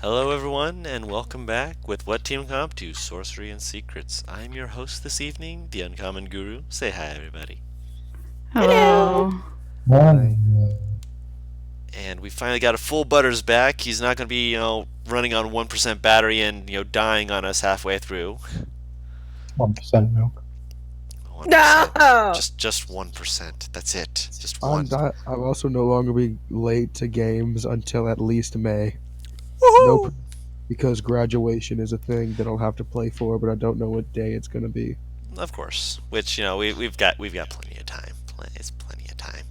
Hello, everyone, and welcome back with What Team Comp to Sorcery and Secrets. I'm your host this evening, the Uncommon Guru. Say hi, everybody. Hello. Hello. Hi. And we finally got a full Butters back. He's not going to be, running on 1% battery and, dying on us halfway through. 1% milk. 1%. No! Just 1%. That's it. Just I'm one. not. I'm also no longer be late to games until at least May. Nope, Woohoo! because graduation is a thing that I'll have to play for, but I don't know what day it's gonna be. Of course. Which, we've got plenty of time. It's plenty of time.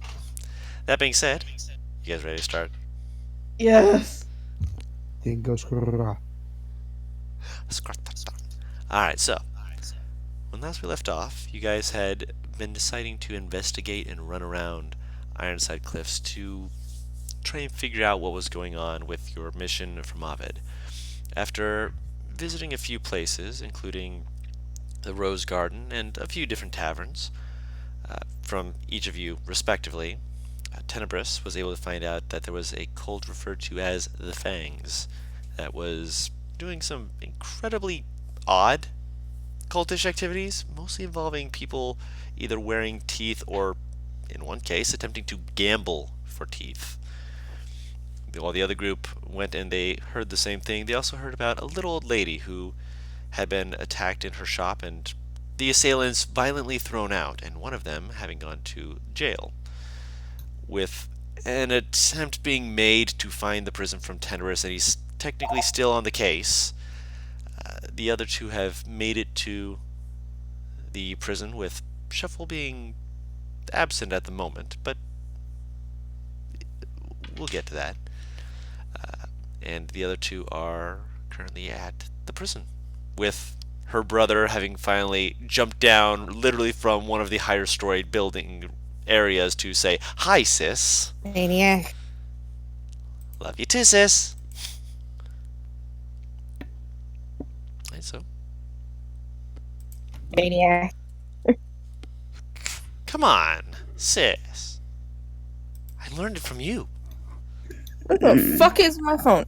That being said, you guys ready to start? Yes. Thing goes. Alright, so when last we left off, you guys had been deciding to investigate and run around Ironside Cliffs to try and figure out what was going on with your mission from Ovid. After visiting a few places, including the Rose Garden and a few different taverns, from each of you respectively, Tenebris was able to find out that there was a cult referred to as the Fangs that was doing some incredibly odd cultish activities, mostly involving people either wearing teeth or, in one case, attempting to gamble for teeth. While the other group went and they heard the same thing, they also heard about a little old lady who had been attacked in her shop and the assailants violently thrown out, and one of them having gone to jail, with an attempt being made to find the prison from Tenebris, and he's technically still on the case. The other two have made it to the prison, with Shuffle being absent at the moment, but we'll get to that. And the other two are currently at the prison, with her brother having finally jumped down literally from one of the higher storied building areas to say, "Hi, sis. Maniac. Love you too, sis." And so, Maniac. come on, sis. I learned it from you. What the fuck is my phone?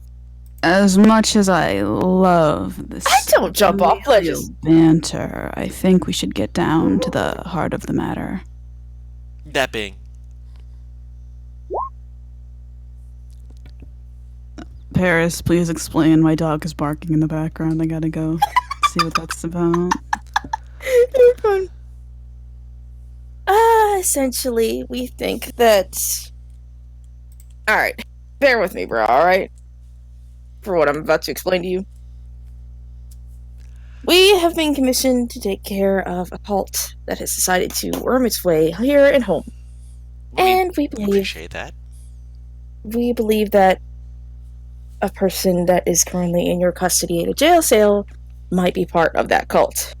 As much as I love this I don't jump off familial ledges. banter, I think we should get down to the heart of the matter. That being, Paris, please explain. My dog is barking in the background. I gotta go see what that's about. You're fun. Essentially, we think that. Alright. Bear with me, bro, alright? For what I'm about to explain to you. We have been commissioned to take care of a cult that has decided to worm its way here at home. And we appreciate that. believe that a person that is currently in your custody at a jail cell might be part of that cult.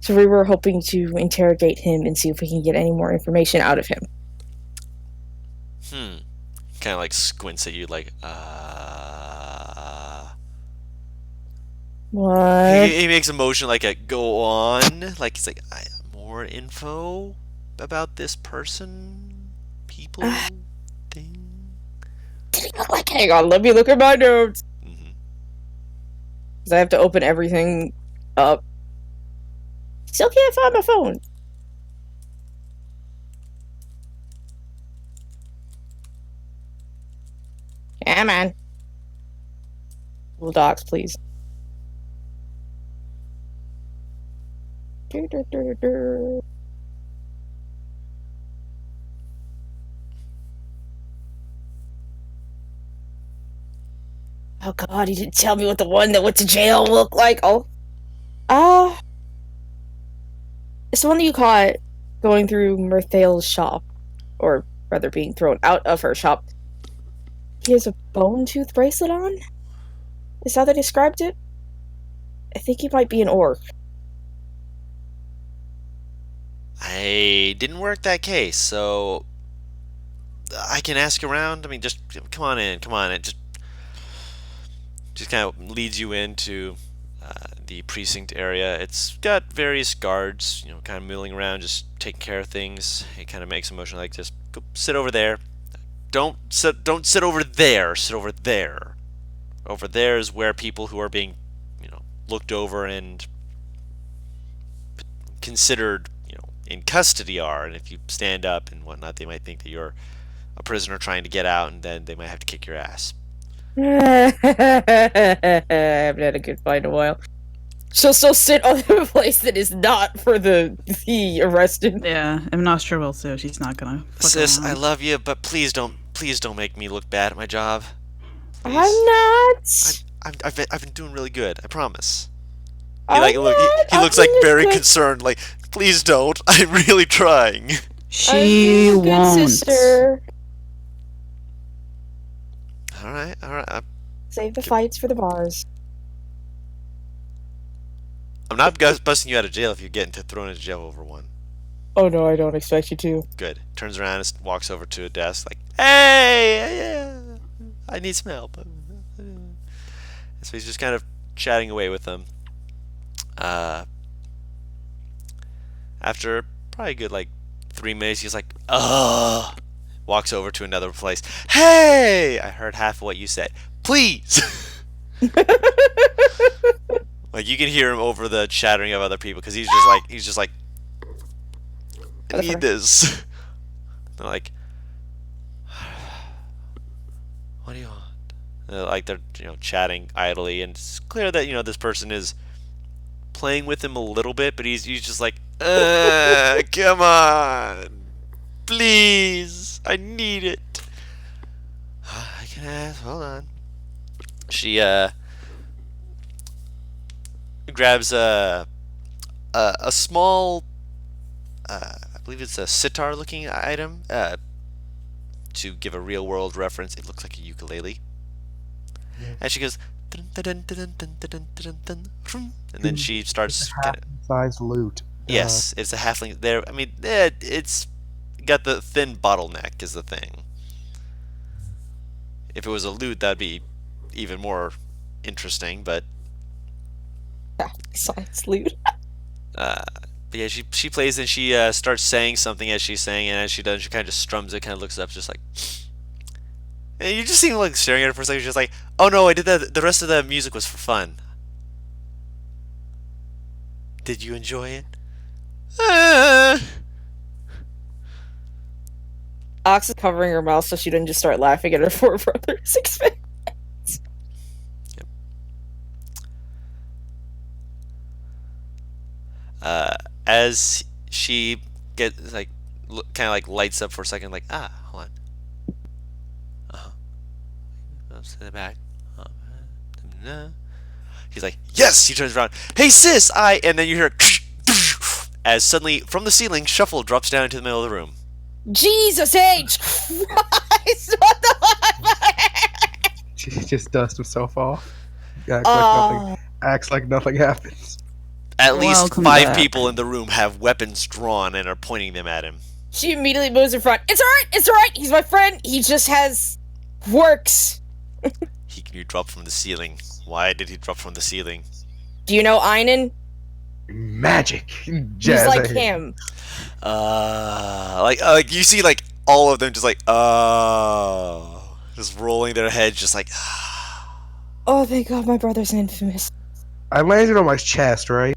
So we were hoping to interrogate him and see if we can get any more information out of him. Kind of like squints at you, like, What? He makes a motion like a go on, like he's like, more info about this person, people, thing. Did he look like? Hang on, let me look at my notes. Mm-hmm. Because I have to open everything up. Still can't find my phone. Come on. Google Docs, please. Oh god, he didn't tell me what the one that went to jail looked like. Oh. It's the one that you caught going through Mirthail's shop. Or rather being thrown out of her shop. He has a bone tooth bracelet on? Is how they described it? I think he might be an orc. I didn't work that case, so I can ask around. I mean, just come on in, come on. It just kind of leads you into the precinct area. It's got various guards, kind of milling around, just taking care of things. It kind of makes a motion like, just go sit over there. Don't sit over there. Sit over there. Over there is where people who are being, looked over and considered, in custody are. And if you stand up and whatnot, they might think that you're a prisoner trying to get out, and then they might have to kick your ass. I haven't had a good fight in a while. She'll still sit on the place that is not for the arrested. Yeah, and Nostra will too. She's not gonna. Fuck Sis, around. I love you, but please don't make me look bad at my job. Please. I'm not. I've been doing really good. I promise. I'm Look. not. He I'm looks like doing very good. concerned. Like, please don't. I'm really trying. She I'm doing good, won't. sister. All right. Save the fights for the bars. I'm not busting you out of jail if you get thrown into jail over one. Oh no, I don't expect you to. Good. Turns around and walks over to a desk like, hey, I need some help. So he's just kind of chatting away with them. After probably a good 3 minutes, he's like, ugh. Walks over to another place. Hey, I heard half of what you said. Please. You can hear him over the chattering of other people because he's just like, I need this. They're like, what do you want? They're chatting idly, and it's clear that this person is playing with him a little bit, but he's just like, come on, please, I need it. I can ask. Hold on. She grabs a small, I believe it's a sitar-looking item. To give a real-world reference, it looks like a ukulele. And she goes, dun, dun, dun, dun, dun, dun, dun, dun, dun, dun, and then she starts. Size loot. Yes, it's a halfling. There, I mean, it's got the thin bottleneck is the thing. If it was a lute, that'd be even more interesting. But Science loot. but yeah, she plays and she starts saying something as she's saying, and as she does, she kind of just strums it, kind of looks up, just like. And you just see him staring at her for a second. She's just like, "Oh no, I did that. The rest of the music was for fun. Did you enjoy it?" Ox is covering her mouth so she didn't just start laughing at her four brothers' expense. As she gets kind of lights up for a second, hold on. I'll sit it back. He's like, yes. He turns around. Hey sis, and then you hear as suddenly from the ceiling, Shuffle drops down into the middle of the room. Jesus H. Christ! What the She just dusts himself off. fuck? Acts like nothing happens. At least Welcome 5 back. people in the room have weapons drawn and are pointing them at him. She immediately moves in front. It's alright. It's alright. He's my friend. He just has works. He dropped from the ceiling. Why did he drop from the ceiling? Do you know Einan? Magic. He's like him. You see all of them just just rolling their heads, just like. Oh, thank God, my brother's infamous. I landed on my chest, right?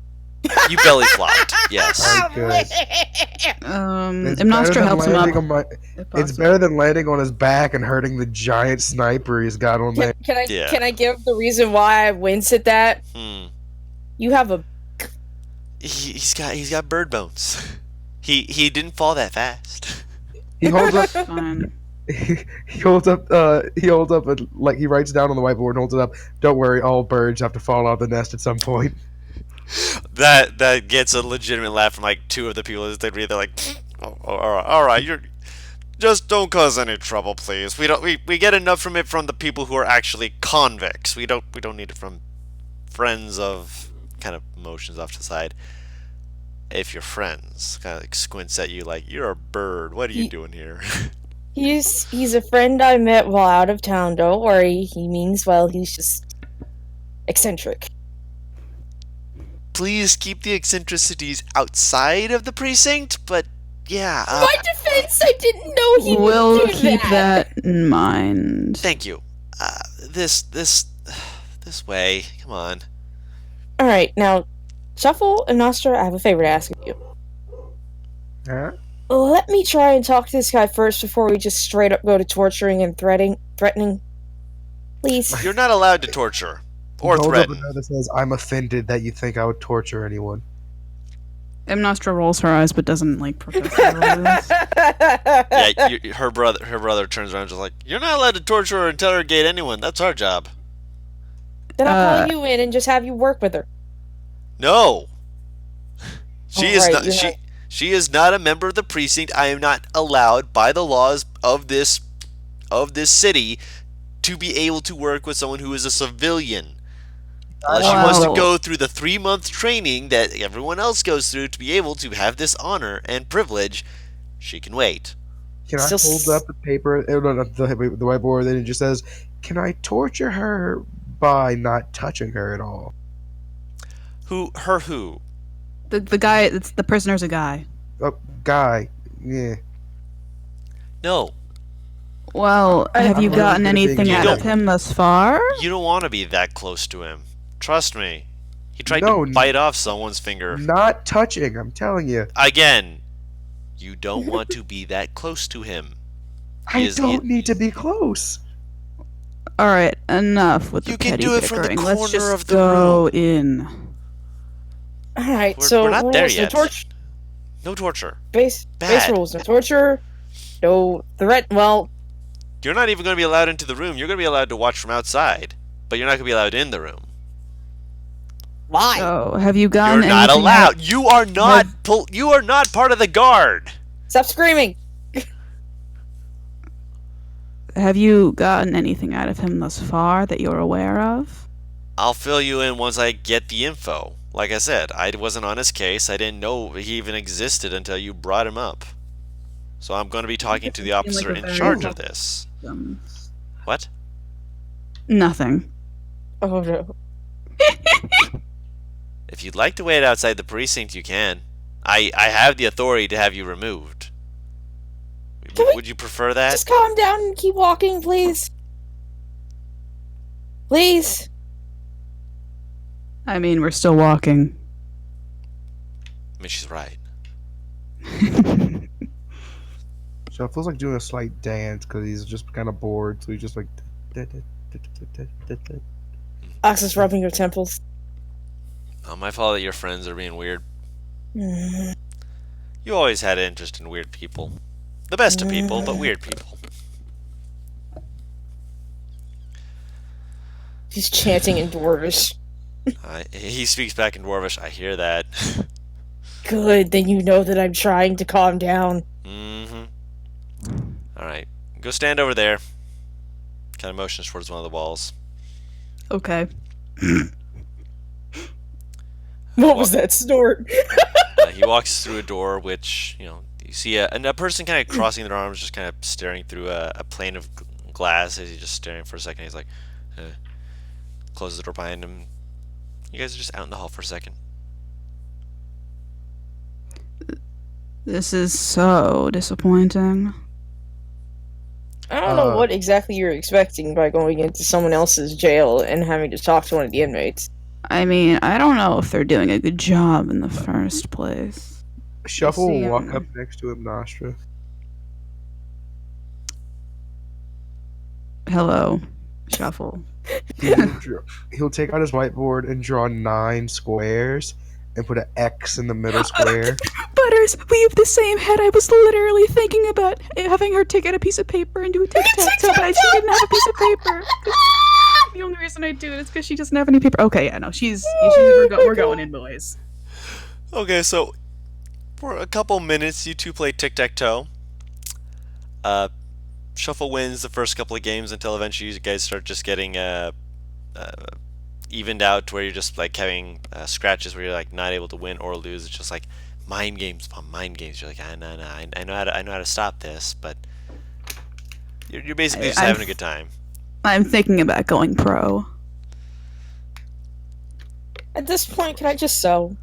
You belly flopped. Yes. Good. It's Nostra better than helps him up. landing on my- if It's possible. better than landing on his back and hurting the giant sniper he's got on there. Yeah. Can I give the reason why I wince at that? Hmm. You have a He's got bird bones. He didn't fall that fast. He holds up. Fine. He holds up. He holds up. He writes down on the whiteboard and holds it up. Don't worry, all birds have to fall out of the nest at some point. That gets a legitimate laugh from 2 of the people as they read. They're like, oh, all right, you're just don't cause any trouble, please. We get enough from it from the people who are actually convicts. We don't need it from friends of kind of motions off to the side. If you're friends, kind of squints at you like you're a bird. What are you doing here? he's a friend I met while out of town. Don't worry, he means well. He's just eccentric. Please keep the eccentricities outside of the precinct. But yeah, My defense, I didn't know he We'll would do keep that in mind. thank you. This This way. Come on. Alright, now, Shuffle and Nostra, I have a favor to ask of you. Huh? Let me try and talk to this guy first before we just straight up go to torturing and threatening. Please. You're not allowed to torture or He holds up a threaten. note that says, "I'm offended that you think I would torture anyone." Nostra rolls her eyes but doesn't like Professor rolls. Yeah, her brother turns around and just like, you're not allowed to torture or interrogate anyone. That's our job. Then I'll call you in and just have you work with her. No. She is Alright, not. you're She is not a member of the precinct. I am not allowed by the laws of this city to be able to work with someone who is a civilian. Unless she wants to Wow. go through the 3-month training that everyone else goes through to be able to have this honor and privilege, she can wait. Can I Still hold up the paper? No, not the whiteboard. Then it just says, "Can I torture her by not touching her at all?" Who? The guy, it's the prisoner's a guy. Oh, guy. Yeah. No. Well, have you I'm gotten really good at anything being out of evil. him thus far? You don't want to be that close to him. Trust me. He tried No, to bite off someone's finger. Not touching. I'm telling you. Again, you don't want to be that close to him. I don't need to be close. All right, enough with You the can petty do it from the bickering. Let's corner just of the go in. Alright, We're so not there rules, yet. no No torture. base Bad. rules, no torture, no threat. Well, You're not even going to be allowed into the room. You're going to be allowed to watch from outside, but you're not going to be allowed in the room. why? So, have you gotten You're not anything allowed. You are not. You are not part of the guard. Stop screaming. Have you gotten anything out of him thus far that you're aware of? I'll fill you in once I get the info. Like I said, I wasn't on his case. I didn't know he even existed until you brought him up. So I'm going to be talking to the Seem like officer a in very charge of this. Um, What? Nothing. Oh no. If you'd like to wait outside the precinct, you can. I have the authority to have you removed. Can we Would you prefer that? Just calm down and keep walking, please. Please. I mean, we're still walking. I mean, she's right. So it feels like doing a slight dance because he's just kind of bored. So he's just like. Ox is rubbing your temples. Not my fault that your friends are being weird. Mm. You always had an interest in weird people. The best of people, but weird people. He's chanting in Dwarvish. He speaks back in Dwarvish. I hear that. Good, then you know that I'm trying to calm down. Mm-hmm. Alright. Go stand over there. Kind of motions towards one of the walls. Okay. What was that snort? He walks through a door, which, you see a person kind of crossing their arms, just kind of staring through a plane of glass as he's just staring for a second. He's like, closes the door behind him. You guys are just out in the hall for a second. This is so disappointing. I don't know what exactly you're expecting by going into someone else's jail and having to talk to one of the inmates. I mean, I don't know if they're doing a good job in the first place. Shuffle see will walk him. up next to him, Nostra. Hello, Shuffle. He'll take out his whiteboard and draw 9 squares and put an X in the middle square. Butters, we have the same head. I was literally thinking about having her take out a piece of paper and do a tic-tac-toe, but she didn't have a piece of paper. The only reason I do it is because she doesn't have any paper. Okay, yeah, no, we're going in, boys. Okay, so for a couple minutes, you two play tic-tac-toe. Shuffle wins the first couple of games until eventually you guys start just getting evened out to where you're just like having scratches where you're like not able to win or lose. It's just like mind games upon mind games. You're like, I know how to stop this, but you're basically just having a good time. I'm thinking about going pro. At this point, can I just sew?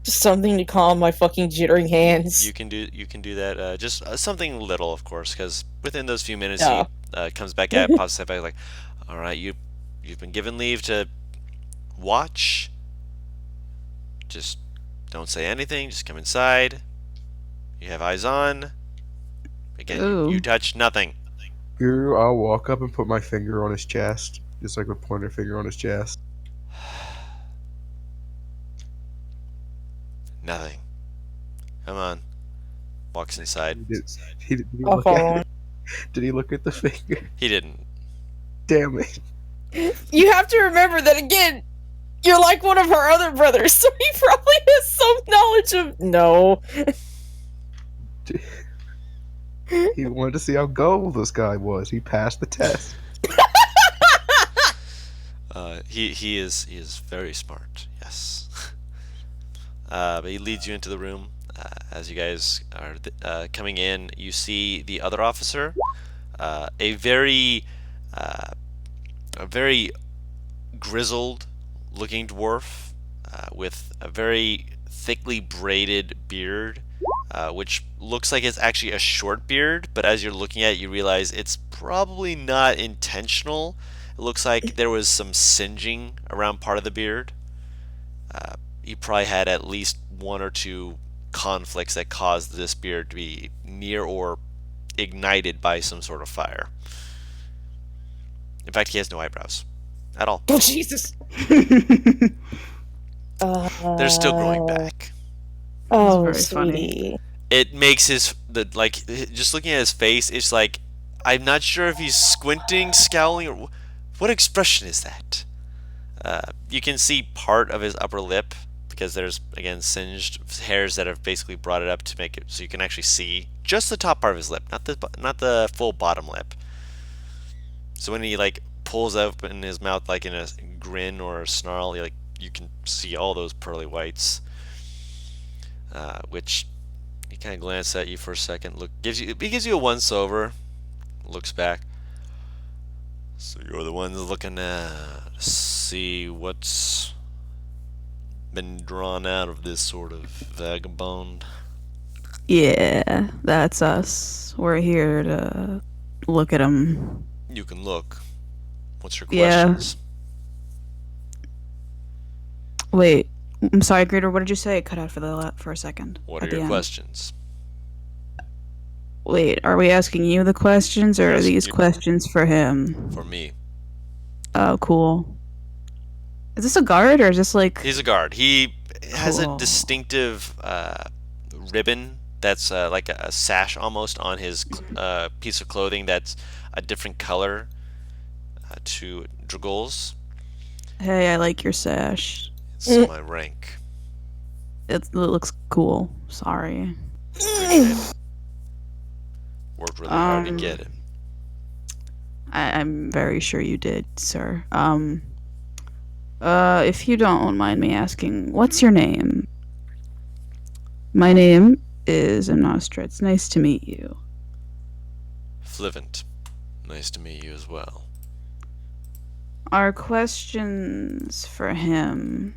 Just something to calm my fucking jittering hands. You can do that. Just something little, of course, because within those few minutes Yeah. he comes back at pops back like, all right, you You've been given leave to watch. Just don't say anything. Just come inside. You have eyes on. Again, you Ooh. touch nothing. I'll walk up and put my finger on his chest, just like a pointer finger on his chest. Nothing. Come on. Walks inside. Did he I'll look follow at him. it? Did he look at the finger? He didn't. Damn it. You have to remember that again. You're like one of her other brothers, so he probably has some knowledge of. No. He wanted to see how gullible this guy was. He passed the test. He is very smart. Yes. But he leads you into the room. As you guys are coming in, you see the other officer, a very grizzled-looking dwarf with a very thickly braided beard, which looks like it's actually a short beard. But as you're looking at it, you realize it's probably not intentional. It looks like there was some singeing around part of the beard. He probably had at least one or two conflicts that caused this beard to be near or ignited by some sort of fire. In fact, he has no eyebrows at all. Oh, Jesus. They're still growing back. Oh, very funny. sweetie. It makes just looking at his face, it's like I'm not sure if he's squinting, scowling, or what expression is that. You can see part of his upper lip because there's again singed hairs that have basically brought it up to make it so you can actually see just the top part of his lip, not the full bottom lip. So when he like pulls up in his mouth like in a grin or a snarl, you can see all those pearly whites, which he kind of glances at you for a second. He gives you a once over, looks back. So you're the ones looking to see what's been drawn out of this sort of vagabond. Yeah, that's us. We're here to look at him. You can look. What's your Yeah. questions? Wait, I'm sorry, Greeter. What did you say? It cut out for a second. What at are the your end. questions? Wait, are we asking you the questions, or are Yes, these you- questions for him? For me. Oh, cool. Is this a guard, or is this like? He's a guard. He has a Cool. distinctive ribbon that's like a sash almost on his piece of clothing that's a different color to Dragul's. Hey, I like your sash. It's my rank. It looks cool. Sorry. Appreciate it. Worked really hard to get it. I'm very sure you did, sir. If you don't mind me asking, what's your name? My name is Amnostra. It's nice to meet you. Flivant. Nice to meet you as well. Our questions for him.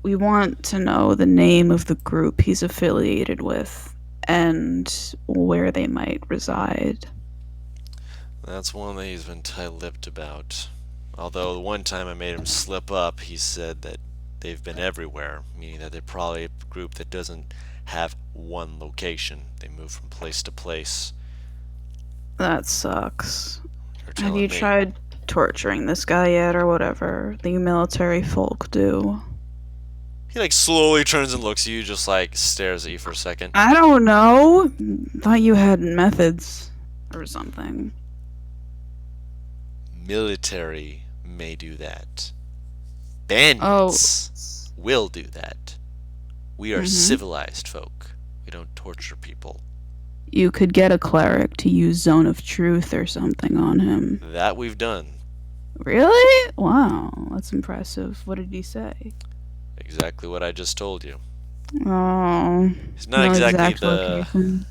We want to know the name of the group he's affiliated with and where they might reside. That's one that he's been tight-lipped about. Although the one time I made him slip up, he said that they've been everywhere, meaning that they're probably a group that doesn't have one location. They move from place to place. That sucks. You're Have telling you me. tried torturing this guy yet, or whatever the military folk do? He like slowly turns and looks at you, just like stares at you for a second. I don't know. Thought you had methods or something. Military may do that. Bandits will do that. We are Mhm. civilized folk. We don't torture people. You could get a cleric to use Zone of Truth or something on him. That we've done. Really? Wow, that's impressive. What did he say? Exactly what I just told you. Oh, He's not no exactly exact location.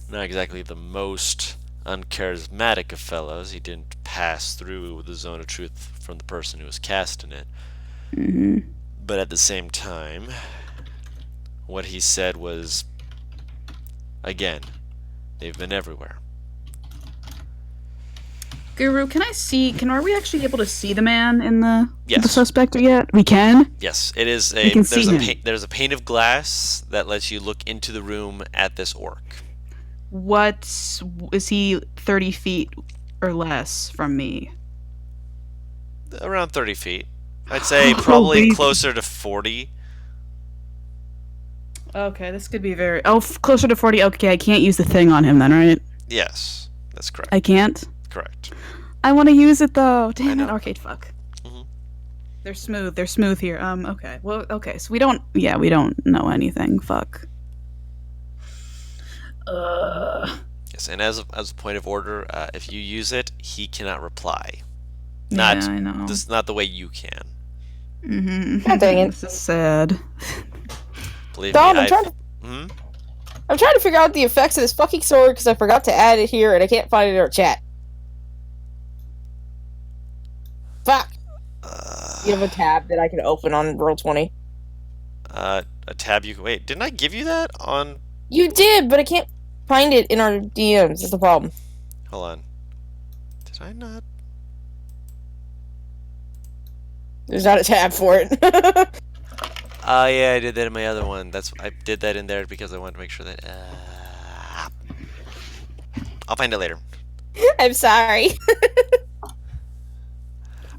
not exactly the most uncharismatic of fellows. He didn't pass through the zone of truth from the person who was casting it. Hmm. But at the same time, what he said was, again, they've been everywhere. Guru, are we actually able to see the man in the Yes. suspect yet? We can? Yes, it is We can see him. there's a pane of glass that lets you look into the room at this orc. What is he 30 feet or less from me? Around 30 feet. I'd say probably baby. closer to 40. Okay, this could be very closer to 40. Okay, I can't use the thing on him then, right? Yes, that's correct. I can't? Correct. I want to use it though. Damn I it, know. arcade fuck. Mhm. They're smooth here. Okay. Well, okay, so we don't know anything. Fuck. Yes, and as a point of order, if you use it, he cannot reply. Yeah, I know. This is not the way you can. Mm-hmm. God dang it. This is sad. Believe Don, me, I'm trying to figure out the effects of this fucking sword because I forgot to add it here and I can't find it in our chat. Fuck. You have a tab that I can open on Roll20. a tab you can wait. Didn't I give you that on? You did, but I can't find it in our DMs. Is the problem? Hold on. Did I not? There's not a tab for it. Yeah, I did that in my other one. I did that in there because I wanted to make sure that. I'll find it later. I'm sorry.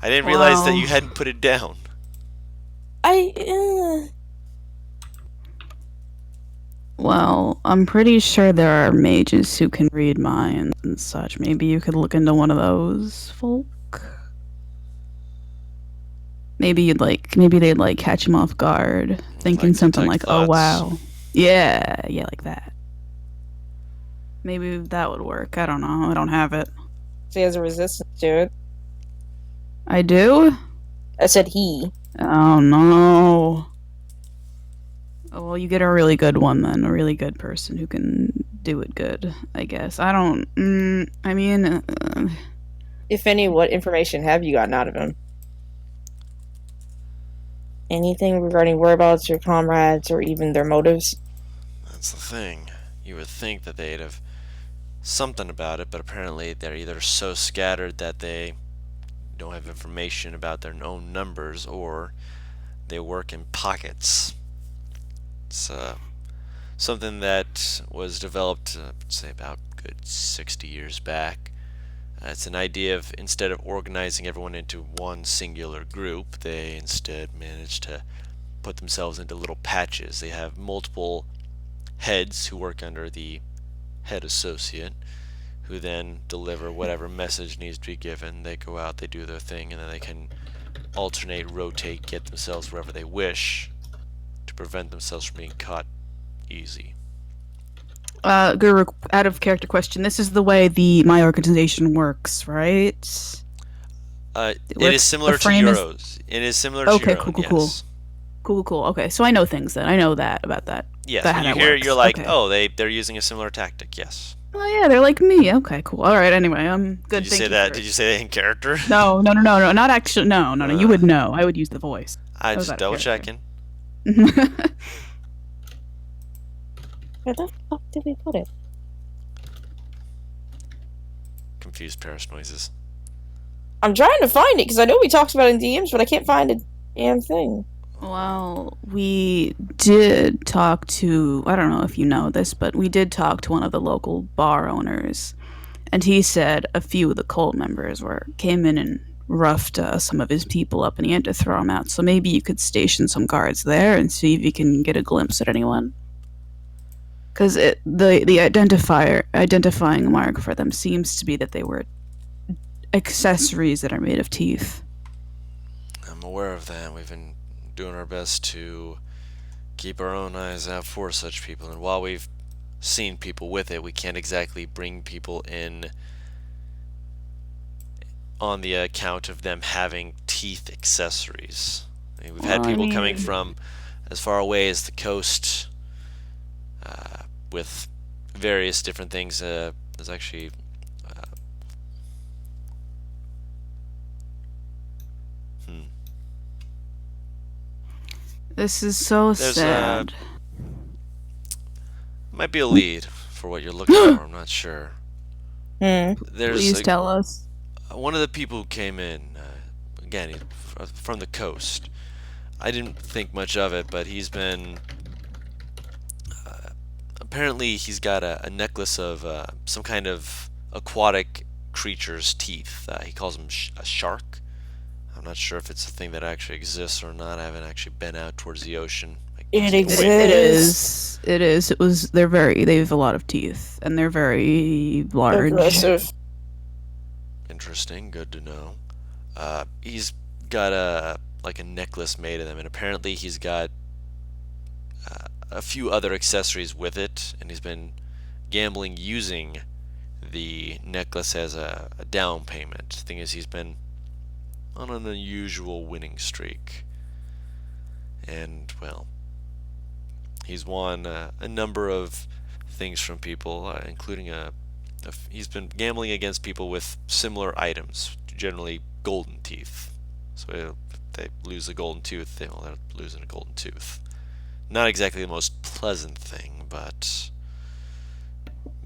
I didn't realize that Wow. you hadn't put it down. Well, I'm pretty sure there are mages who can read minds and such. Maybe you could look into one of those folk. Maybe they'd catch him off guard, thinking Like something detect like, "Oh thoughts. wow, yeah, like that." Maybe that would work. I don't know. I don't have it. He has a resistance to it. I do? I said he. Oh no. Oh, well, you get a really good one then. A really good person who can do it good, I guess. I don't. I mean. If any, what information have you gotten out of him? Anything regarding whereabouts or comrades or even their motives? That's the thing. You would think that they'd have something about it, but apparently they're either so scattered that they don't have information about their own numbers, or they work in pockets. It's something that was developed, say, about good 60 years back. It's an idea of, instead of organizing everyone into one singular group, they instead managed to put themselves into little patches. They have multiple heads who work under the head associate, who then deliver whatever message needs to be given. They go out, they do their thing, and then they can alternate, rotate, get themselves wherever they wish to prevent themselves from being caught easy. Guru, out of character question. This is the way my organization works, right? It works- is similar the to frame is- Euro's. It is similar to Okay, your own, cool. yes. Cool. Okay, so I know things then. I know that about that. Yes, That when how you that hear it, works. you're like, Okay. oh, they're using a similar tactic, yes. Oh yeah, they're like me. Okay, cool. All right. Anyway, good. Did you Thank say that? for- Did you say that in character? No, not actually. No. You would know. I would use the voice. I was just out of double character. checking. Where the fuck did we put it? Confused Paris noises. I'm trying to find it because I know we talked about it in DMs, but I can't find a damn thing. Well, we did talk to, I don't know if you know this, but we did talk to one of the local bar owners, and he said a few of the cult members came in and roughed some of his people up, and he had to throw them out. So maybe you could station some guards there and see if you can get a glimpse at anyone. Because the identifying mark for them seems to be that they were accessories that are made of teeth. I'm aware of that. We've been doing our best to keep our own eyes out for such people, and while we've seen people with it, we can't exactly bring people in on the account of them having teeth accessories. I mean, we've had Well, I people coming mean- from as far away as the coast with various different things. There's actually This is so There's, sad. might be a lead for what you're looking for. I'm not sure. Hmm. There's Please tell us. One of the people who came in, again, from the coast. I didn't think much of it, but he's been. Apparently, he's got a necklace of some kind of aquatic creature's teeth. He calls them a shark. I'm not sure if it's a thing that actually exists or not. I haven't actually been out towards the ocean. Like, It It exists. is. It is. It was. They're very. They have a lot of teeth, and they're very large. Aggressive. Interesting. Good to know. He's got a necklace made of them, and apparently he's got a few other accessories with it, and he's been gambling using the necklace as a down payment. Thing is, he's been on an unusual winning streak, and well, he's won a number of things from people, including he's been gambling against people with similar items, generally golden teeth. So if they lose a golden tooth, they're losing a golden tooth. Not exactly the most pleasant thing, but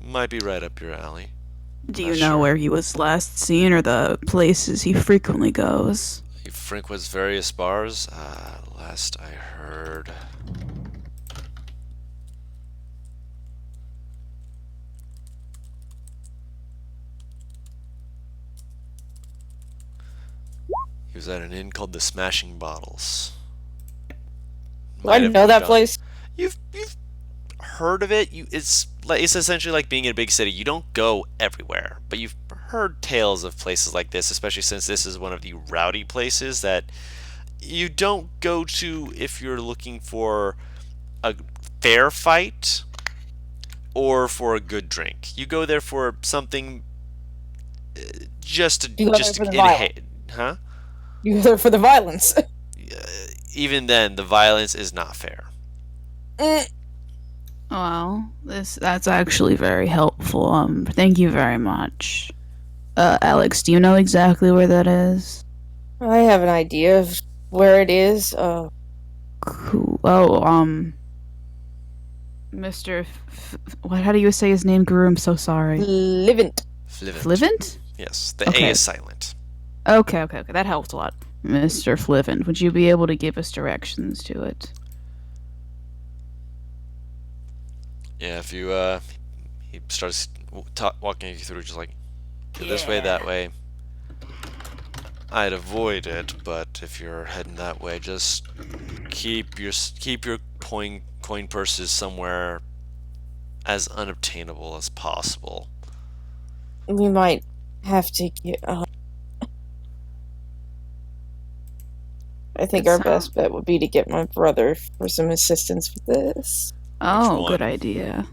might be right up your alley. Do Not you know sure. where he was last seen, or the places he frequently goes? He frequents various bars. Last I heard, he was at an inn called the Smashing Bottles. Do I Might have know moved that on. place? You've heard of it. It's essentially like being in a big city. You don't go everywhere, but you've heard tales of places like this, especially since this is one of the rowdy places that you don't go to if you're looking for a fair fight or for a good drink. You go there for something just to You go there for the violence. huh? You go there for the violence. Even then, the violence is not fair. Well, that's actually very helpful. Thank you very much. Alex, do you know exactly where that is? I have an idea of where it is. Cool. Oh, Mr. What? How do you say his name, Guru? I'm so sorry. Livent. Flivent? Yes, the Okay. A is silent. Okay. That helped a lot. Mr. Flivent, would you be able to give us directions to it? Yeah, if you he starts walking you through, just like this way, that way. I'd avoid it, but if you're heading that way, just keep your coin purses somewhere as unobtainable as possible. We might have to get. I think That our sounds- best bet would be to get my brother for some assistance with this. Oh, one? good idea.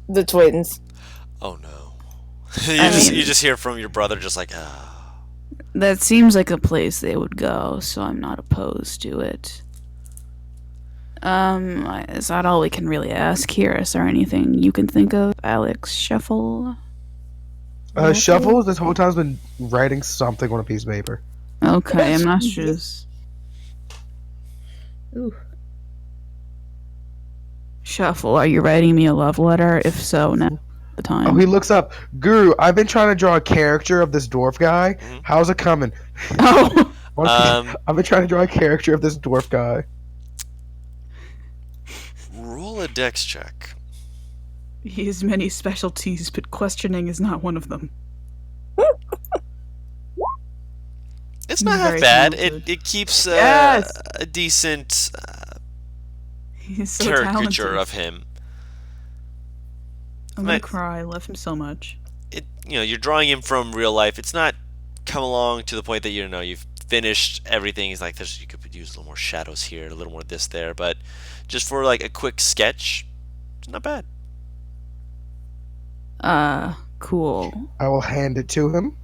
The twins. Oh no! I mean- you just hear from your brother, just like That seems like a place they would go, so I'm not opposed to it. Is that all we can really ask here? Is there anything you can think of, Alex Shuffle? Shuffles this whole time's been writing something on a piece of paper. Okay, I'm not sure. Ooh. Shuffle, are you writing me a love letter? If so, now the time. Oh, he looks up. Guru, I've been trying to draw a character of this dwarf guy. Mhm. How's it coming? Oh, I've been trying to draw a character of this dwarf guy. roll a dex check. he has many specialties, but questioning is not one of them. It's He's not half very bad. talented. It keeps Yes! a decent He's so caricature talented. of him. I'm gonna Right. cry. I love him so much. You're drawing him from real life. It's not come along to the point that you've finished everything. He's like, you could use a little more shadows here, a little more this there, but just for like a quick sketch, it's not bad. Cool. I will hand it to him,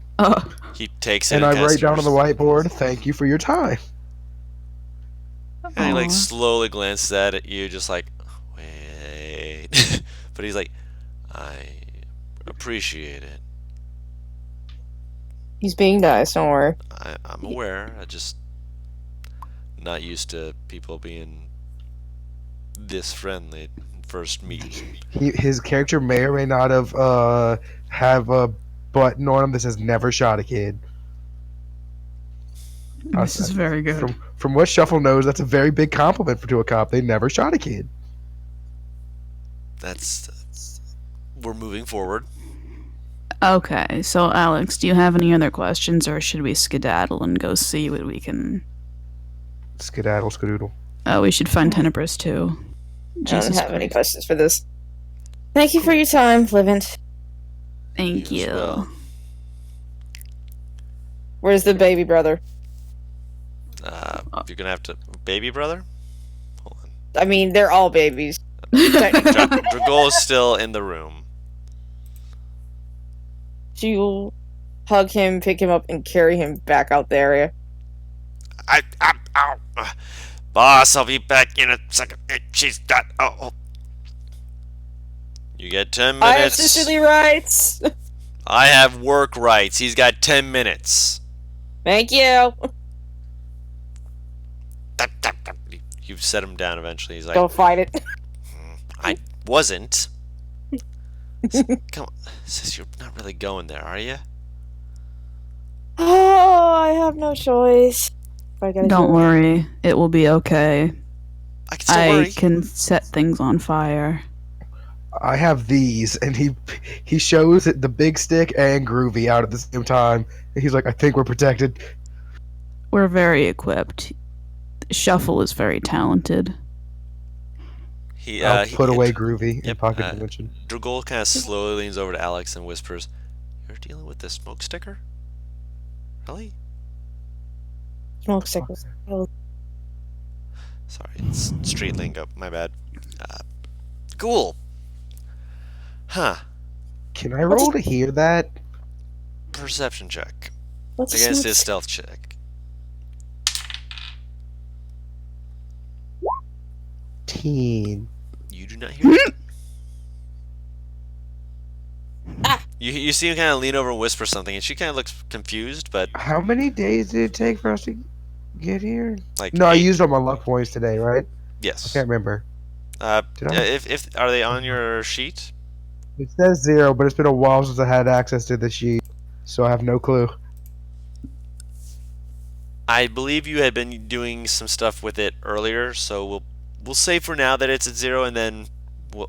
He takes it and I kinda write down on the screws- whiteboard, "Thank you for your time." And he like Aw. slowly glances at you, just like, wait. But he's like, I appreciate it. He's being nice, don't worry. I'm aware. I just not used to people being this friendly at first meet. His character may or may not have but knowing him, this has never shot a kid. This is very good. From what Shuffle knows, that's a very big compliment to a cop. They never shot a kid. We're moving forward. Okay, so Alex, do you have any other questions, or should we skedaddle and go see what we can? Skedaddle, skadoodle. Oh, we should find Tenebris too. I Jesus don't have any Christ. questions for this. Thank you for your time, Flivent. Thank You as you. well. Where's the baby brother? You're gonna have to, baby brother. Hold on. I mean, they're all babies. Technically. Dragol is still in the room. Do you hug him, pick him up, and carry him back out the area? Ow. Boss, I'll be back in a second. She's got. Oh. You get 10 I have minutes. sisterly rights. I have work rights. He's got 10 minutes. Thank you. You've set him down eventually. He's like, Don't fight it. I wasn't. Come on. Sis, you're not really going there, are you? Oh, I have no choice. I gotta Don't go. worry, it will be okay. I can still I worry. can set things on fire. I have these, and he shows it the big stick and Groovy out at the same time. And he's like, I think we're protected. We're very equipped. Shuffle is very talented. I'll put away Groovy in Yep, pocket dimension. Dragol kind of slowly leans over to Alex and whispers, "You're dealing with the smoke sticker? Really?" Smoke sickles. Sorry, it's street lingo. My bad. Cool. Huh. Can I roll to hear that? Perception check What's a against smoke his sick- stealth check. 10. You do not hear it. Ah! You see him kind of lean over and whisper something, and she kind of looks confused, but How many days did it take for us to get here? like No, I 8. used all my luck points today, right? I Yes. can't remember. Did I? If are they on your sheet? It says 0, but it's been a while since I had access to the sheet, so I have no clue. I believe you had been doing some stuff with it earlier, so we'll say for now that it's at 0, and then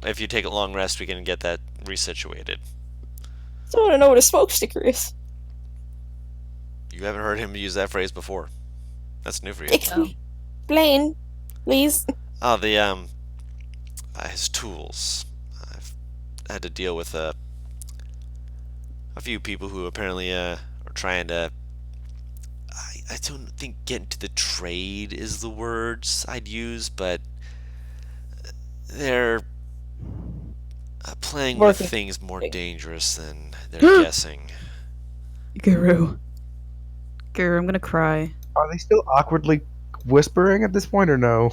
if you take a long rest, we can get that resituated. I want to know what a smoke sticker is. You haven't heard him use that phrase before. That's new for you. Explain, please. Oh, his tools. I've had to deal with a few people who apparently are trying to. I don't think get into the trade is the words I'd use, but they're playing with Working. things more dangerous than they're guessing. Guru, I'm gonna cry. Are they still awkwardly whispering at this point, or no?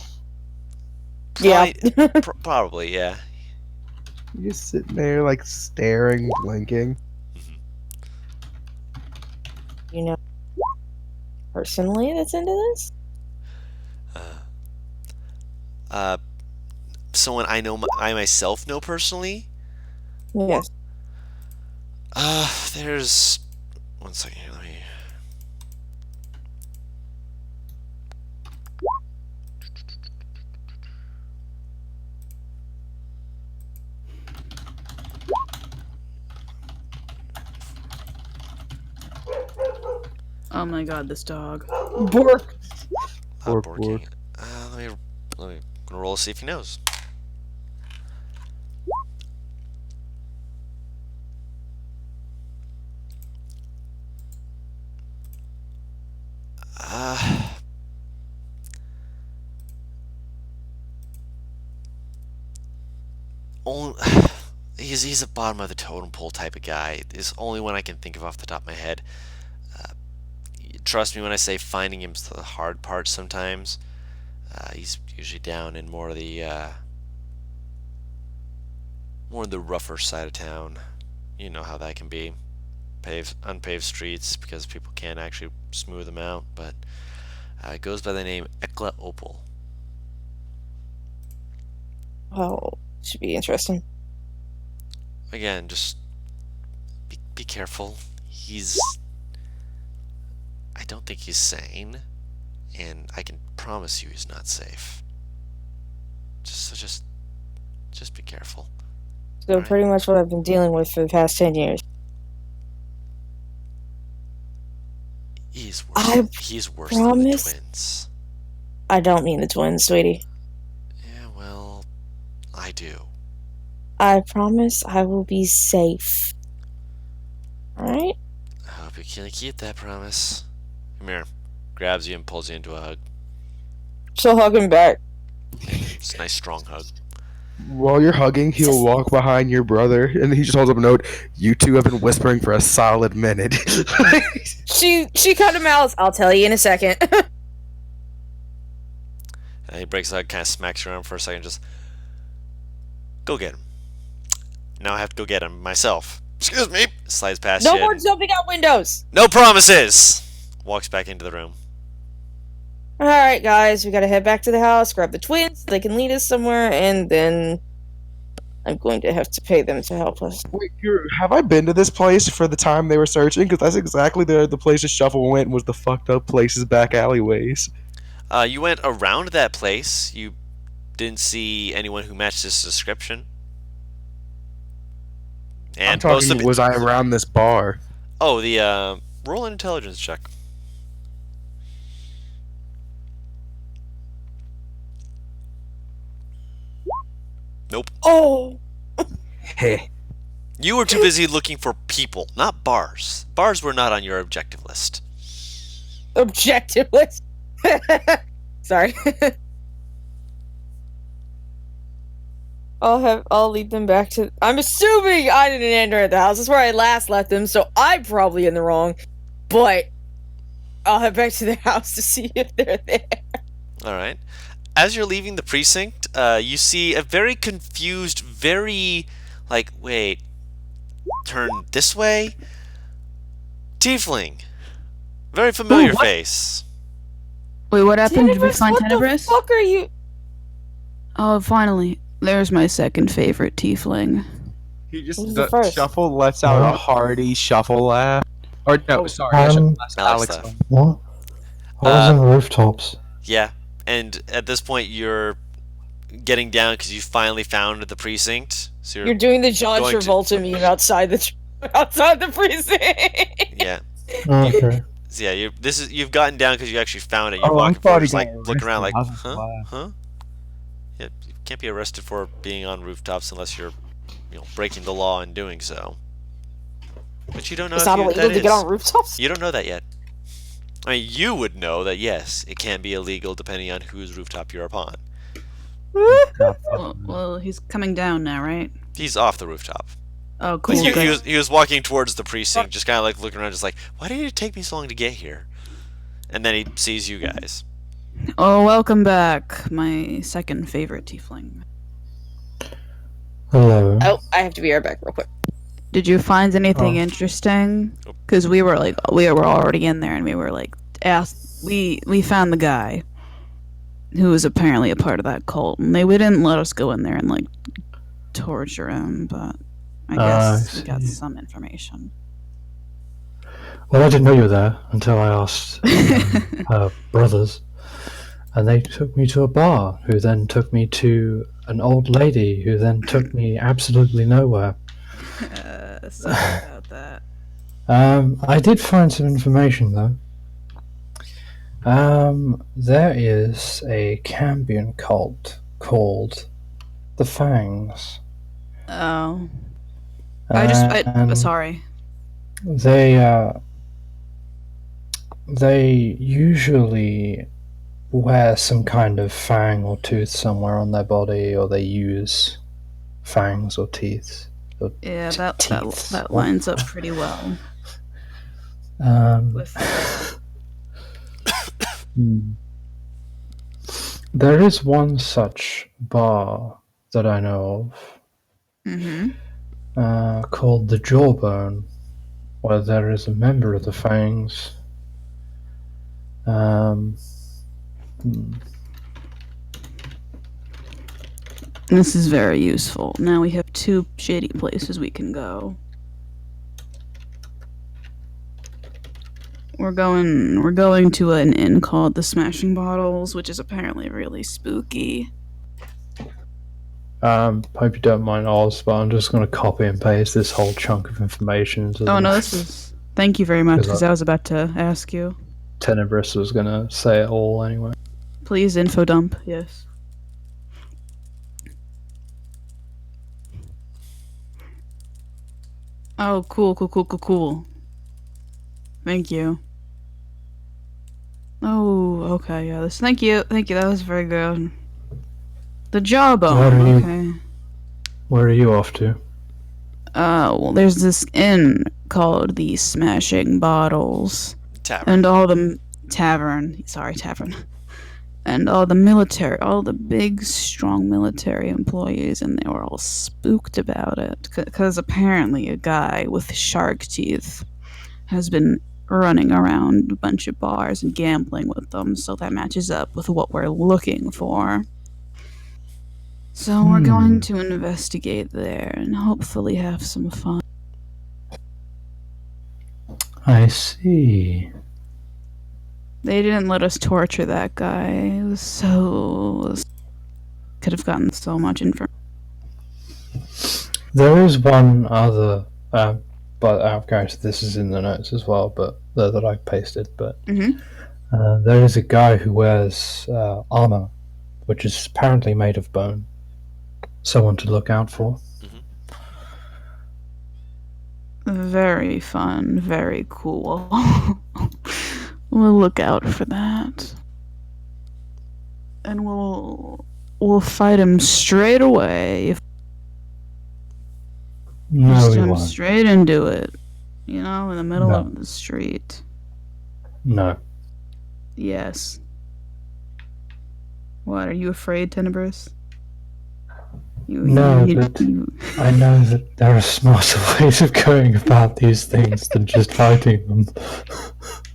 Yeah. Probably, yeah. You're just sitting there, like, staring, blinking. You know, personally, that's into this. Someone I myself know personally. Yes. There's one second here. Let me. Oh my god, this dog. Bork. Bork, Borking. bork. Let me. Gonna roll to see if he knows. Only, he's a bottom of the totem pole type of guy. Is only one I can think of off the top of my head. Trust me when I say finding him's the hard part sometimes. He's usually down in more of the rougher side of town. You know how that can be. Unpaved streets because people can't actually smooth them out. But it goes by the name Ekla Opal. Oh, should be interesting. Again, just be careful. I don't think he's sane, and I can promise you he's not safe. Just be careful. So Alright. pretty much what I've been dealing with for the past 10 years. He's I worse. He's worse than the promise. twins. I don't mean the twins, sweetie. Yeah, well, I do. I promise I will be safe. Alright? I hope you can keep that promise. Come here. Grabs you and pulls you into a hug. She'll hug him back. It's a nice strong hug. While you're hugging, he'll walk behind your brother, and he just holds up a note. You two have been whispering for a solid minute. She cut him out. I'll tell you in a second. And he breaks a hug, kind of smacks your arm for a second, just go get him. Now I have to go get him myself. Excuse me. Slides past No you. more jumping out windows. No promises. Walks back into the room. Alright, guys, we gotta head back to the house, grab the twins, they can lead us somewhere, and then I'm going to have to pay them to help us. Wait, have I been to this place for the time they were searching? Because that's exactly the place the Shuffle went, was the fucked up places, back alleyways. You went around that place. You didn't see anyone who matched this description. I'm And most of talking, it. was I around this bar? Oh, the roll an intelligence check. Nope. Oh! Hey. You were too busy looking for people, not bars. Bars were not on your objective list. Objective list. Sorry. I'll lead them back to. I'm assuming I didn't enter at the house. That's where I last left them, so I'm probably in the wrong. But I'll head back to the house to see if they're there. All right. As you're leaving the precinct, you see a very confused, wait, turn this way? Tiefling. Very familiar Ooh, what? face. Wait, what happened? Did we Tenebris, find what the Tenebris? fuck are you? Oh, finally. There's my second favorite tiefling. He just Who's the first? Shuffle lets out a What? hearty shuffle laugh. Or no, sorry, Alex laugh. What? I was on the rooftops. Yeah, and at this point you're getting down because you finally found the precinct. So You're doing the John going to- Travolta meme outside the precinct. yeah. Okay. So yeah, you've gotten down because you actually found it. You're Oh, I walking thought forward, he just like got looking around, like, arrested. I was huh, glad. huh. Yeah, you can't be arrested for being on rooftops unless you're, breaking the law and doing so. But you don't know It's if not you, illegal that to get is. on rooftops. You don't know that yet. I mean, you would know that yes, it can be illegal depending on whose rooftop you're upon. Well, he's coming down now, right? He's off the rooftop. Oh, cool. Like, good. he was walking towards the precinct, just kind of like looking around, just like, why did it take me so long to get here? And then he sees you guys. Oh, welcome back, my second favorite tiefling. Hello. Oh, I have to be right back real quick. Did you find anything Oh. interesting? Nope. Because we were already in there, and we were like asked. We found the guy who was apparently a part of that cult, and they didn't let us go in there and like torture him, but I guess I we got see. some information. Well, I didn't know you were there until I asked her brothers, and they took me to a bar, who then took me to an old lady, who then took me absolutely nowhere. Sorry about that. I did find some information though. There is a Cambion cult called the Fangs. Oh, And sorry. They usually wear some kind of fang or tooth somewhere on their body, or they use fangs or teeth. Yeah, Teeth. that lines up pretty well Um, with. There is one such bar that I know Mm-hmm. of, called the Jawbone, where there is a member of the Fangs. This is very useful. Now we have two shady places we can go. We're going to an inn called the Smashing Bottles, which is apparently really spooky. Hope you don't mind, Oz, but I'm just going to copy and paste this whole chunk of information into Oh the no, this is. Thank you very much, Because because I was about to ask you. Tenebris was going to say it all anyway. Please info dump. Yes. Oh, cool. Thank you. Oh, okay, yeah. Thank you. That was very good. The jawbone. Okay. Where are you off to? Well, there's this inn called the Smashing Bottles, Tavern. and all the tavern. Sorry, tavern. And all the big, strong military employees, and they were all spooked about it. Because apparently a guy with shark teeth has been running around a bunch of bars and gambling with them, so that matches up with what we're looking for. So we're going to investigate there and hopefully have some fun. I see. They didn't let us torture that guy. It was so... Could have gotten so much information. There is one other, but out of character, this is in the notes as well, but that I pasted. But there is a guy who wears armor, which is apparently made of bone. Someone to look out for. Very fun, very cool. We'll look out for that. And we'll fight him straight away. No, Just we jump won't. straight into it. You know, in the middle No. of the street. No. Yes. What, are you afraid, Tenebris? No, but I know that there are smarter ways of going about these things than just fighting them.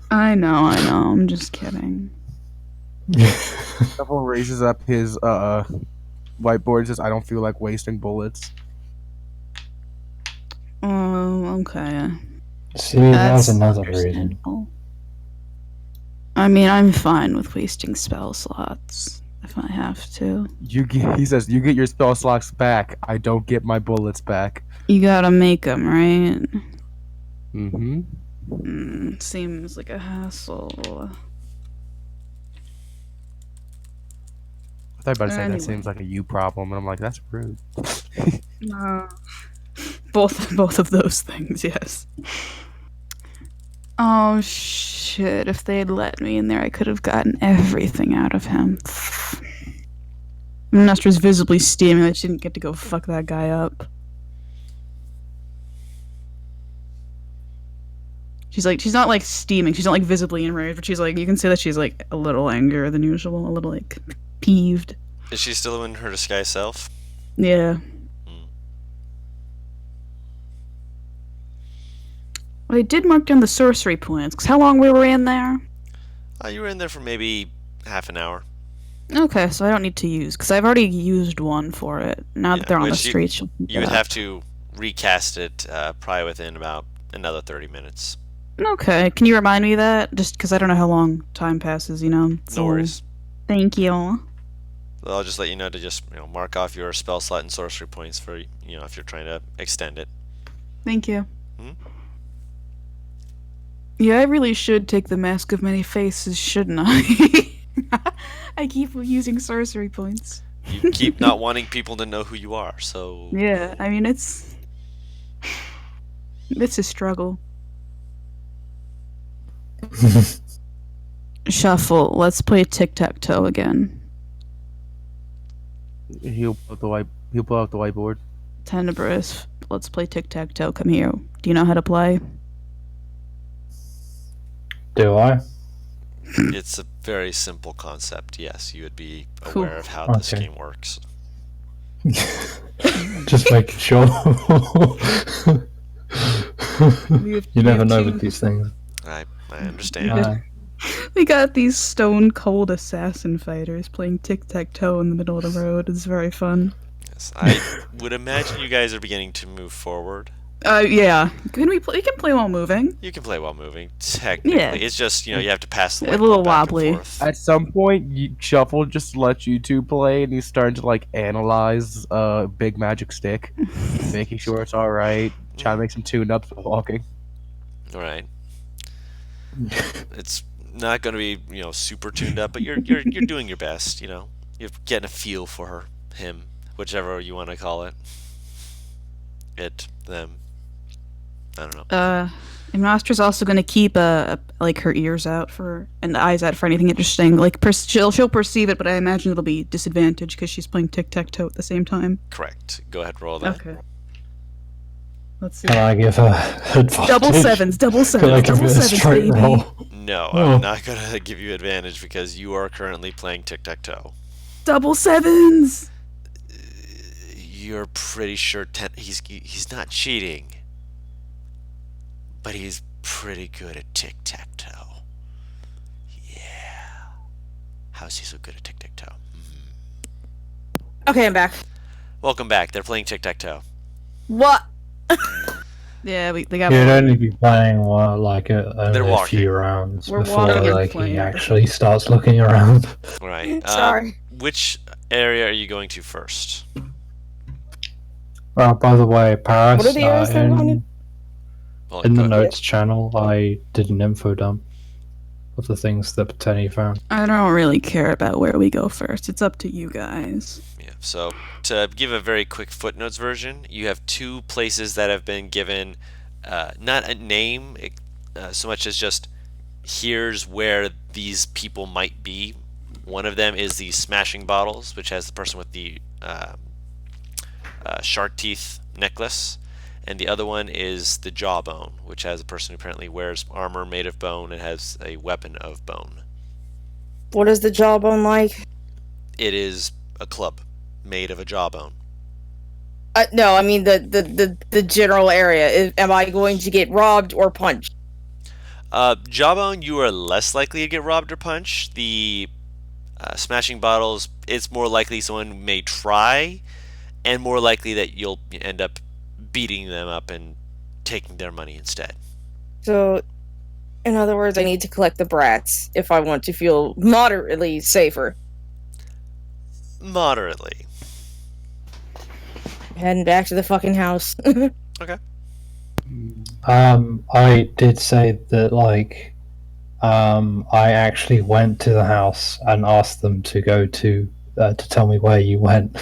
I know, I'm just kidding. Shuffle raises up his whiteboard and says, I don't feel like wasting bullets. Oh, okay. See, that's another reason. understandable. I mean, I'm fine with wasting spell slots if I have to. He says, you get your spell slots back. I don't get my bullets back. You gotta make them, right? Mm-hmm. Seems like a hassle. I thought about to say Anyway. that seems like a you problem, and I'm like, that's rude. Both of those things, yes. Oh shit, if they had let me in there, I could have gotten everything out of him. Nestra's visibly steaming that she didn't get to go fuck that guy up. She's not like steaming, she's not like visibly enraged, but she's like, you can say that she's like a little angrier than usual, a little like peeved. Is she still in her disguise self? Yeah. Well, I did mark down the sorcery points, because how long we were in there? You were in there for maybe half an hour. Okay, so I don't need to use, because I've already used one for it. Now that they're on the which streets, You would have to recast it probably within about another 30 minutes. Okay, can you remind me of that? Just because I don't know how long time passes, you know? No worries. Thank you. I'll just let you know to just mark off your spell slot and sorcery points for if you're trying to extend it. Thank you. Yeah, I really should take the Mask of Many Faces, shouldn't I? I keep using sorcery points. You keep not wanting people to know who you are, so... Yeah, I mean, it's a struggle. Shuffle, let's play tic-tac-toe again. He'll pull out the whiteboard. Tenebris, let's play tic-tac-toe. Come here. Do you know how to play? Do I? It's a very simple concept. Yes, you would be aware of how this game works. Just making sure. You never know with these things. I understand. We got these stone cold assassin fighters playing tic-tac-toe in the middle of the road. It's very fun. Yes, I would imagine you guys are beginning to move forward. Yeah. We can play while moving. You can play while moving, technically. Yeah. It's just, you have to pass the A light little bulb back wobbly. and forth. At some point, Shuffle just lets you two play, and he's starting to like analyze Big Magic Stick, making sure it's all right, trying to make some tune-ups for walking. Right. It's not going to be, super tuned up, but you're doing your best, You're getting a feel for him, whichever you want to call it. It, them. I don't know. And Nostra's also going to keep like her ears out for and eyes out for anything interesting. Like she'll perceive it, but I imagine it'll be disadvantaged because she's playing tic-tac-toe at the same time. Correct. Go ahead, roll that. Okay. Let's see. Can I give her advantage? Double sevens, Can I give double it a sevens, straight baby. roll? No, Oh. I'm not going to give you advantage because you are currently playing tic-tac-toe. Double sevens. You're pretty sure he's not cheating, but he's pretty good at tic-tac-toe. Yeah. How's he so good at tic-tac-toe? Okay, I'm back. Welcome back. They're playing tic-tac-toe. What? Yeah, they got. You'd only be playing like They're only a walking. few rounds We're before walking. like Playing. he actually starts looking around. Right. Sorry. Which area are you going to first? Well, by the way, Paris, What are the areas that are going Well, in the go- notes channel, I did an info dump of the things that Tenny found. I don't really care about where we go first. It's up to you guys. Yeah. So to give a very quick footnotes version, you have two places that have been given not a name so much as just here's where these people might be. One of them is the Smashing Bottles, which has the person with the shark teeth necklace, and the other one is the Jawbone, which has a person who apparently wears armor made of bone and has a weapon of bone. What is the jawbone like? It is a club made of a jawbone. No, I mean the general area. Am I going to get robbed or punched? Jawbone, you are less likely to get robbed or punched. The Smashing Bottles, it's more likely someone may try, and more likely that you'll end up beating them up and taking their money instead. So, in other words, I need to collect the brats if I want to feel moderately safer. Moderately. Heading back to the fucking house. Okay. I did say that I actually went to the house and asked them to go to tell me where you went,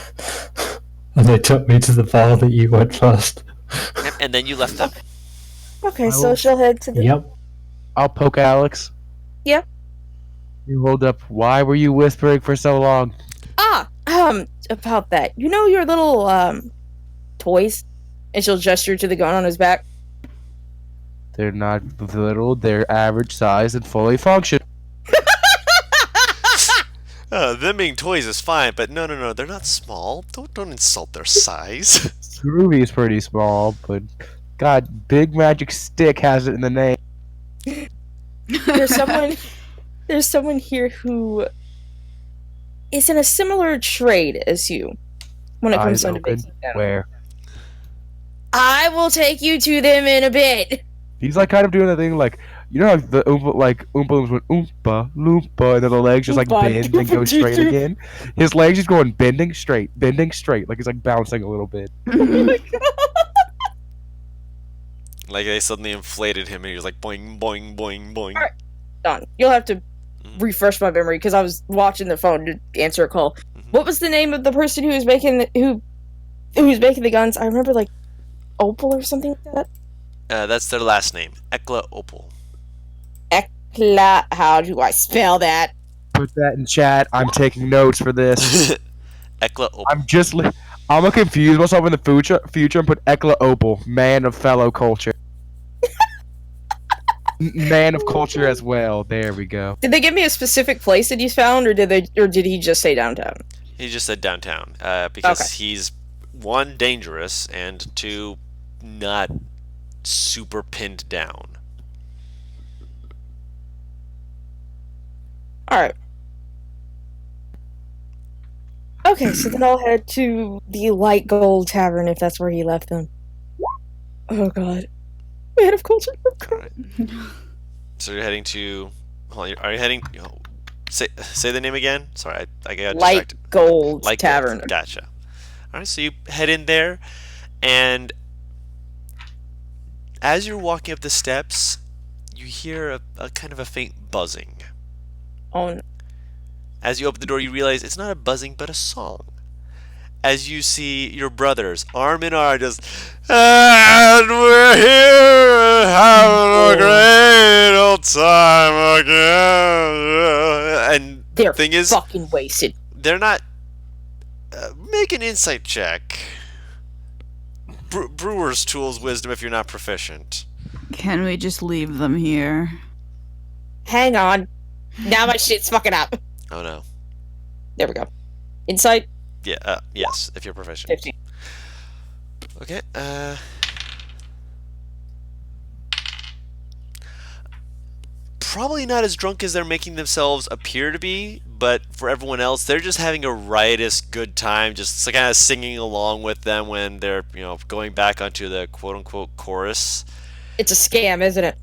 and they took me to the bar that you went first. And then you left them. Okay, I so will- she'll head to the. Yep. I'll poke Alex. Yeah. You hold up. Why were you whispering for so long? About that. You know your little, toys? And she'll gesture to the gun on his back. They're not little. They're average size and fully functional. Them being toys is fine, but no, they're not small. Don't insult their size. Groovy is pretty small, but God, Big Magic Stick has it in the name. There's someone here who is in a similar trade as you when it comes Eyes to open. basic down. Where? I will take you to them in a bit. He's like kind of doing the thing like, you know how the Oompa Loompas went Oompa Loompa and then the legs just like Oompa bend and go Loompa. straight again? His legs just going bending straight, like he's like bouncing a little bit. Like they suddenly inflated him and he was like boing, boing, boing, boing. Alright. Done. You'll have to refresh my memory because I was watching the phone to answer a call. What was the name of the person who was making who's making the guns? I remember like Opal or something like that. That's their last name, Ekla Opal. How do I spell that? Put that in chat. I'm taking notes for this. Ekla Opal. I'm gonna confuse myself in the future and put Ekla Opal, man of fellow culture. Man of culture as well. There we go. Did they give me a specific place that he's found, or did he just say downtown? He just said downtown because Okay. he's one, dangerous, and two, not super pinned down. Alright. Okay, so then I'll head to the Light Gold Tavern if that's where he left them. Oh god. Man of culture. All right. So you're heading to. Hold on, are you heading? Say the name again. Sorry, I got Light distracted. Gold Light Tavern. Gold. Gotcha. All right, so you head in there, and as you're walking up the steps, you hear a kind of a faint buzzing. Oh, As you open the door, you realize it's not a buzzing, but a song. As you see your brothers, arm in arm, just, and we're here having a great old time again. And they're the thing is, fucking wasted. they're not. Make an insight check. Brewer's tools wisdom if you're not proficient. Can we just leave them here? Hang on. Now my shit's fucking up. Oh no. There we go. Insight Yeah. Yes, if you're proficient. 15. Okay. Probably not as drunk as they're making themselves appear to be, but for everyone else, they're just having a riotous good time, just kind of singing along with them when they're, going back onto the quote-unquote chorus. It's a scam, isn't it?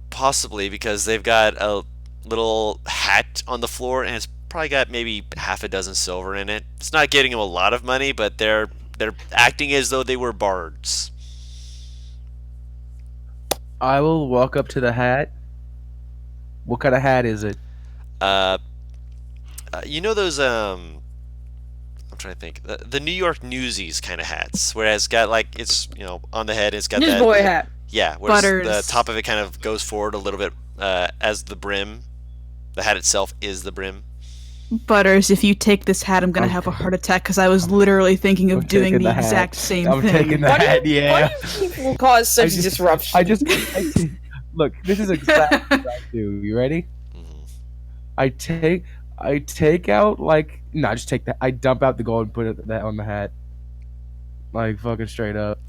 Possibly because they've got a little hat on the floor, and it's probably got maybe half a dozen silver in it. It's not getting them a lot of money, but they're acting as though they were bards. I will walk up to the hat. What kind of hat is it? You know those I'm trying to think, the New York Newsies kind of hats, where it's got like it's on the head, it's got that Newsboy hat. yeah, where the Butters. top of it kind of goes forward a little bit as the brim. The hat itself is the brim. Butters, if you take this hat, I'm gonna have a heart attack because I was literally thinking of I'm doing taking the hat. exact same I'm thing. taking the Why hat. do you Yeah. people cause such disruption? Look. This is exactly what I do. You ready? Mhm. I take out like no, just take that. I dump out the gold and put that on the hat, like fucking straight up.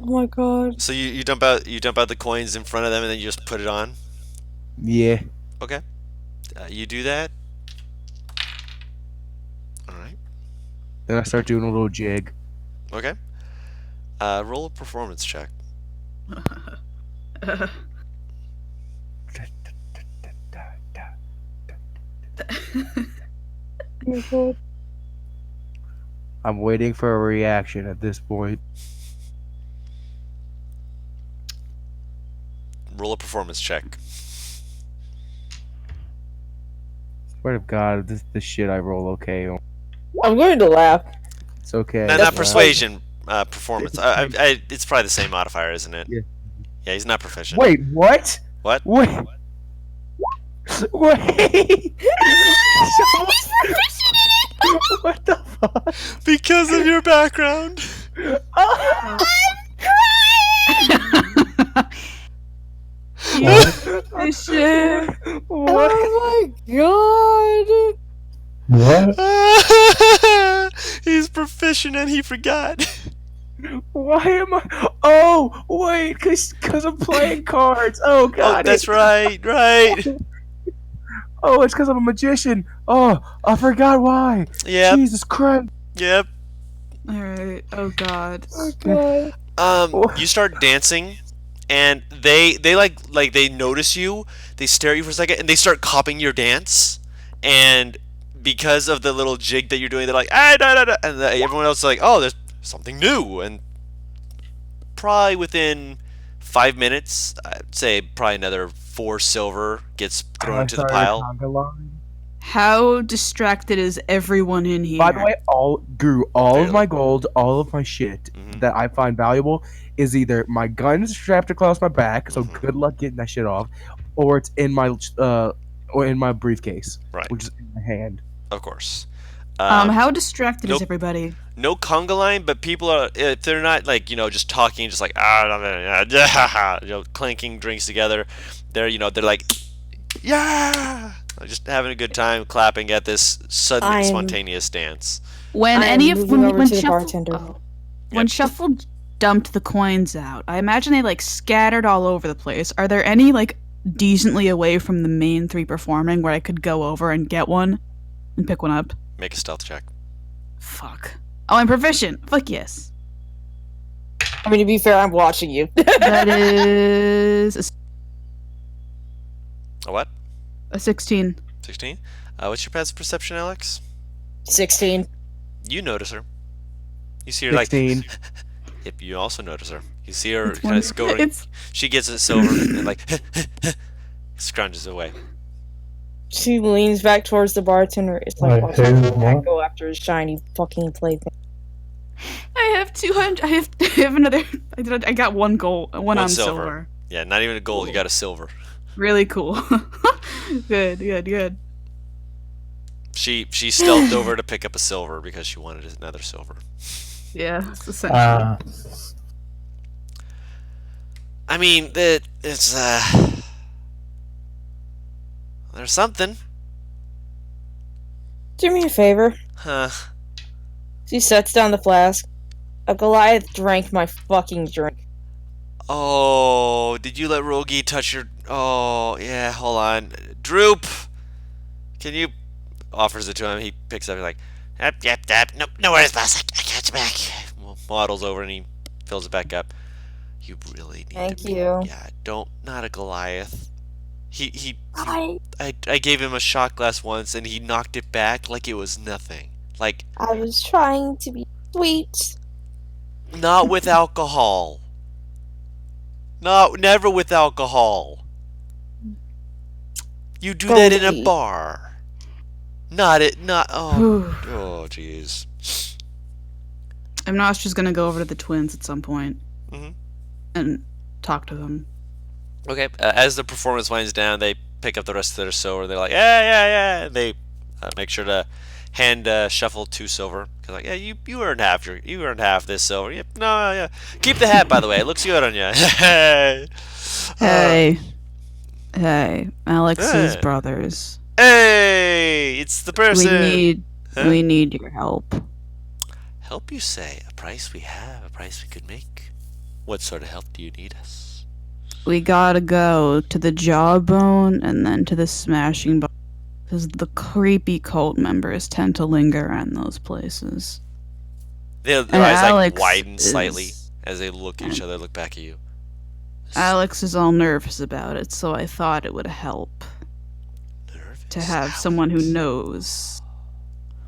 Oh my god. So you dump out the coins in front of them and then you just put it on. Yeah. Okay. You do that. All right. Then I start doing a little jig. Okay. Roll a performance check. Oh my god. I'm waiting for a reaction at this point. Roll a performance check. Swear to God, this shit I roll okay. I'm going to laugh. It's okay. No, not persuasion. Performance. It's- It's probably the same modifier, isn't it? Yeah. Yeah, he's not proficient. Wait, what? What? Wait. Wait. What the fuck? Because of your background. This shit. What? Oh my god. What? He's proficient and he forgot. Why am I? Oh, wait, cause I'm playing cards. Oh Oh, God, that's right, right. Oh, it's cause I'm a magician. Oh, I forgot why. Yep, Jesus Christ. yep. Alright. Oh god. Oh god. You start dancing, and they like they notice you. They stare at you for a second, and they start copying your dance. And because of the little jig that you're doing, they're like, ah, da, da, da, and everyone else is like, oh, there's something new. And probably within 5 minutes, I'd say probably another 4 silver gets thrown into the pile. How distracted is everyone in here? By the way, all Fairly. of my gold, all of my shit Mhm. that I find valuable is either my gun's strapped across my back, so Mhm. good luck getting that shit off, or it's in my briefcase, Right. which is in my hand. Of course. how distracted nope. is everybody? No conga line, but people are, if they're not like just talking, just like clanking drinks together, they're they're like yeah, just having a good time, clapping at this sudden I'm- spontaneous dance. When I am any of moving over when to the Shuffle bartender. when Shuffle dumped the coins out, I imagine they like scattered all over the place. Are there any like decently away from the main 3 performing where I could go over and get one and pick one up? Make a stealth check. Fuck. Oh, I'm proficient. Fuck yes. I mean, to be fair, I'm watching you. That is A what? a 16. 16? What's your passive perception, Alex? 16. You notice her. You see her like. 16. Yep, you also notice her. You see her It's kind of go. it's She gets a silver and like scrunches away. She leans back towards the bartender. It's like, Wait, watch who? that What? go after his shiny fucking plaything. I have 200. I have another. I got one gold, one on silver. silver. Yeah, not even a gold. You got a silver. Really cool. Good. She stealthed over to pick up a silver because she wanted another silver. Yeah, it's essentially. I mean, it's there's something, Do me a favor. huh? She sets down the flask. A Goliath drank my fucking drink. Oh, did you let Rogi touch your? Oh, yeah. Hold on, Droop. Can you? Offers it to him. He picks up. He's like, yep. Nope, no worries, boss. I got you back. Waddles over and he fills it back up. You really need Thank to be, you. Yeah, not a Goliath. He I gave him a shot glass once and he knocked it back like it was nothing. Like, was trying to be sweet. not with alcohol. Never with alcohol. You do that in a Goldie. bar. Not Whew. oh jeez. I'm not just gonna go over to the twins at some point Mhm. and talk to them. Okay, as the performance winds down, they pick up the rest of their silver. They're like, yeah. And they make sure to hand shuffle 2 silver. Cause like, yeah, you earned half you earned half this silver. Yep, no, yeah. Keep the hat, by the way. It looks good on you. Hey, Alex's Hey. brothers. Hey, it's the person. We need your help. Help, you say? A price we have, a price we could make. What sort of help do you need us? We gotta go to the Jawbone and then to the Smashing Bone, because the creepy cult members tend to linger around those places. Their And eyes Alex like widen is- slightly as they look at each other, look back at you. Alex is all nervous about it, so I thought it would help Nervous to have someone who Alex. knows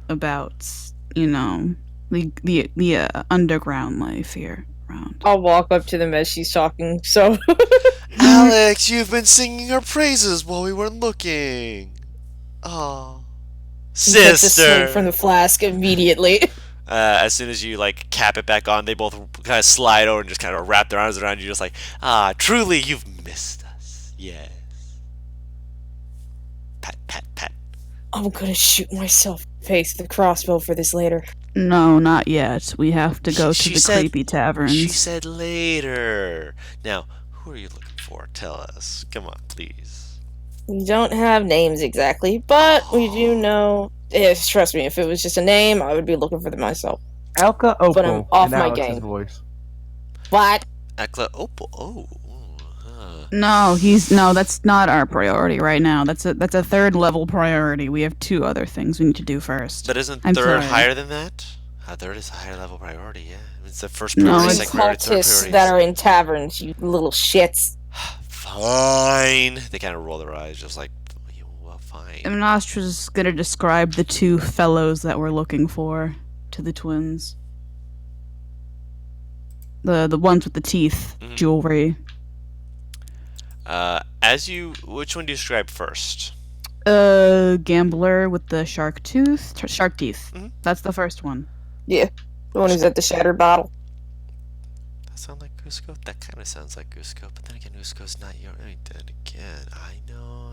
about, the underground life here around. I'll walk up to them as she's talking. So Alex, you've been singing our praises while we weren't looking. Oh, he takes a swig sister. from the flask immediately. As soon as you like cap it back on, they both kind of slide over and just kind of wrap their arms around you, just like, truly, you've missed us. Yes. Pat. I'm gonna shoot myself in the face with a crossbow for this later. No, not yet. We have to go She to the said- creepy taverns. She said later. Now, who are you looking for? Tell us. Come on, please. We don't have names exactly, but we do know. Trust me, if it was just a name, I would be looking for them myself. Alka Opal. But I'm off in my Alex's game. voice. What? Akla Opal. Oh. Huh. No, that's not our priority right now. That's a 3rd level priority. We have 2 other things we need to do first. But isn't I'm third sorry. higher than that? Third is a higher level priority, yeah. It's the first No, priority, it's- You second priority, third cultists priority. that are in taverns, you little shits. Fine. They kind of roll their eyes, just like, well, fine. Nostra's gonna describe the 2 fellows that we're looking for to the twins. The ones with the teeth, Mhm. jewelry. Which one do you describe first? Gambler with the shark teeth. Mhm. That's the first one. The one who's at the shattered bottle. That sound like Cusco? That kind of sounds like Cusco, but then again, Cusco's not your. Then again, I know.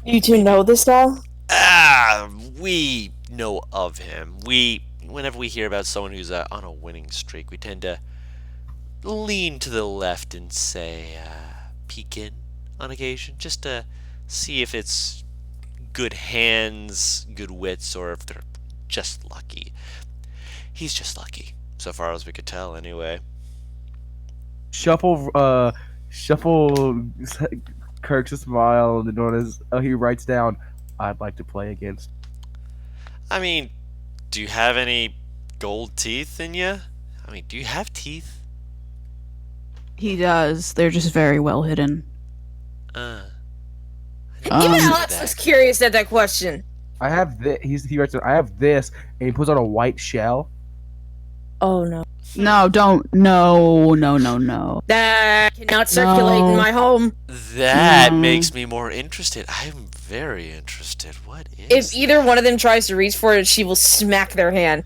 You two know this guy? We know of him. Whenever we hear about someone who's on a winning streak, we tend to lean to the left and say, peek in on occasion, just to see if it's good hands, good wits, or if they're just lucky. He's just lucky, so far as we could tell, anyway. Shuffle Kirk's a smile, and the notice. He writes down, "I'd like to play against." I mean, do you have any gold teeth in you? I mean, do you have teeth? He does. They're just very well hidden. I Even Um, Alex looks curious at that question. I have this. He writes, I have this, and he puts on a white shell. Oh no. no, don't. No, no, no, no. That cannot circulate in No. my home. That No. makes me more interested. I'm very interested. What If is either one of them tries to reach for it, she will smack their hand.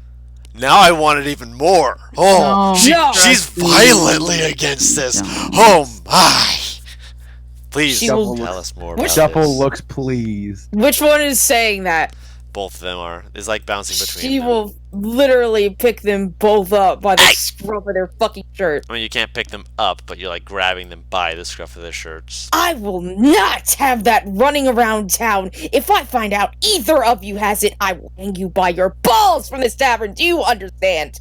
Now I want it even more. Oh, No. No. she's violently against this. Oh my! Please She will- tell us more about Which- Shuffle this. looks pleased. Which one is saying that? Both of them are. It's like bouncing between She them. will literally pick them both up by the scruff of their fucking shirt. I mean, you can't pick them up, but you're like grabbing them by the scruff of their shirts. I will not have that running around town. If I find out either of you has it, I will hang you by your balls from this tavern. Do you understand?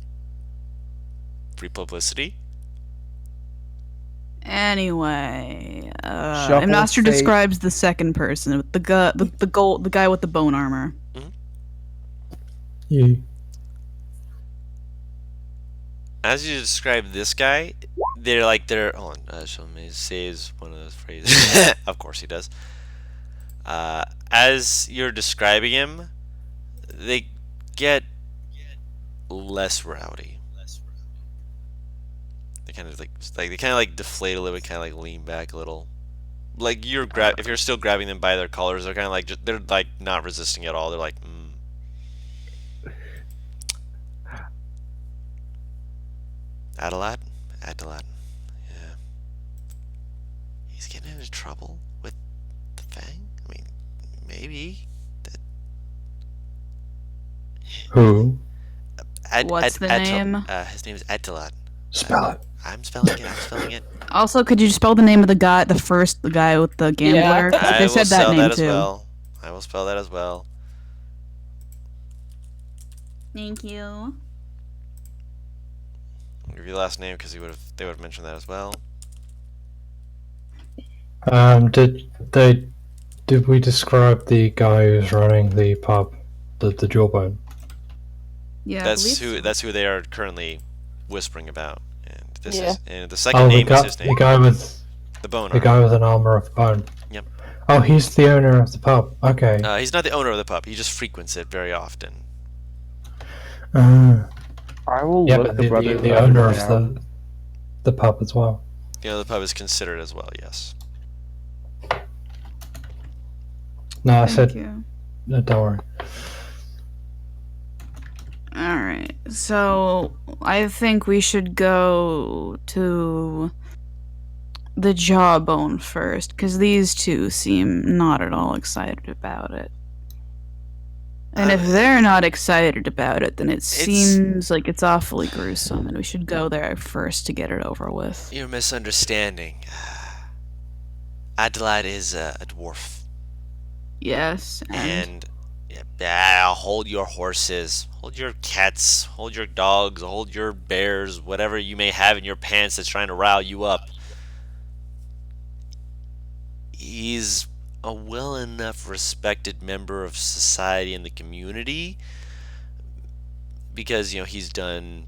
Free publicity. Anyway, Shuffle Master say- describes the second person, the guy with the bone armor. You. As you describe this guy, they're. Hold on. So let me say is one of those phrases. Of course he does. As you're describing him, they get less rowdy. They kind of like deflate a little bit, kind of like lean back a little. Like if you're still grabbing them by their collars, they're kind of like they're like not resisting at all. They're like, Adelaide? Adelaide. Yeah. He's getting into trouble with the Fang? I mean, maybe. Who? What's the name? His name is Adelaide. Spell it. I'm spelling it. Also, could you spell the name of the guy with the gambler? I They will said spell that name that as too. well. I will spell that as well. Thank you. I'll give you the last name because they would have mentioned that as well. Did we describe the guy who's running the pub, the jawbone? Yeah, That's who they are currently whispering about. And this Yeah. is and the second Oh, name is his name. the guy with The bone the armor. guy with an armor of bone. Yep. Oh, he's the owner of the pub. Okay. He's not the owner of the pub. He just frequents it very often. I will Yeah, look but the brother the owner of the pub as well. The owner of the pub is considered as well. Yes. No, I Thank said you. no, don't worry. Alright, so I think we should go to the Jawbone first, because these two seem not at all excited about it. And if they're not excited about it, then it seems like it's awfully gruesome, and we should go there first to get it over with. You're misunderstanding. Adelaide is a dwarf. Yes, And hold your horses, hold your cats, hold your dogs, hold your bears, whatever you may have in your pants that's trying to rile you up. He's a well enough respected member of society and the community because, he's done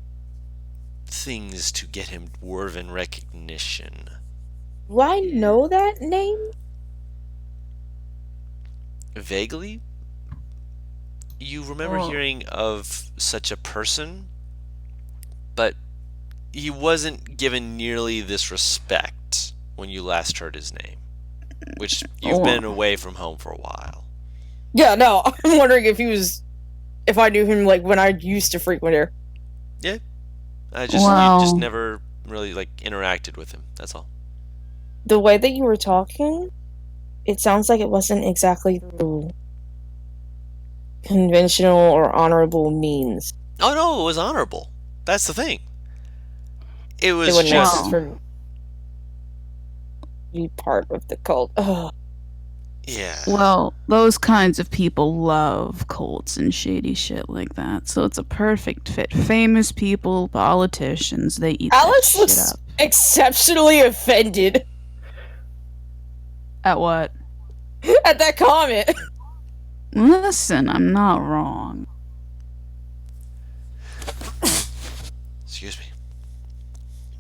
things to get him dwarven recognition. Do I know that name? Vaguely, you remember Well- hearing of such a person, but he wasn't given nearly this respect when you last heard his name, which you've been away from home for a while. Yeah, no. I'm wondering if I knew him like when I used to frequent here. You just Well- never really interacted with him. That's all. The way that you were talking, it sounds like it wasn't exactly through conventional or honorable means. Oh no, it was honorable. That's the thing. It was It wouldn't just make sense for be part of the cult. Ugh. yeah. Well, those kinds of people love cults and shady shit like that, so it's a perfect fit. Famous people, politicians, they eat Alex that shit looks up. exceptionally offended At what? at that comment. Listen, I'm not wrong. Excuse me.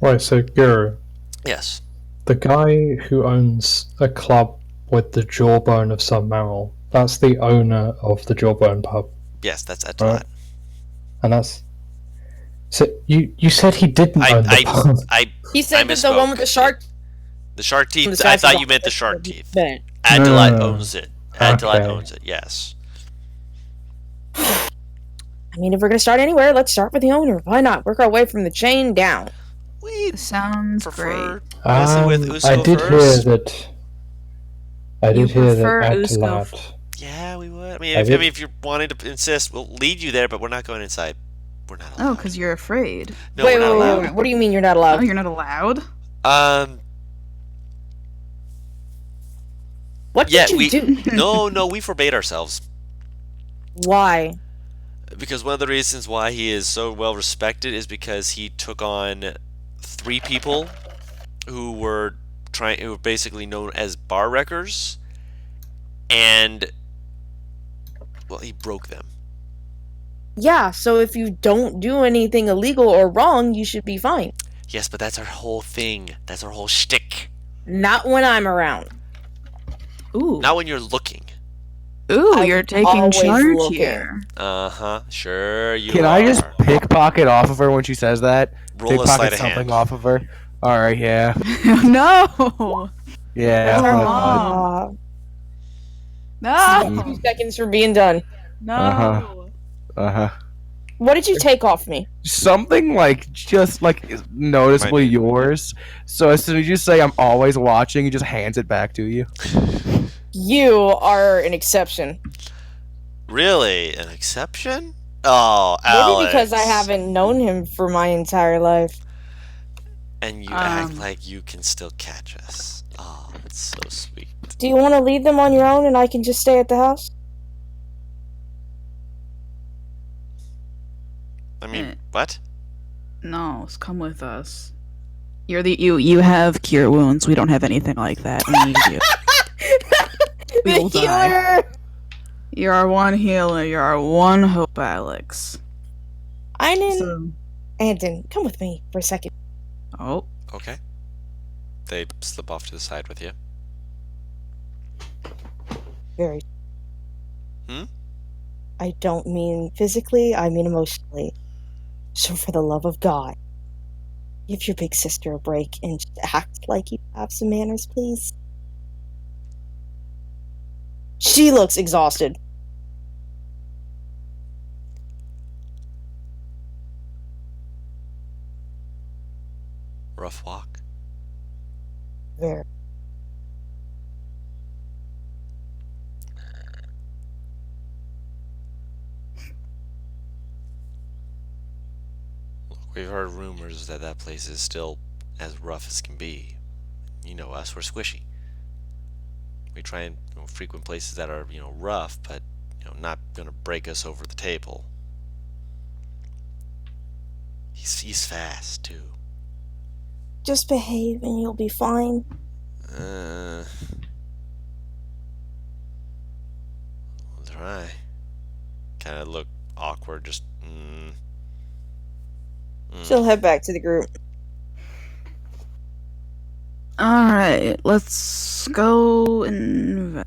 Right, so Guru, Yes. the guy who owns a club with the jawbone of some mammal, that's the owner of the Jawbone pub, Yes, that's right? Etalat. And that's so you said he didn't I own the I pub. I He I said that the one with misspoke. the shark The shark on the teeth. I size of thought the you meant the shark teeth. Ben. No, no, Adalat no, owns it. no. Adalat Okay. owns it. Yes. I mean, if we're gonna start anywhere, let's start with the owner. Why not? Work our way from the chain down. We Sounds prefer great. messing with I Usko did hear first. that. I You did hear that prefer Usko Atalat. Yeah, we would. I mean, I if, did. if you're wanting to insist, we'll lead you there, but we're not going inside. We're not Oh, allowed. because you're afraid. No, wait, we're not wait, allowed. wait. What do you mean you're not Oh, allowed? you're not allowed? What Yeah, did you we. do? No, we forbade ourselves Why? because one of the reasons why he is so well respected is because he took on 3 people who were who were basically known as bar wreckers, and well, he broke them. Yeah, so if you don't do anything illegal or wrong, you should be fine. Yes, but that's our whole thing. That's our whole shtick. Not when I'm around. Ooh. Not when you're looking. Ooh, I'm you're taking always charge looking. here. Uh-huh. Sure you Can are. I just pickpocket off of her when she says that? roll a sleight Pickpocket of something hand? off of her. All right, yeah, No! yeah. That's that's her what I mom. thought. No! 2 seconds for being done. No! Uh-huh. Uh-huh. What did you take off me? Something like just like noticeably Might be. yours. So as soon as you say I'm always watching, he just hands it back to you. You are an exception. Really? An exception? Oh, Maybe Alex. because I haven't known him for my entire life. And you act like you can still catch us. Oh, that's so sweet. Do you want to leave them on your own and I can just stay at the house? I mean, what? No, come with us. You have cure wounds. We don't have anything like that. We need you. We The will die. healer! You're our one healer. You're our one hope, Alex. Einen, So, Anton, come with me for a second. oh, Okay. They slip off to the side with you. Very. Hmm? I don't mean physically, I mean emotionally. So for the love of God, give your big sister a break and just act like you have some manners, please. She looks exhausted. Rough walk. Very. Look, we've heard rumors that that place is still as rough as can be. You know us, we're squishy. We try and frequent places that are, rough, but, not gonna break us over the table. He's fast, too. Just behave and you'll be fine. We'll try. Kind of look awkward, just, She'll head back to the group. alright. Let's go and.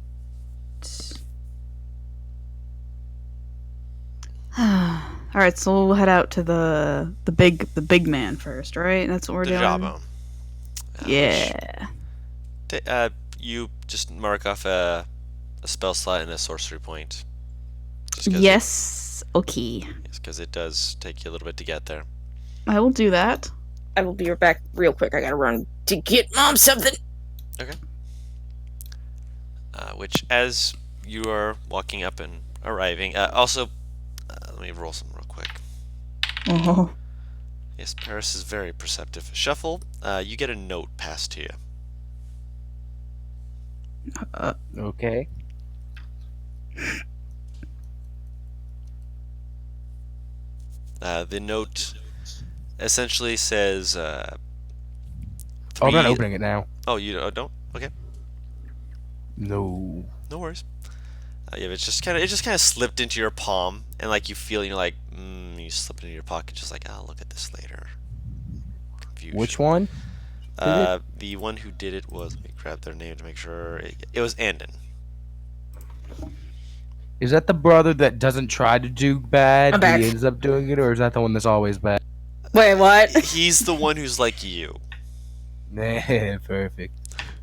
Alright, so we'll head out to the big man first, right? That's what we're the doing. jawbone. Yeah. You just mark off a spell slot and a sorcery point. Just 'cause Yes. Okay. because it does take you a little bit to get there. I will do that. I will be right back real quick. I gotta run to get Mom something. Which, as you are walking up and arriving, also, let me roll some real quick. Oh. Yes, Paris is very perceptive. Shuffle, you get a note passed to you. Okay. The note essentially says, Oh, I'm not three- opening it now. Oh, you don't? Okay. No. No worries. Yeah, it just kind of slipped into your palm, and like you feel, you slip it into your pocket, just like, I'll look at this later. you. Which one? The one who did it was. Let me grab their name to make sure. It was Andon. Is that the brother that doesn't try to do bad, I'm but back. he ends up doing it, or is that the one that's always bad? Wait, what? He's the one who's like you. Nah, perfect.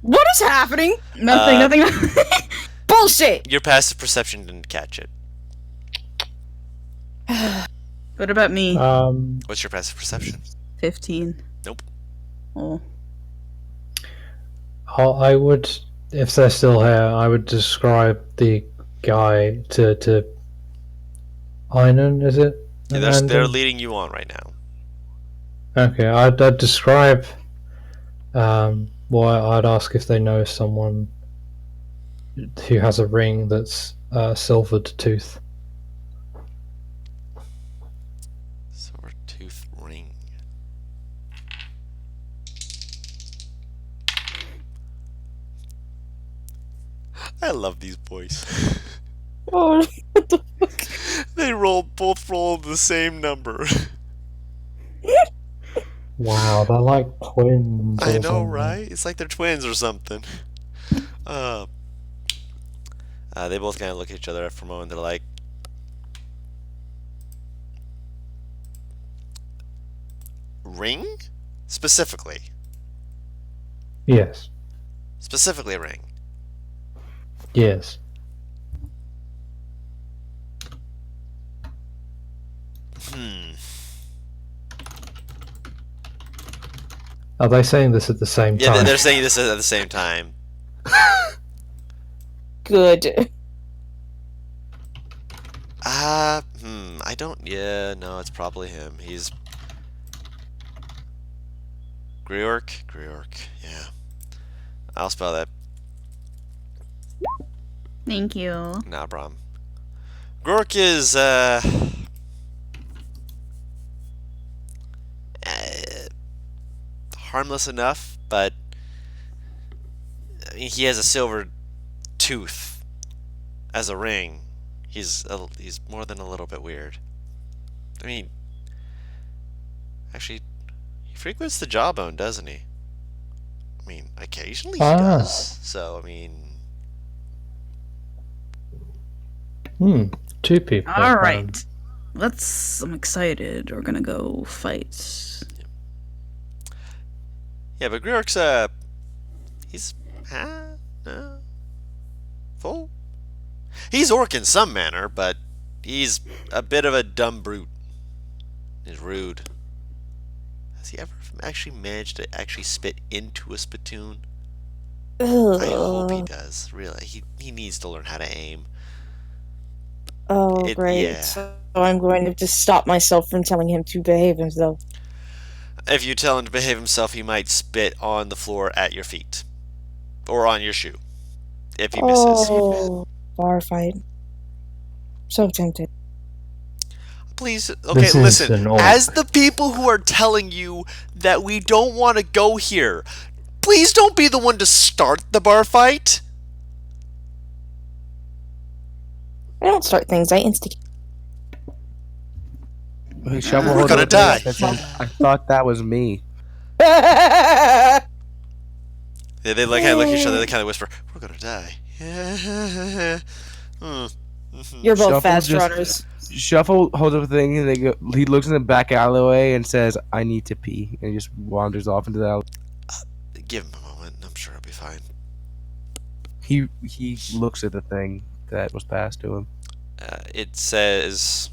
What is happening? Nothing. Bullshit! Your passive perception didn't catch it. What about me? What's your passive perception? 15. Nope. Oh. I would, if they're still here, I would describe the guy to Einan, is it? Yeah, they're leading you on right now. Okay, I'd describe. Well, I'd ask if they know someone who has a ring that's silvered tooth. Sword tooth ring. I love these boys. Oh, what the They both roll the same number. Wow, they're like twins. I or know, something. right? It's like they're twins or something. They both kind of look at each other for a moment. They're like, ring? Specifically. Yes. Specifically a ring. Yes. Hmm. Are they saying this at the same Yeah, time? they're saying this at the same time. good. I don't. Yeah, no, it's probably him. He's Griork. Yeah, I'll spell that. Thank you. Nah, problem. Griork is harmless enough, but I mean, he has a silver tooth as a ring. He's more than a little bit weird. I mean, actually, he frequents the Jawbone, doesn't he? I mean, occasionally he does. So, I mean, Two people. All right. I'm excited. We're gonna go fight. yeah, but Griork's he's full. He's orc in some manner, but he's a bit of a dumb brute. He's rude. Has he ever actually managed to actually spit into a spittoon? I hope he does. Really, he needs to learn how to aim. Oh, great. Yeah. So I'm going to just stop myself from telling him to behave himself. If you tell him to behave himself, he might spit on the floor at your feet. Or on your shoe. If he misses. Oh, bar fight. So tempted. Please, okay, This is listen. an orc. As the people who are telling you that we don't want to go here, please don't be the one to start the bar fight. I don't start things, I instigate. Hey, Shovel, We're hold gonna on. die. I thought that was me. They like kind of look at each other. They kind of whisper, "We're gonna die." You're both Shuffle fast just- runners. Shuffle holds up a thing, and he looks in the back alleyway and says, "I need to pee," and he just wanders off into the alley. Give him a moment. I'm sure he'll be fine. He looks at the thing that was passed to him. It says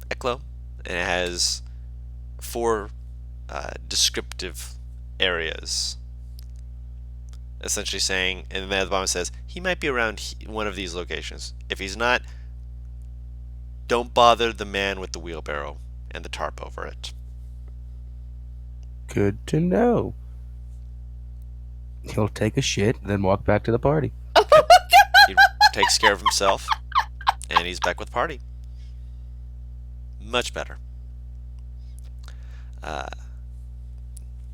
Eklo, and it has 4 descriptive areas. Essentially saying, and then at the bottom it says, he might be around one of these locations. If he's not, don't bother the man with the wheelbarrow and the tarp over it. Good to know. He'll take a shit, then walk back to the party. He takes care of himself, and he's back with party. Much better.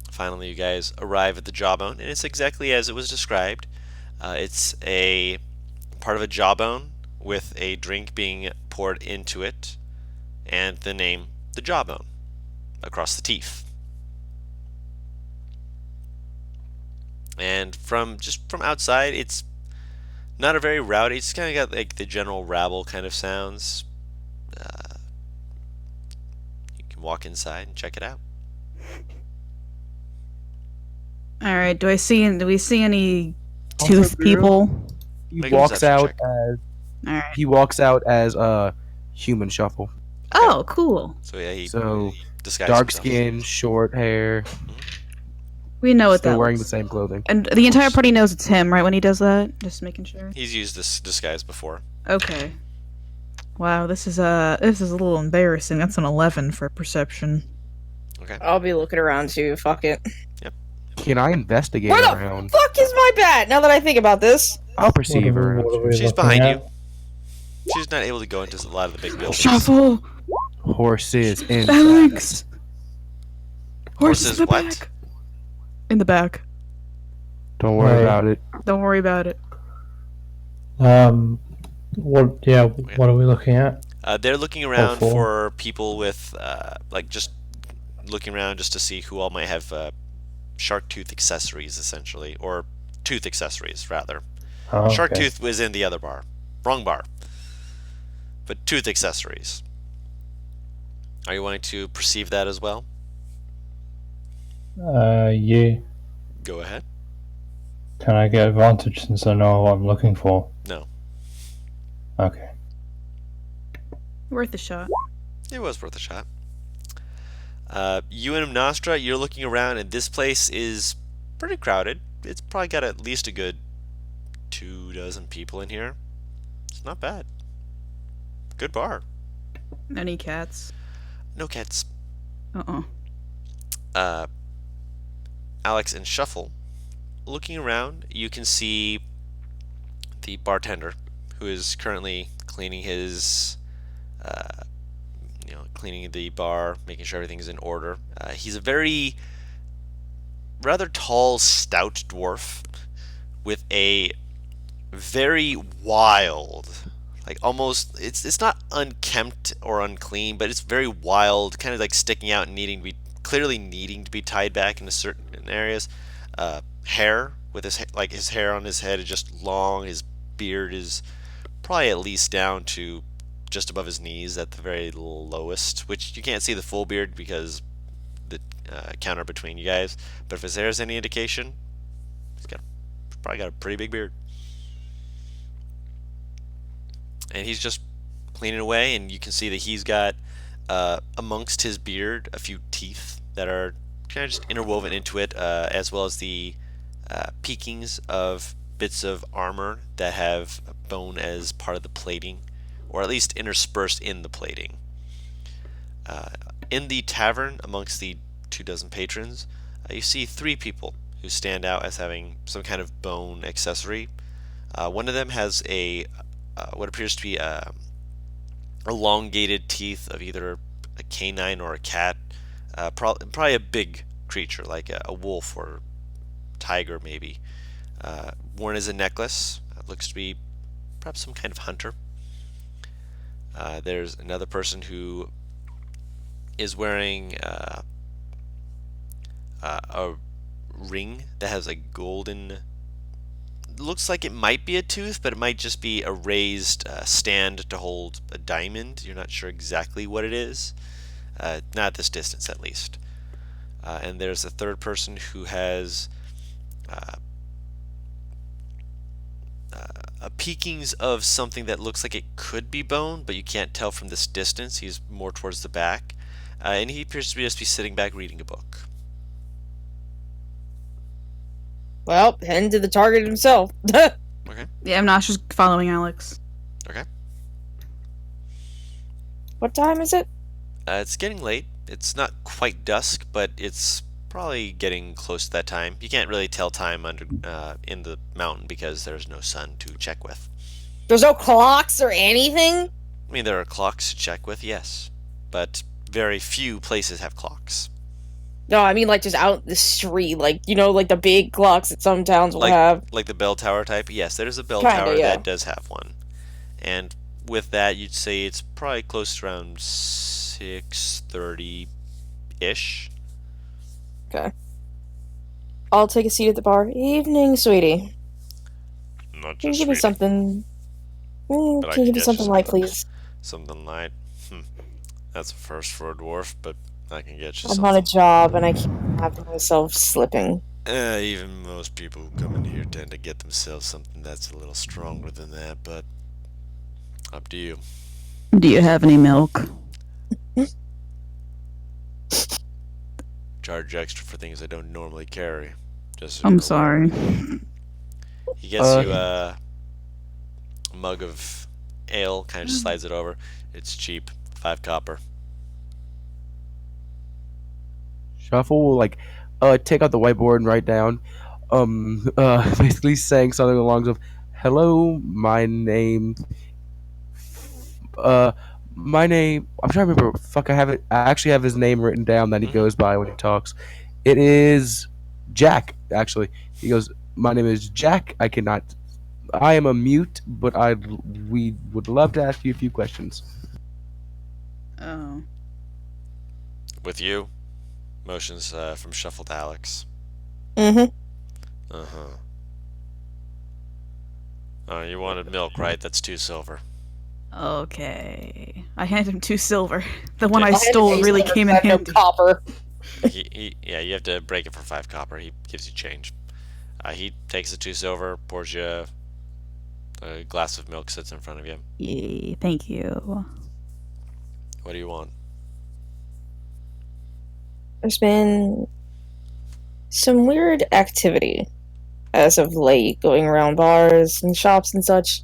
Finally, you guys arrive at the jawbone, and it's exactly as it was described. It's a part of a jawbone with a drink being poured into it, and the name the jawbone across the teeth. And from outside, it's not a very rowdy. It's kind of got like the general rabble kind of sounds. Uh, you can walk inside and check it out. All right. Do we see any Also, tooth Guru, people? He Make a walks perception out check. as All right. he walks out as a human shuffle. Oh, cool. So yeah, he So disguised dark himself. skin, short hair, We know what still that wearing the looks. same clothing. And the entire party knows it's him, right? When he does that, just making sure. He's used this disguise before. Okay. Wow, this is a little embarrassing. That's an 11 for perception. Okay. I'll be looking around too. Fuck it. Can I investigate Where the around? fuck is my bat? Now that I think about this. I'll perceive What are her. we She's looking behind at? you. She's not able to go into a lot of the big buildings. Shuffle! Horses in. Alex! Horses in the what? back. In the back. Don't worry Right. about it. Don't worry about it. What? Yeah. What are we looking at? They're looking around for? for people with, just looking around just to see who all might have shark tooth accessories, essentially, or tooth accessories, rather. Oh, Shark okay. tooth was in the other bar. Wrong bar. But tooth accessories. Are you wanting to perceive that as well? Yeah. Go ahead. Can I get advantage since I know what I'm looking for? No. Okay. Worth a shot. It was worth a shot. You and Nostra, you're looking around, and this place is pretty crowded. It's probably got at least a good 24 people in here. It's not bad. Good bar. Any cats? No cats. Uh-uh. Alex and Shuffle. Looking around, you can see the bartender, who is currently cleaning his, cleaning the bar, making sure everything's in order. He's a very rather tall, stout dwarf with a very wild, like almost it's not unkempt or unclean, but it's very wild, kind of like sticking out and clearly needing to be tied back into certain areas. Hair with his hair on his head is just long. His beard is probably at least down to just above his knees at the very lowest, which you can't see the full beard because the counter between you guys. But if his hair is any indication, probably got a pretty big beard. And he's just cleaning away, and you can see that he's got amongst his beard a few teeth that are kind of just interwoven into it, as well as the peakings of bits of armor that have bone as part of the plating, or at least interspersed in the plating. In the tavern, amongst the 24 patrons, you see 3 people who stand out as having some kind of bone accessory. One of them has what appears to be elongated teeth of either a canine or a cat, probably a big creature like a wolf or tiger, maybe. Worn as a necklace, looks to be perhaps some kind of hunter. There's another person who is wearing a ring that has a golden, looks like it might be a tooth, but it might just be a raised stand to hold a diamond. You're not sure exactly what it is, not at this distance at least. And there's a third person who has a peekings of something that looks like it could be bone, but you can't tell from this distance. He's more towards the back, and he appears to just be sitting back reading a book. Well, heading to the target himself. Okay. Yeah, I'm not just following Alex. Okay. What time is it? It's getting late. It's not quite dusk, but it's probably getting close to that time. You can't really tell time under in the mountain because there's no sun to check with. There's no clocks or anything? I mean, there are clocks to check with, yes, but very few places have clocks. No, I mean like just out in the street, like like the big clocks that some towns will have. Like the bell tower type. Yes, there's a bell Kinda, tower yeah. that does have one, and with that, you'd say it's probably close to around 6:30 ish. Okay. I'll take a seat at the bar. Evening, sweetie. Not Can you just give me sweetie, something? but I Can you can give me get you something light, something. please? Something light. That's a first for a dwarf, but I can get you I'm on a something. job and I can't have myself slipping. Even most people who come in here tend to get themselves something that's a little stronger than that, but up to you. Do you have any milk? Charge extra for things I don't normally carry. Just so I'm you're aware. sorry. He gets you Uh, a mug of ale, kind of just slides it over. It's cheap, 5 copper. Shuffle will like take out the whiteboard and write down basically saying something along the lines of hello, uh my name I'm trying to remember, fuck, I actually have his name written down that he Mhm. goes by when he talks. It is Jack, actually. He goes, my name is Jack. I am a mute, but we would love to ask you a few questions. Oh. With you, motions from Shuffle to Alex. Mm-hmm. Uh huh. You wanted milk, right? That's 2 silver. Okay. I handed him 2 silver. The one I Yeah. stole really came in handy. Copper. Yeah, you have to break it for 5 copper. He gives you change. He takes the 2 silver, pours you a glass of milk, sits in front of you. Yay, thank you. What do you want? There's been some weird activity as of late going around bars and shops and such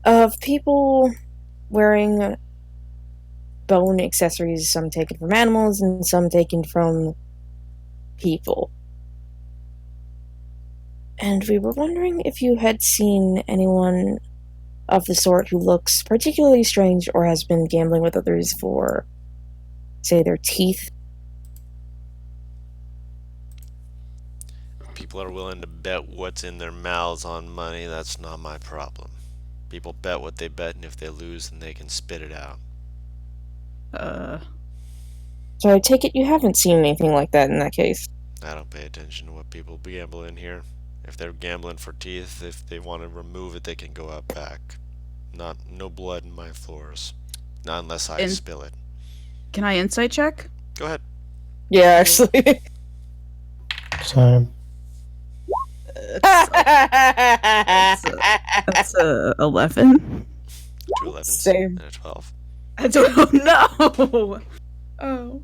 of people wearing bone accessories, some taken from animals and some taken from people. And we were wondering if you had seen anyone of the sort who looks particularly strange or has been gambling with others for, say, their teeth. People are willing to bet what's in their mouths on money. That's not my problem. People bet what they bet, and if they lose, then they can spit it out. So I take it you haven't seen anything like that in that case. I don't pay attention to what people gamble in here. If they're gambling for teeth, if they want to remove it, they can go out back. No blood in my floors. Not unless I And- spill it. Can I insight check? Go ahead. Yeah, actually. So, That's 11. 2 11s Same. and a 12. I don't know. Oh.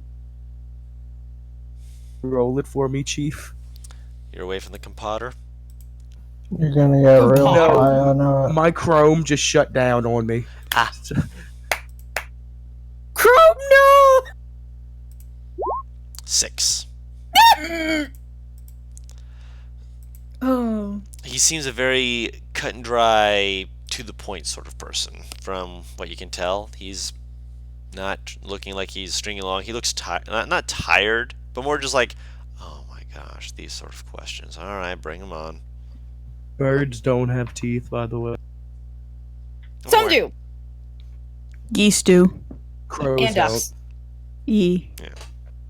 Roll it for me, Chief. You're away from the compadre? you're gonna get real No. high on it. My Chrome just shut down on me. Ah. Chrome, no! 6. Oh. He seems a very cut and dry, to the point sort of person. From what you can tell, he's not looking like he's stringing along. He looks tired, not tired, but more just like, oh my gosh, these sort of questions. All right, bring them on. Birds don't have teeth, by the way. Don't Some worry. do. Geese do. Crows And don't. us. E.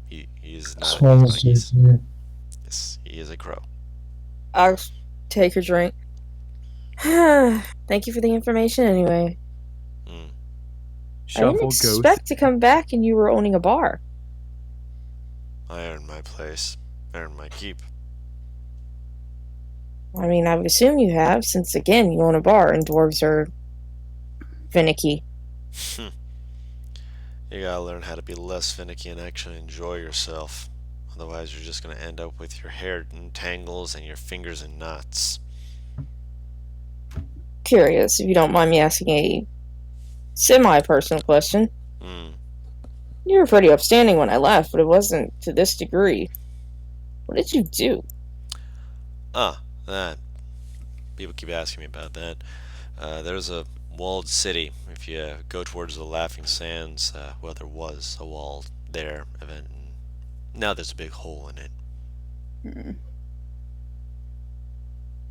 He is not. Swans do He's, too. yes, he is a crow. I'll take your drink. Thank you for the information anyway. Mm. I Shuffle didn't ghost. expect to come back and you were owning a bar. I earned my place. I earned my keep. I mean, I would assume you have, since again, you own a bar and dwarves are finicky. You gotta learn how to be less finicky and actually enjoy yourself. Otherwise, you're just gonna end up with your hair in tangles and your fingers in knots. Curious, if you don't mind me asking a semi-personal question. Hmm. You were pretty upstanding when I left, but it wasn't to this degree. What did you do? That. People keep asking me about that. There's a walled city. If you go towards the Laughing Sands, well, there was a wall there. And now there's a big hole in it.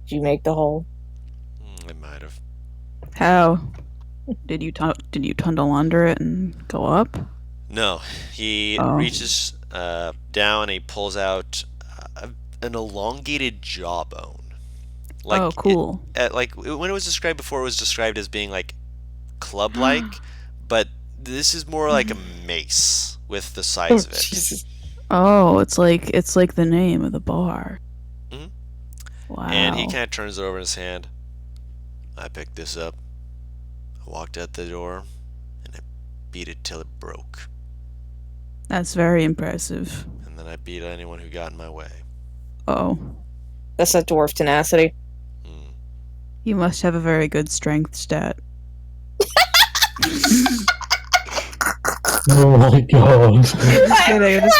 Did you make the hole? I might have. How? Did you tunnel under it and go up? No, he Oh. reaches down and he pulls out a an elongated jawbone. Oh, cool. When it was described before, it was described as being like club-like, but this is more like a mace with the size of it. Jesus. Oh, it's like the name of the bar. Mhm. Wow. And he kind of turns it over in his hand. I picked this up. I walked out the door, and I beat it till it broke. That's very impressive. And then I beat anyone who got in my way. Oh, That's that dwarf tenacity. Mm. you must have a very good strength stat. Oh my god. Just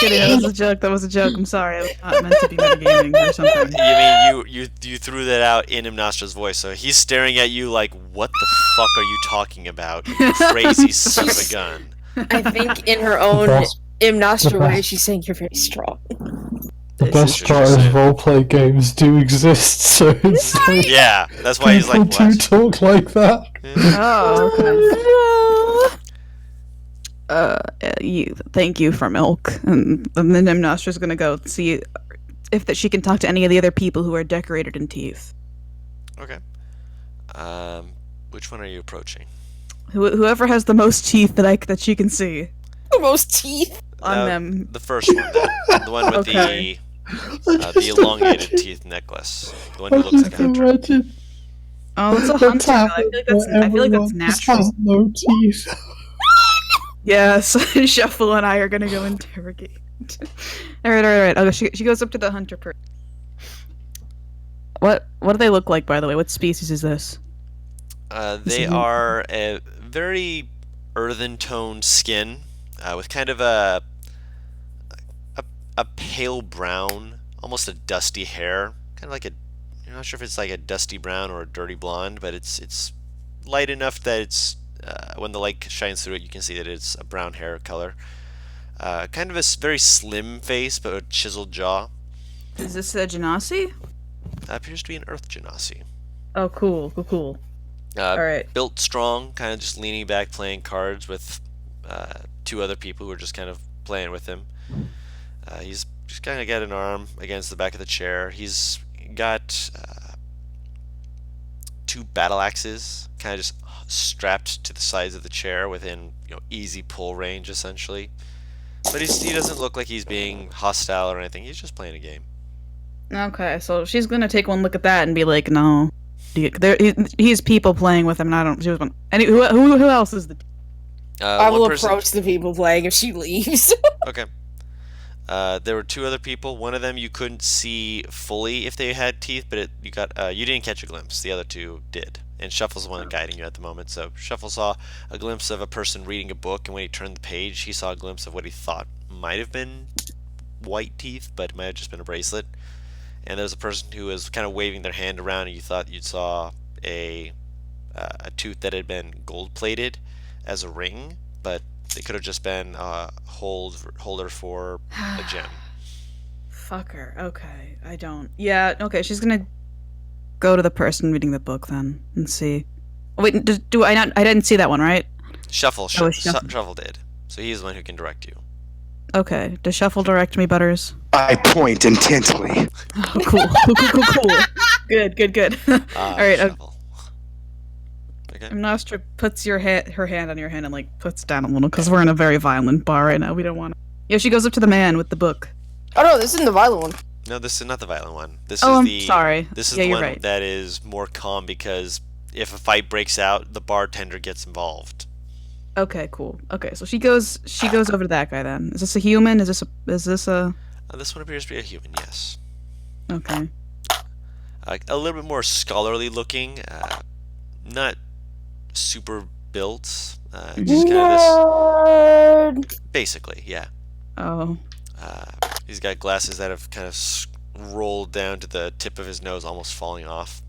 kidding. That was a joke. I'm sorry. I was not meant to be metagaming or something. You mean you threw that out in Imnastra's voice, so he's staring at you like, what the fuck are you talking about, you crazy son of a gun? I think in her own best- Imnostra the way, best- she's saying you're very strong. The This best is part is interesting. roleplay games do exist, so it's like Yeah, that's why he's like, people do what? talk like that. Oh, okay. Thank you for milk. And then Nostra's gonna go see if she can talk to any of the other people who are decorated in teeth. Okay. Which one are you approaching? Whoever has the most teeth that she can see The most teeth. on them. The first one, then. The one with Okay. the elongated teeth necklace. The one who I looks like just a hunter. imagine Oh, it's a the hunter. tavern I where feel like that's everyone just natural. has no teeth. Yes, Shuffle and I are gonna go interrogate. all right. Okay, she goes up to the hunter person. What do they look like, by the way? What species is this? They are a very earthen toned skin with kind of a pale brown, almost a dusty hair, kind of like I'm not sure if it's like a dusty brown or a dirty blonde, but it's light enough that it's when the light shines through it, you can see that it's a brown hair color. Kind of a very slim face, but a chiseled jaw. Is this a Genasi? Appears to be an earth genasi. Oh, cool. All right. Built strong, kind of just leaning back, playing cards with two other people who are just kind of playing with him. He's just kind of got an arm against the back of the chair. He's got two battle axes, kind of just strapped to the sides of the chair within easy pull range, essentially. But he doesn't look like he's being hostile or anything. He's just playing a game. Okay, so she's gonna take one look at that and be like, "No, he's people playing with him, and I don't." She was one. Who else is the? I One will person- approach the people playing if she leaves. Okay. There were two other people. One of them you couldn't see fully if they had teeth, but you didn't catch a glimpse. The other two did. And Shuffle's the one guiding you at the moment. So Shuffle saw a glimpse of a person reading a book, and when he turned the page, he saw a glimpse of what he thought might have been white teeth, but it might have just been a bracelet. And there was a person who was kind of waving their hand around, and you thought you saw a tooth that had been gold plated as a ring, but it could have just been a holder for a gem. Fuck her. Okay, I don't. Yeah. Okay, she's gonna go to the person reading the book then and see. Oh, wait, do I not? I didn't see that one, right? Shuffle Shuffle. did. So he's the one who can direct you. Okay. Does Shuffle direct me, Butters? I point intently. Oh, cool. Good. All right. Shuffle. Okay. Nostra puts her hand on your hand and like puts it down a little because we're in a very violent bar right now. We don't want to. Yeah, she goes up to the man with the book. Oh no, this isn't the violent one. No, this is not the violent one. This Oh, is I'm the sorry. This is Yeah, the you're one right. that is more calm because if a fight breaks out, the bartender gets involved. Okay, cool. Okay, so she goes over to that guy then. Is this a human? Is this a? This one appears to be a human, yes. Okay. A little bit more scholarly looking, not super built. Just kind of this, basically, yeah. Oh. He's got glasses that have kind of rolled down to the tip of his nose, almost falling off.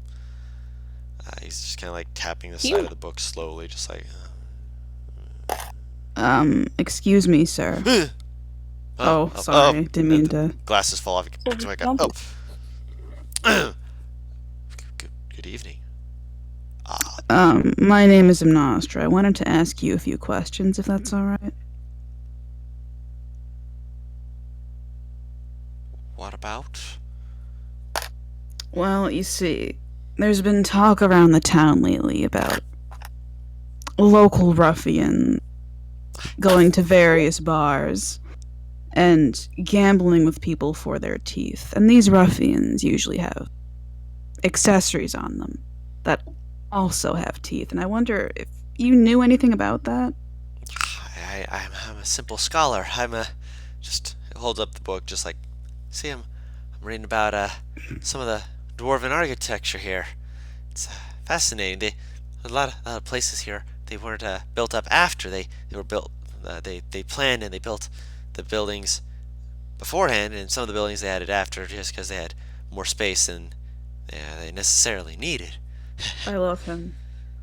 He's just kind of like tapping the side of the book slowly, just like. Excuse me, sir. Oh, sorry. Didn't mean to. Glasses fall off. He picks them back up. Oh. Good evening. My name is Nostra. I wanted to ask you a few questions, if that's all right. What about? Well, you see, there's been talk around the town lately about local ruffians going to various bars and gambling with people for their teeth. And these ruffians usually have accessories on them that also have teeth. And I wonder if you knew anything about that? I'm a simple scholar. Just holds up the book, just like, see, I'm reading about some of the dwarven architecture here. It's fascinating. A lot of places here, they weren't built up after they were built. They planned and they built the buildings beforehand, and some of the buildings they added after just because they had more space than they necessarily needed. I love him.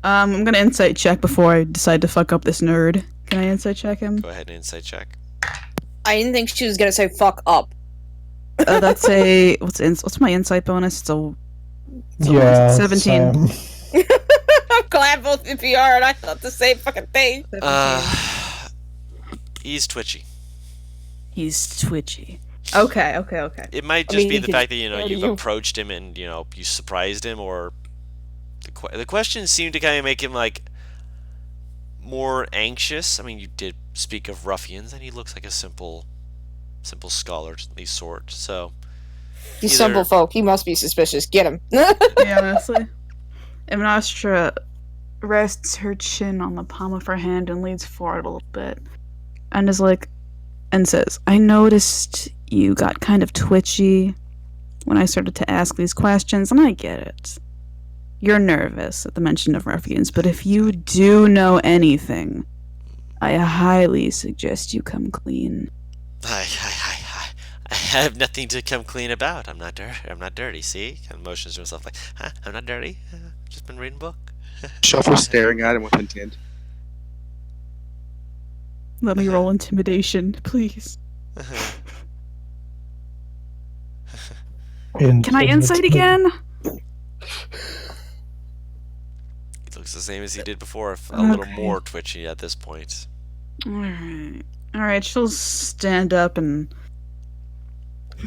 I'm gonna insight check before I decide to fuck up this nerd. Can I insight check him? Go ahead and insight check. I didn't think she was gonna say "fuck up." That's a what's my insight bonus? It's a Yeah. 17. same. I'm glad both of you are, and I thought the same fucking thing. He's twitchy. He's twitchy. Okay. It might I just mean, be he the could fact that go to you've you. approached him and you surprised him, or the questions seem to kind of make him like more anxious. I mean, you did speak of ruffians, and he looks like a simple scholar of these sort. So He's either- simple folk. He must be suspicious. Get him. Yeah, honestly. Imnastra rests her chin on the palm of her hand and leans forward a little bit, and says, "I noticed you got kind of twitchy when I started to ask these questions, and I get it. You're nervous at the mention of ruffians, but if you do know anything, I highly suggest you come clean." I have nothing to come clean about. I'm not dirty. I'm not dirty. See, kind of motions to himself like, I'm not dirty. Just been reading a book. Shuffle staring at him with intent. Let me roll intimidation, please. Can I insight again? He looks the same as he did before, if a little Okay. more twitchy at this point. Alright, she'll stand up and...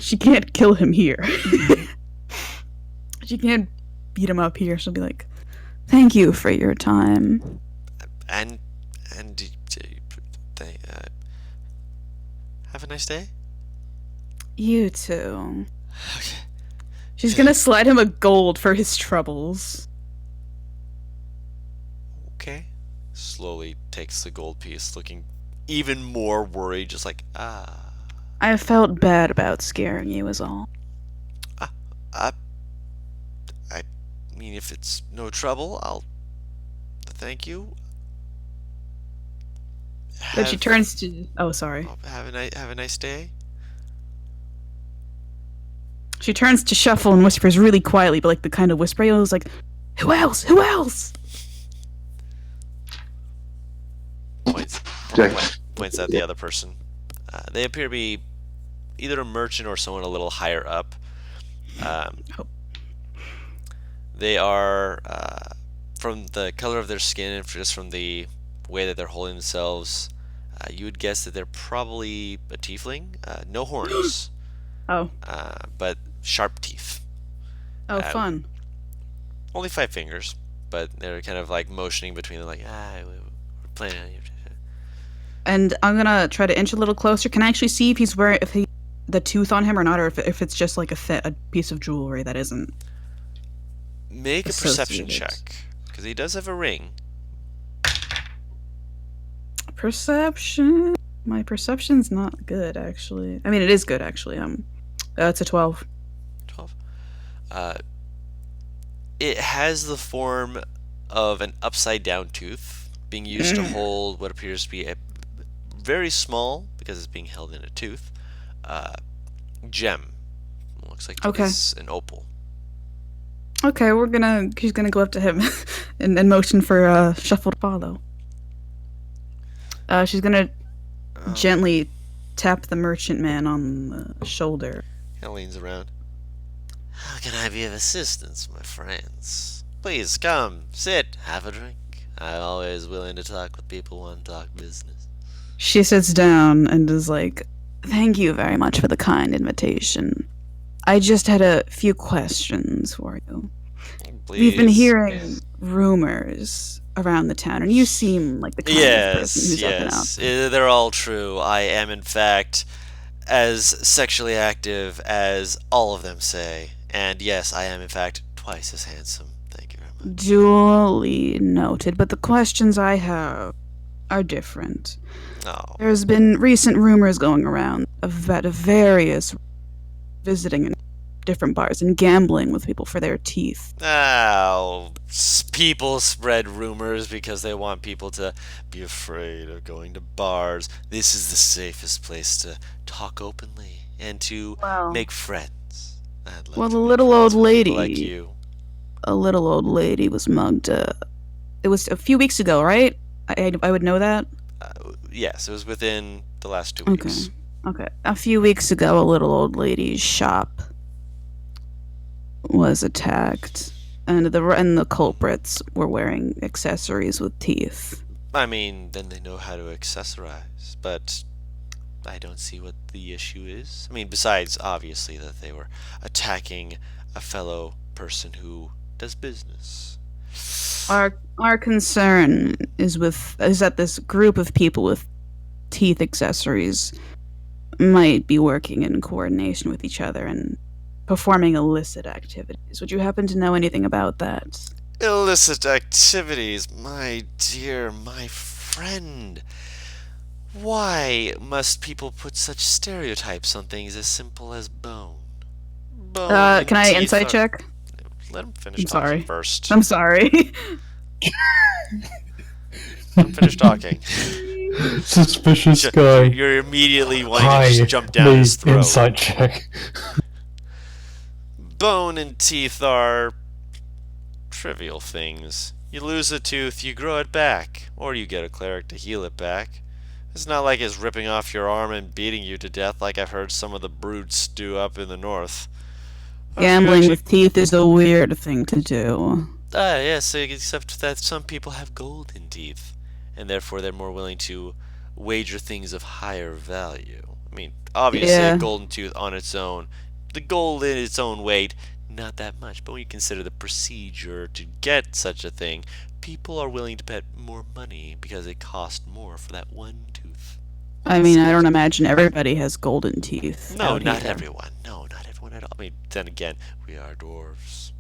She can't kill him here. She can't beat him up here. She'll be like, "Thank you for your time." And they have a nice day. You too. Okay. She's gonna slide him a gold for his troubles. Okay. Slowly takes the gold piece, looking even more worried, just like, I felt bad about scaring you is all. I mean, if it's no trouble, I'll thank you. Then she turns to... Oh, sorry. Have a nice day. She turns to Shuffle and whispers really quietly, but like the kind of whisper you know, is like, "Who else? Who else?" Points Jack. points at the other person. They appear to be either a merchant or someone a little higher up. They are, from the color of their skin and just from the way that they're holding themselves, you would guess that they're probably a tiefling. No horns, Oh. but sharp teeth. Oh, fun. Only 5 fingers, but they're kind of like motioning between them, like, we're playing on you. And I'm gonna try to inch a little closer. Can I actually see if he's wearing the tooth on him or not, or if it's just like a piece of jewelry that isn't? Make a perception Associated. check, because he does have a ring. Perception. My perception's not good, actually. I mean, it is good, actually. It's a 12. 12. It has the form of an upside down tooth being used to hold what appears to be a very small, because it's being held in a tooth, gem. Looks like Okay. it's an opal. Okay, she's gonna go up to him and motion for Shuffle to follow. She's gonna gently tap the merchant man on the shoulder. Kind of leans around. How can I be of assistance, my friends? Please come, sit, have a drink. I'm always willing to talk with people who want to talk business. She sits down and is like, "Thank you very much for the kind invitation. I just had a few questions for you. We've been Please. hearing rumors around the town, and you seem like the kind of person Yes, who's up and up. yes. They're all true. I am, in fact, as sexually active as all of them say. And yes, I am, in fact, twice as handsome. Thank you very much. Duly noted, but the questions I have are different. Oh, There's been recent rumors going around of various visiting in different bars and gambling with people for their teeth. people spread rumors because they want people to be afraid of going to bars. This is the safest place to talk openly and to Well, make friends. I'd love well, to the make little friends old with people like lady, you. was mugged. It was a few weeks ago, right? I would know that. Yes, it was within the last 2 Okay. weeks. Okay. A few weeks ago, a little old lady's shop was attacked, and the culprits were wearing accessories with teeth. I mean, then they know how to accessorize, but I don't see what the issue is. I mean, besides, obviously, that they were attacking a fellow person who does business. Our concern is that this group of people with teeth accessories might be working in coordination with each other and performing illicit activities. Would you happen to know anything about that? Illicit activities, my dear, my friend. Why must people put such stereotypes on things as simple as bone? Bone and Can I teeth insight are- check? Let him finish I'm talking sorry. first. I'm sorry. Let him finish talking. Suspicious guy. You're immediately wanting Hi, to just jump down me, his throat. insight check. Bone and teeth are trivial things. You lose a tooth, you grow it back, or you get a cleric to heal it back. It's not like it's ripping off your arm and beating you to death like I've heard some of the brutes do up in the north. Gambling with teeth is a weird thing to do. Yes, except that some people have golden teeth, and therefore they're more willing to wager things of higher value. I mean, obviously, Yeah. a golden tooth on its own, the gold in its own weight, not that much. But when you consider the procedure to get such a thing, people are willing to bet more money because it costs more for that one tooth. I mean, I don't imagine everybody has golden teeth. No, out not here. everyone. No, not everyone at all. I mean, then again, we are dwarves.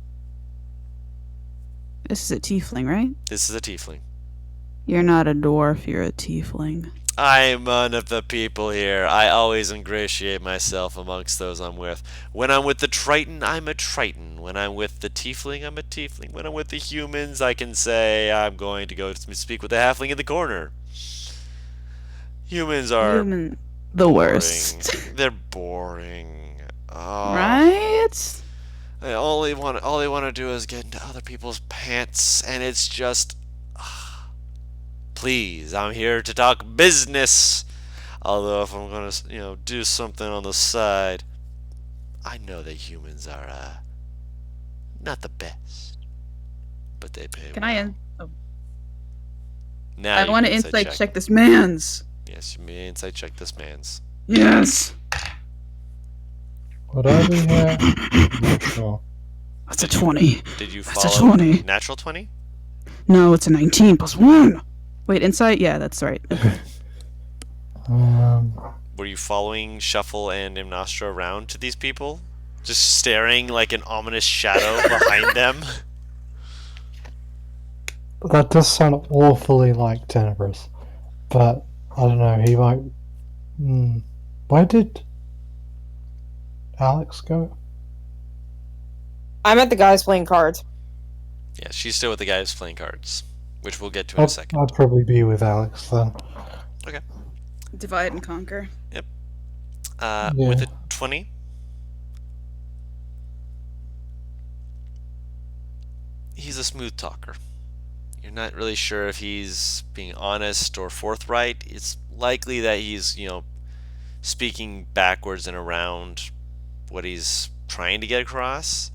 This is a tiefling, right? This is a tiefling. You're not a dwarf, you're a tiefling. I'm one of the people here. I always ingratiate myself amongst those I'm with. When I'm with the Triton, I'm a Triton. When I'm with the Tiefling, I'm a Tiefling. When I'm with the humans, I can say I'm going to go speak with the Halfling in the corner. Humans are The boring. worst. They're boring. Oh, Right? all they want to do is get into other people's pants, and it's just. Please, I'm here to talk business. Although if I'm gonna, do something on the side, I know that humans are not the best, but they pay Can well. Now I you want to can insight check this man's. Yes, you may insight check this man's. Yes. Would I be here? Not sure. That's a 20. Did you That's a follow 20. natural 20? No, it's a 19 plus 1. Wait, insight? Yeah, that's right. Okay. Were you following Shuffle and Imnostra around to these people? Just staring like an ominous shadow behind them? That does sound awfully like Tenebris, but I don't know. He might. Where did Alex go? I met the guys playing cards. Yeah, she's still with the guys playing cards, which we'll get to in a second. I'd probably be with Alex then. Divide and conquer. With a 20, he's a smooth talker. You're not really sure if he's being honest or forthright. It's likely that he's, speaking backwards and around what he's trying to get across.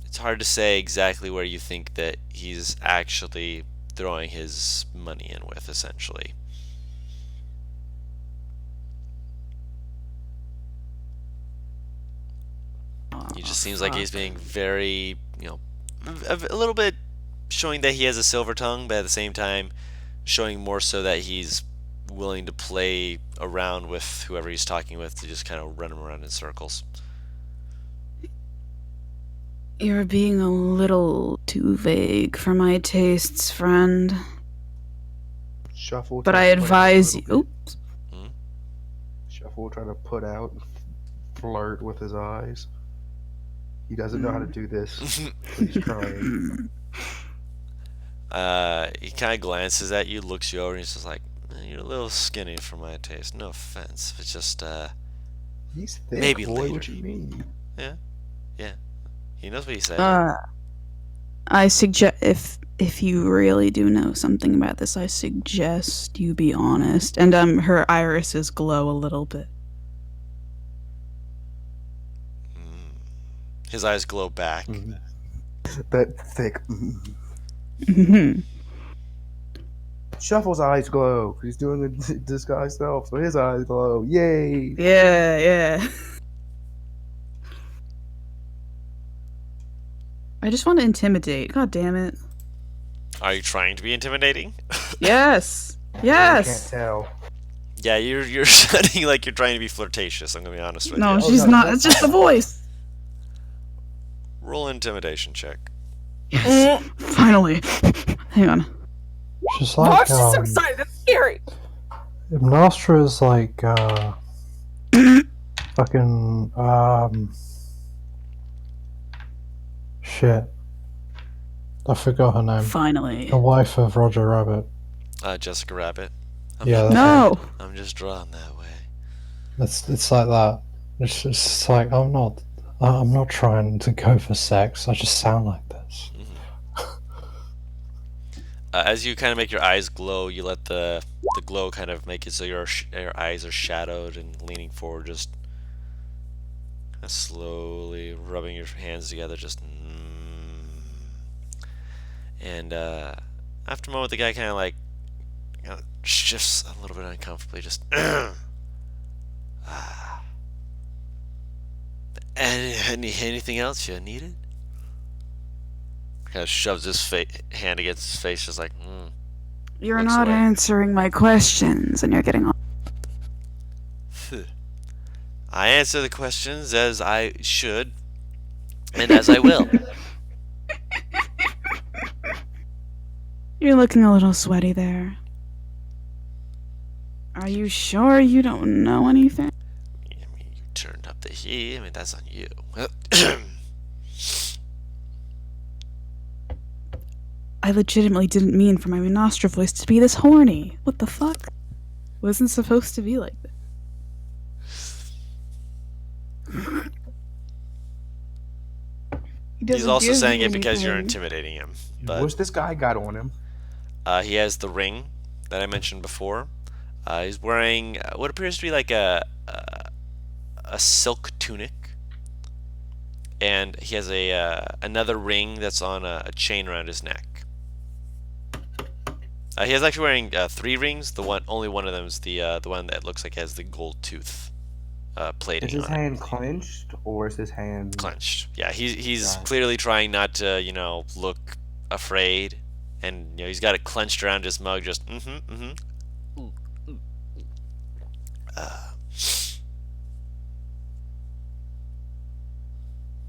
It's hard to say exactly where you think that he's actually throwing his money in with, essentially. just seems like he's being very, a little bit showing that he has a silver tongue, but at the same time showing more so that he's willing to play around with whoever he's talking with to just kind of run him around in circles. You're being a little too vague for my tastes, friend. Shuffle. But trying I to put out a advise you. little bit. Oops. Shuffle trying to put out, flirt with his eyes. He doesn't know how to do this, but he's trying. He kind of glances at you, looks you over, and he's just like, "You're a little skinny for my taste. No offense. It's just, He's thick, maybe boy. later." What you mean? Yeah. He knows what he said. I suggest if you really do know something about this, I suggest you be honest. And her irises glow a little bit. His eyes glow back. That thick. Mhm. Shuffle's eyes glow. He's doing the disguise self, so his eyes glow. Yay! Yeah. I just want to intimidate. God damn it. Are you trying to be intimidating? Yes. Can't Yes. tell. Yeah, you're sounding like you're trying to be flirtatious. I'm gonna be honest with No, you. she's no, not. that's It's just the voice. Roll intimidation check. Yes. Finally. Hang on. She's Oh, like, I'm just so excited. That's scary. Nostra is like, fucking, shit. I forgot her name. Finally. The wife of Roger Rabbit. Jessica Rabbit. Yeah, that's No. I'm just drawn that way. It's like that. It's just like I'm not trying to go for sex. I just sound like this. As you kind of make your eyes glow, you let the glow kind of make it so your eyes are shadowed and leaning forward, just kind of slowly rubbing your hands together, just. And after a moment, the guy kind of like shifts a little bit uncomfortably, just. Anything else you needed? Kind of shoves his hand against his face, just like. You're Looks not away. answering my questions, and you're getting on. I answer the questions as I should, and as I will. You're looking a little sweaty there. Are you sure you don't know anything? I mean, you turned up the heat. I mean, that's on you. I legitimately didn't mean for my Nostra voice to be this horny. What the fuck? Wasn't supposed to be like this. He's also saying it because you're intimidating him. But What's this guy got on him? he has the ring that I mentioned before. He's wearing what appears to be like a silk tunic, and he has another ring that's on a chain around his neck. He is actually wearing 3 rings. Only one of them is the one that looks like it has the gold tooth plating Is his on it. hand clenched or is his hand Clenched. Yeah, he's Got it. clearly trying not to look afraid, and he's got it clenched around his mug, just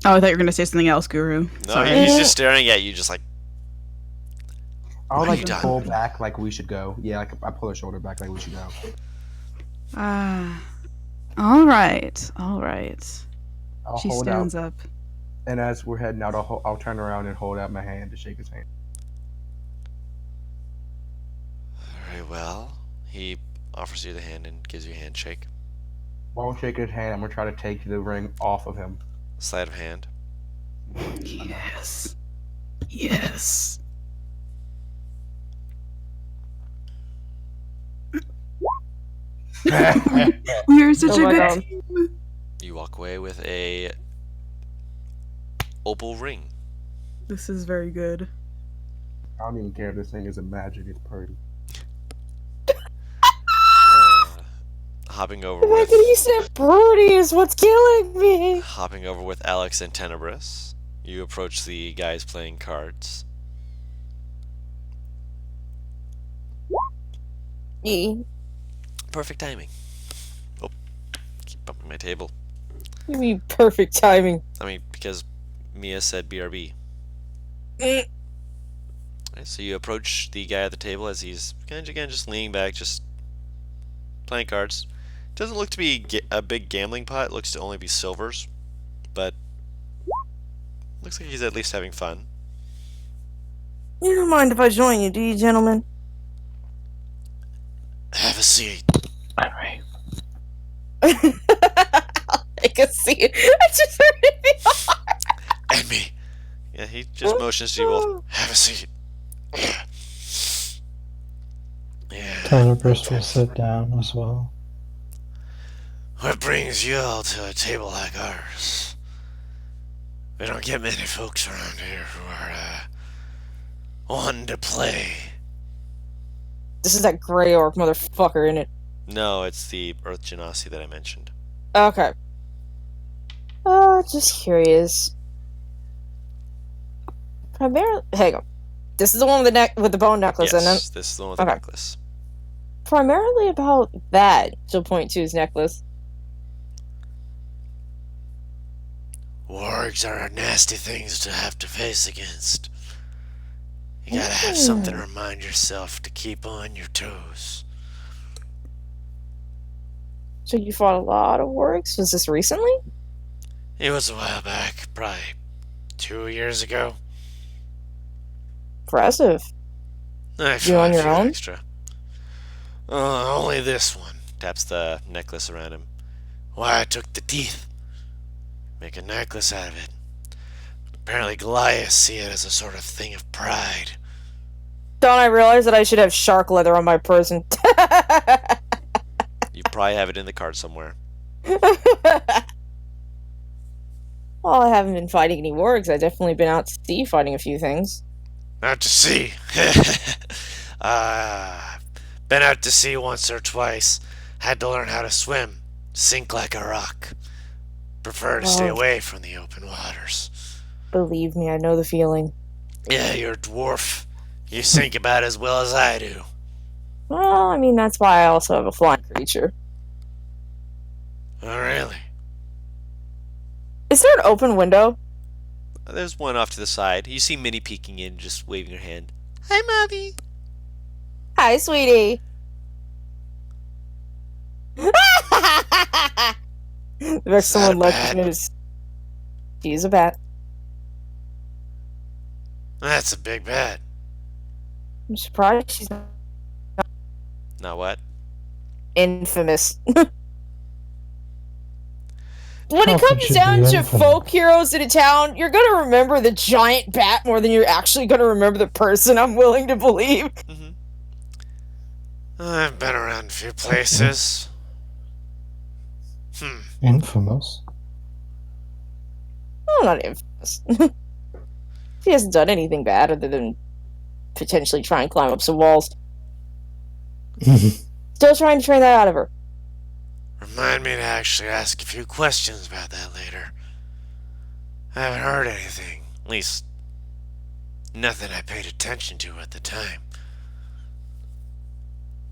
Oh, I thought you were gonna say something else, Guru. No, Sorry. he's just staring at you, just like. I'll What have you like done? pull back like we should go. Yeah, like I pull her shoulder back like we should go. All right. All right. I'll She hold stands out, up. and as we're heading out, I'll turn around and hold out my hand to shake his hand. Very well. He offers you the hand and gives you a handshake. While I'm shaking his hand, I'm gonna try to take the ring off of him. Sleight of hand. Yes. Yes. We are such Oh a my good God. team. You walk away with a opal ring. This is very good. I don't even care if this thing is a magic. It's pretty. Hopping over The fact that with you said Brody is what's killing me. Alex and Tenebris, you approach the guys playing cards. You Perfect timing. Oh, keep bumping my table. mean perfect timing. I mean, because Mia said BRB. Mm. Right, so you approach the guy at the table as he's again just leaning back, just playing cards. Doesn't look to be a big gambling pot. It looks to only be silvers, but looks like he's at least having fun. You don't mind if I join you, do you, gentlemen? Have a seat. Henry. I can see it. I just heard it. And me. Yeah, he just motions to you both. Have a seat. Yeah. Tenebris will sit down as well. What brings you all to a table like ours? We don't get many folks around here who are wanting to play. This is that gray orc motherfucker in it. No, it's the Earth Genasi that I mentioned. Okay. Just curious. Primarily, hang on. This is the one with the bone necklace, isn't Yes, it? this is the one with the Okay. necklace. Primarily about that. She'll point to his necklace. Wargs are nasty things to have to face against. You gotta have something to remind yourself to keep on your toes. So you fought a lot of wargs? Was this recently? It was a while back, probably 2 years ago. Impressive. I You fought on a your few own? extra. Only this one. Taps the necklace around him. Why, I took the teeth. Make a necklace out of it. Apparently Goliath see it as a sort of thing of pride. Don't I realize that I should have shark leather on my person? You probably have it in the card somewhere. Well, I haven't been fighting any wargs. I've definitely been out to sea fighting a few things. Out to sea. Been out to sea once or twice. Had to learn how to swim. Sink like a rock. Prefer to stay Oh. away from the open waters. Believe me, I know the feeling. Yeah, you're a dwarf. You sink about as well as I do. Well, I mean, that's why I also have a flying creature. Oh, really? Is there an open window? There's one off to the side. You see Minnie peeking in, just waving her hand. Hi, Mommy. Hi, sweetie. There's Is that someone a left bat? in his. She's a bat. That's a big bat. I'm surprised she's not Not what? infamous. When How it could comes you be down to infamous? folk heroes in a town, you're gonna remember the giant bat more than you're actually gonna remember the person, I'm willing to believe. Mm-hmm. I've been around a few places. Infamous? Oh, not infamous. She hasn't done anything bad other than potentially try and climb up some walls. Still trying to train that out of her. Remind me to actually ask a few questions about that later. I haven't heard anything. At least, nothing I paid attention to at the time.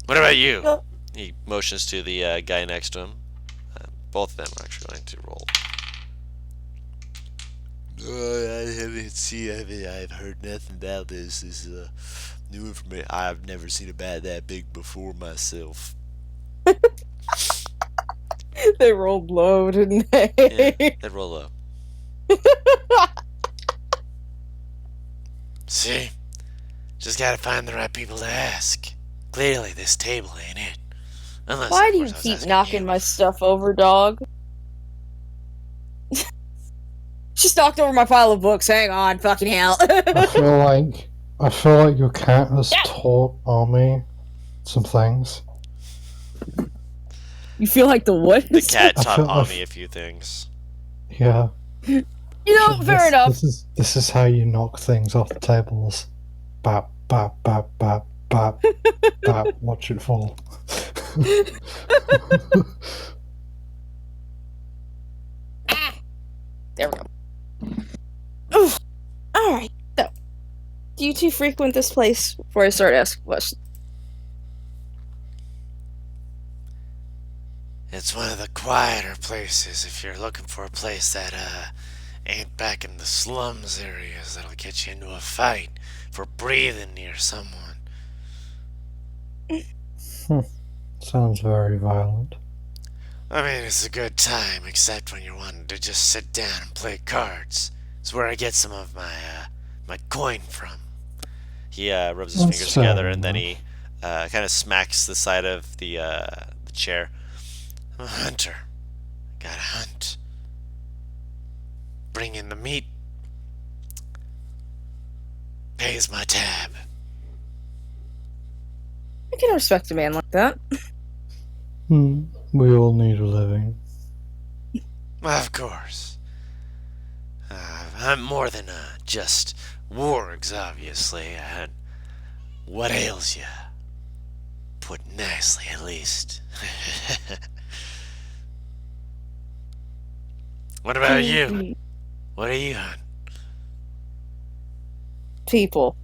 What about you? No. He motions to the guy next to him. Both of them are actually going to roll. I haven't seen. I've heard nothing about this. This is new information. I've never seen a bat that big before myself. They rolled low, didn't they? Yeah, they roll low. See? Just gotta find the right people to ask. Clearly, this table ain't it. Unless, Why of do you course, I was keep asking knocking you. my stuff over, dog? Just knocked over my pile of books. Hang on, fucking hell. I feel like your cat has taught Army some things. You feel like the what? The cat I taught feel- Ami a few things. Yeah. You know, fair enough. This is how you knock things off the tables. Bap bap bap bap bap bap. Watch it fall. There we go. Oof. All right. So, do you two frequent this place before I start asking questions? It's one of the quieter places if you're looking for a place that ain't back in the slums areas that'll get you into a fight for breathing near someone. Sounds very violent. I mean, it's a good time, except when you're wanting to just sit down and play cards. It's where I get some of my coin from. He rubs his That's fingers fair together and then enough. he kind of smacks the side of the chair. I'm a hunter. Gotta hunt. Bring in the meat. Pays my tab. I can respect a man like that. We all need a living. Of course. I'm more than just wargs, obviously. What ails you? Put nicely, at least. What about you? What are you on? People.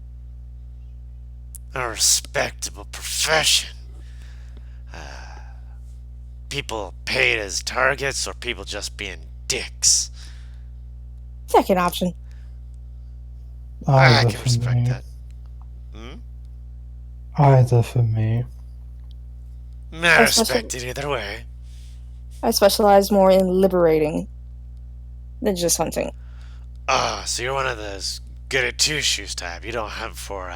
A respectable profession. People paid as targets or people just being dicks? Second option. I Either can for respect me. that. Either for me. I respect it either way. I specialize more in liberating than just hunting. Oh, so you're one of those good at two shoes type. You don't hunt for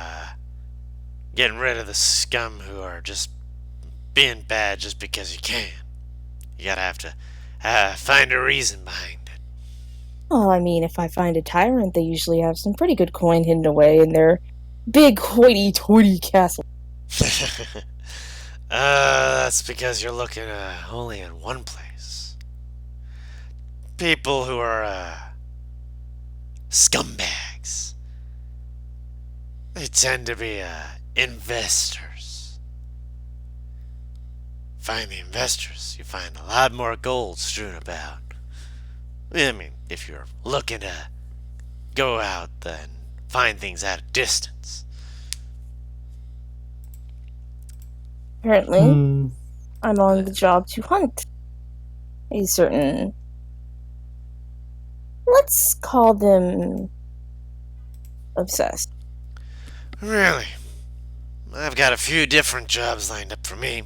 getting rid of the scum who are just being bad just because you can. You gotta have to find a reason behind it. Well, I mean, if I find a tyrant, they usually have some pretty good coin hidden away in their big hoity-toity castle. That's because you're looking only in one place. People who are scumbags. They tend to be investors. Find the investors, you find a lot more gold strewn about. I mean, if you're looking to go out and find things at a distance. Apparently, Hmm. I'm on the job to hunt a certain... Let's call them... obsessed. Really? I've got a few different jobs lined up for me.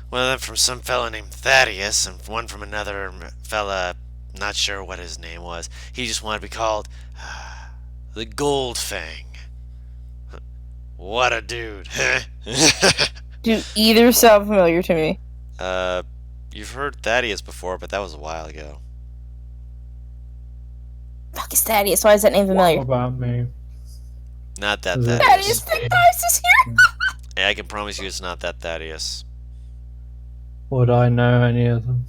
One of them from some fella named Thaddeus, and one from another fella, not sure what his name was. He just wanted to be called the Gold Fang. What a dude, huh? Do either sound familiar to me? You've heard Thaddeus before, but that was a while ago. Fuck is Thaddeus? Why is that name What familiar? about me? Not that Is it- Thaddeus Thaddeus. Thickdice is here! Yeah, I can promise you it's not that Thaddeus. Would I know any of them?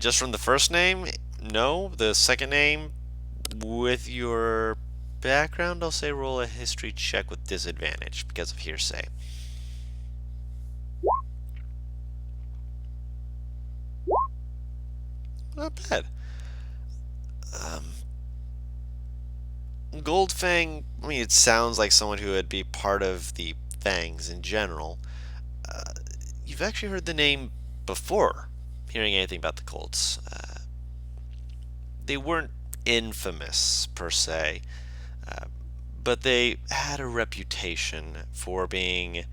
Just from the first name, no. The second name, with your background, I'll say roll a history check with disadvantage because of hearsay. Not bad. Goldfang, I mean, it sounds like someone who would be part of the Fangs in general. You've actually heard the name before hearing anything about the Colts. They weren't infamous, per se, but they had a reputation for being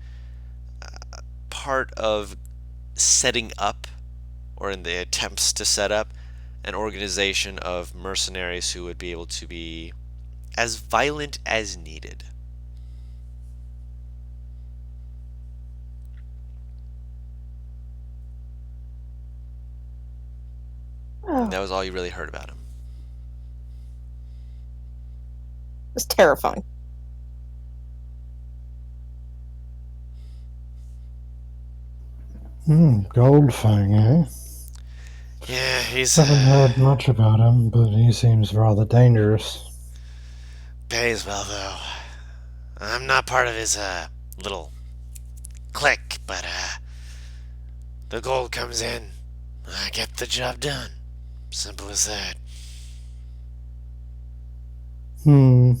part of setting up, or in the attempts to set up, an organization of mercenaries who would be able to be as violent as needed. Oh, That was all you really heard about him. it's terrifying. Goldfang, eh? Yeah, he's Haven't heard much about him, but he seems rather dangerous. pays well though. I'm not part of his little clique, but The gold comes in. I get the job done. Simple as that. Hmm.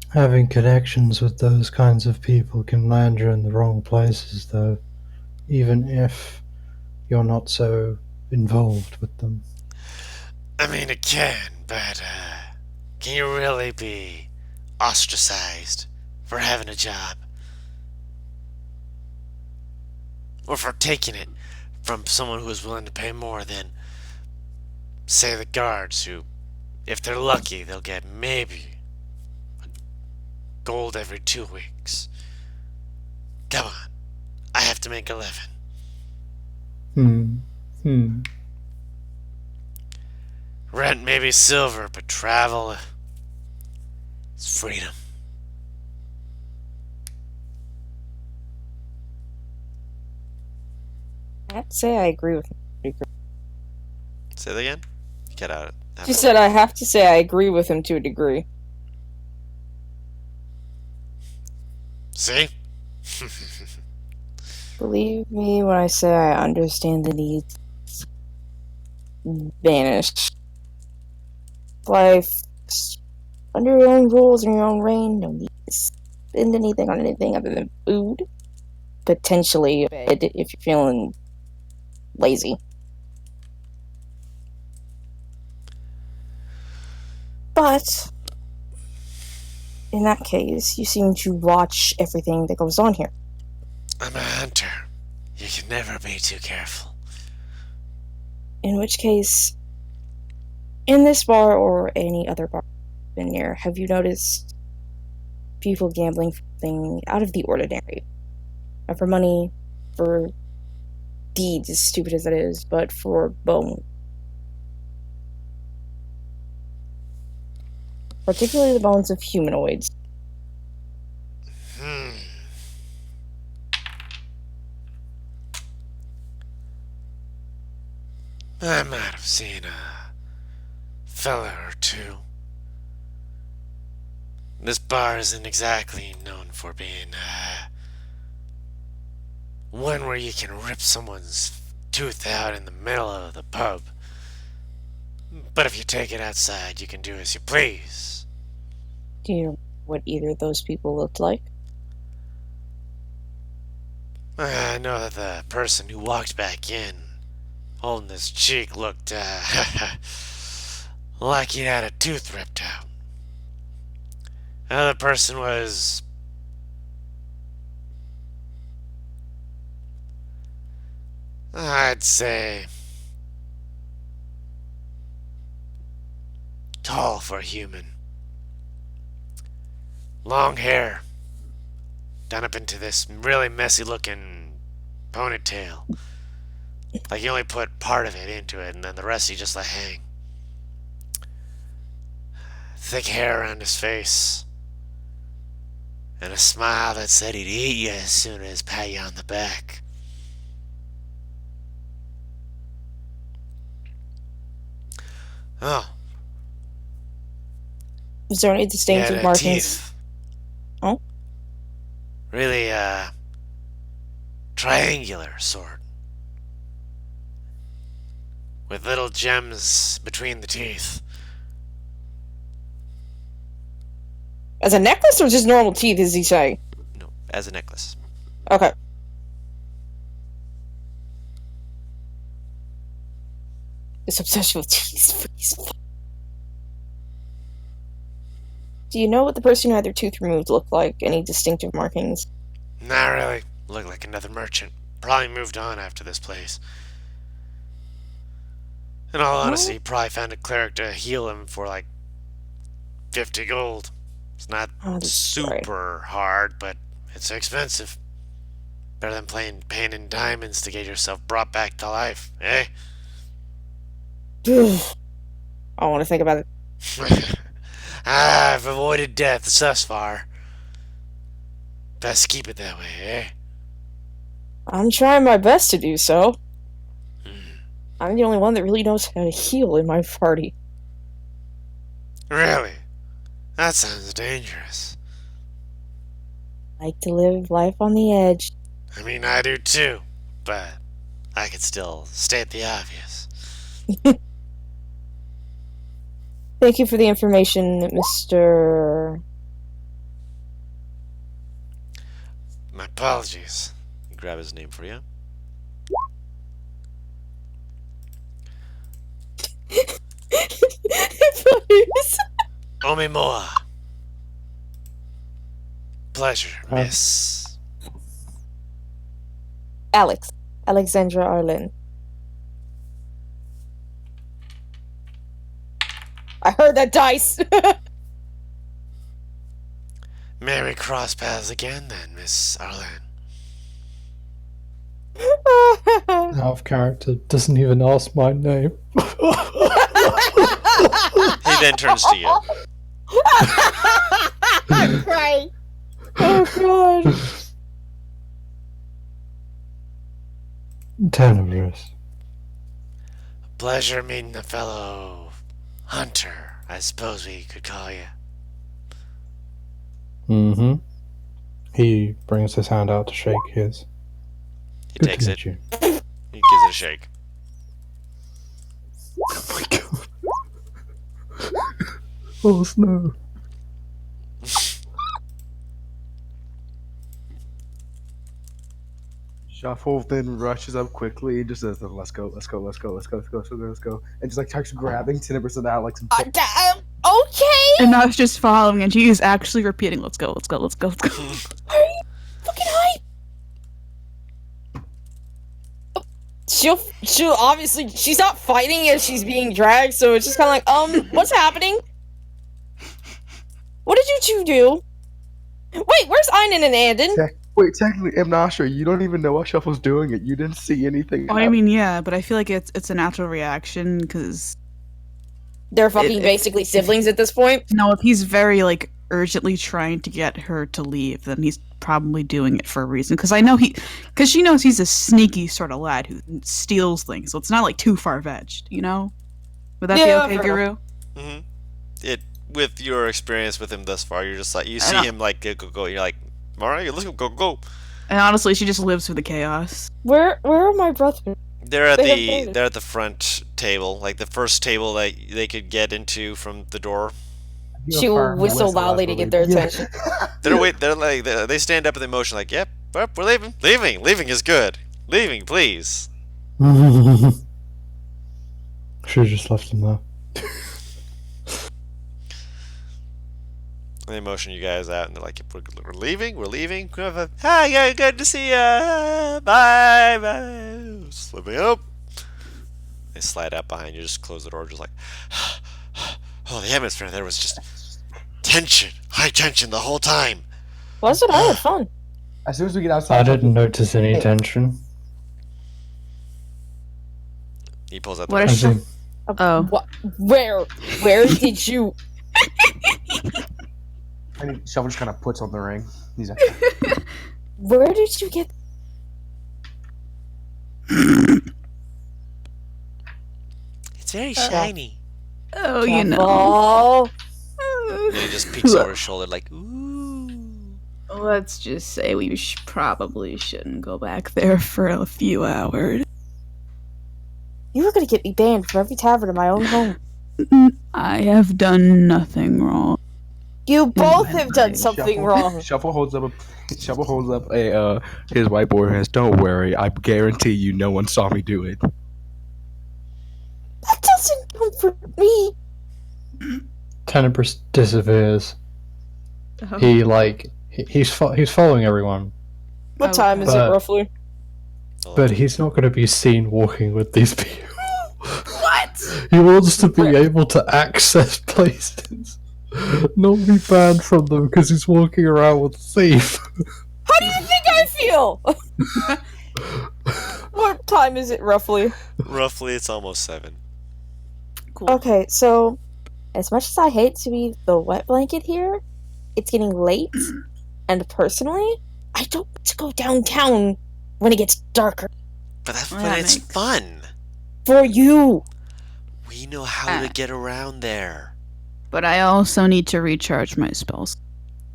Having connections with those kinds of people can land you in the wrong places, though, even if you're not so involved with them. I mean, it can, but, can you really be ostracized for having a job? Or for taking it from someone who is willing to pay more than, say, the guards, who, if they're lucky, they'll get maybe gold every 2 weeks. Come on, I have to make a living. Hmm. Hmm. Rent may be silver, but travel is freedom. I'd say I agree with him. Say that again? Get out. She said I have to say I agree with him to a degree. See? Believe me when I say I understand the needs vanish. Life under your own rules and your own reign, no need to spend anything on anything other than food. Potentially a bed if you're feeling lazy. But in that case, you seem to watch everything that goes on here. I'm a hunter. You can never be too careful. In which case, in this bar or any other bar in near, have you noticed people gambling for something out of the ordinary? Not for money, for deeds, as stupid as that is, but for bone. Particularly the bones of humanoids. I might have seen a fella or two. This bar isn't exactly known for being, one where you can rip someone's tooth out in the middle of the pub. But if you take it outside, you can do as you please. Do you know what either of those people looked like? I know that the person who walked back in, holding his cheek, looked, like he'd had a tooth ripped out. Another person was, I'd say, tall for a human. Long hair, done up into this really messy looking ponytail. Like you only put part of it into it and then the rest you just let hang. Thick hair around his face. And a smile that said he'd eat you as soon as pat you on the back. Oh, Is there any yeah, distinctive the markings? teeth. Oh? Really, triangular sort. With little gems between the teeth. As a necklace or just normal teeth, is he saying? No, as a necklace. Okay. This obsession with teeth. Do you know what the person who had their tooth removed looked like? Any distinctive markings? Not really. Looked like another merchant. Probably moved on after this place. In all honesty, probably found a cleric to heal him for like 50 gold. It's not Oh, that's right. super hard, but it's expensive. Better than paying in diamonds to get yourself brought back to life, eh? I don't want to think about it. I've avoided death thus far. Best keep it that way, eh? I'm trying my best to do so. I'm the only one that really knows how to heal in my party. Really? That sounds dangerous. like to live life on the edge. I mean, I do too, but I could still state the obvious. Thank you for the information, Mr. My apologies. Grab his name for you. Please. Omimoa. Pleasure, miss. Alexandra Arlen. I heard that dice. May we cross paths again then, Miss Arlen? Out of character, doesn't even ask my name. He then turns to you. I'm crying. Oh god. Tenebrous. Pleasure meeting a fellow hunter, I suppose we could call you. Mm-hmm. He brings his hand out to shake his. He Good takes to it. meet you. He gives it a shake. Oh my god. Oh no. Shuffle then rushes up quickly and just says, "Let's go, let's go, let's go, let's go, let's go, let's go, let's go," and just like starts grabbing Tenebris out like some. Okay. And not just following, and she is actually repeating, let's go, let's go, let's go, let's go. Are you fucking hype? She'll obviously, she's not fighting as she's being dragged, so it's just kind of like, what's happening? What did you two do? Wait, where's Einen and Anden? Wait, technically, Amnasha, you don't even know why Shuffle's doing it. You didn't see anything. Oh, I mean, yeah, but I feel like it's a natural reaction, because... They're fucking basically siblings at this point. No, if he's very, like, urgently trying to get her to leave, then he's probably doing it for a reason. Because because she knows he's a sneaky sort of lad who steals things, so it's not, like, too far-fetched, you know? Would that be okay, Guru? Mm-hmm. With your experience with him thus far, you're just like, you see him, like, go, you're like, alright, let's go. And honestly, she just lives through the chaos. Where are my brothers? They're at the front table, like the first table that they could get into from the door. She will whistle loudly to get their attention. They stand up in the motion like, yep, we're leaving. Leaving is good. Leaving, please. Should've just left him there. They motion you guys out, and they're like, we're leaving. Hi, yeah, good to see ya. Bye. Slipping up. They slide out behind you, just close the door, just like, oh, the atmosphere there was just tension, high tension the whole time. Wasn't I had fun? As soon as we get outside, I didn't notice any tension. He pulls out the What ring. is she? Oh. What? Where did you? and Shuffle just kind of puts on the ring. He's like, Where did you get? It's very shiny. Oh, you know. Oh, And he just peeks over his shoulder like, ooh. Let's just say we probably shouldn't go back there for a few hours. you were gonna get me banned from every tavern in my own home. I have done nothing wrong. You both my have done life. something wrong. Shuffle holds up a His whiteboard and says, "Don't worry, I guarantee you, no one saw me do it." That doesn't comfort me. Tenebrous disappears. Oh. He's following everyone, What Oh, time is it but- roughly? but he's not going to be seen walking with these people. What? He wants to be able to access places, not be banned from them because he's walking around with a thief. How do you think I feel? What time is it roughly? Roughly, it's almost 7. Cool. Okay, so as much as I hate to be the wet blanket here, it's getting late, and personally, I don't want to go downtown when it gets darker. But Well, that it's makes- fun. For you. We know how to Ah. get around there. But I also need to recharge my spells.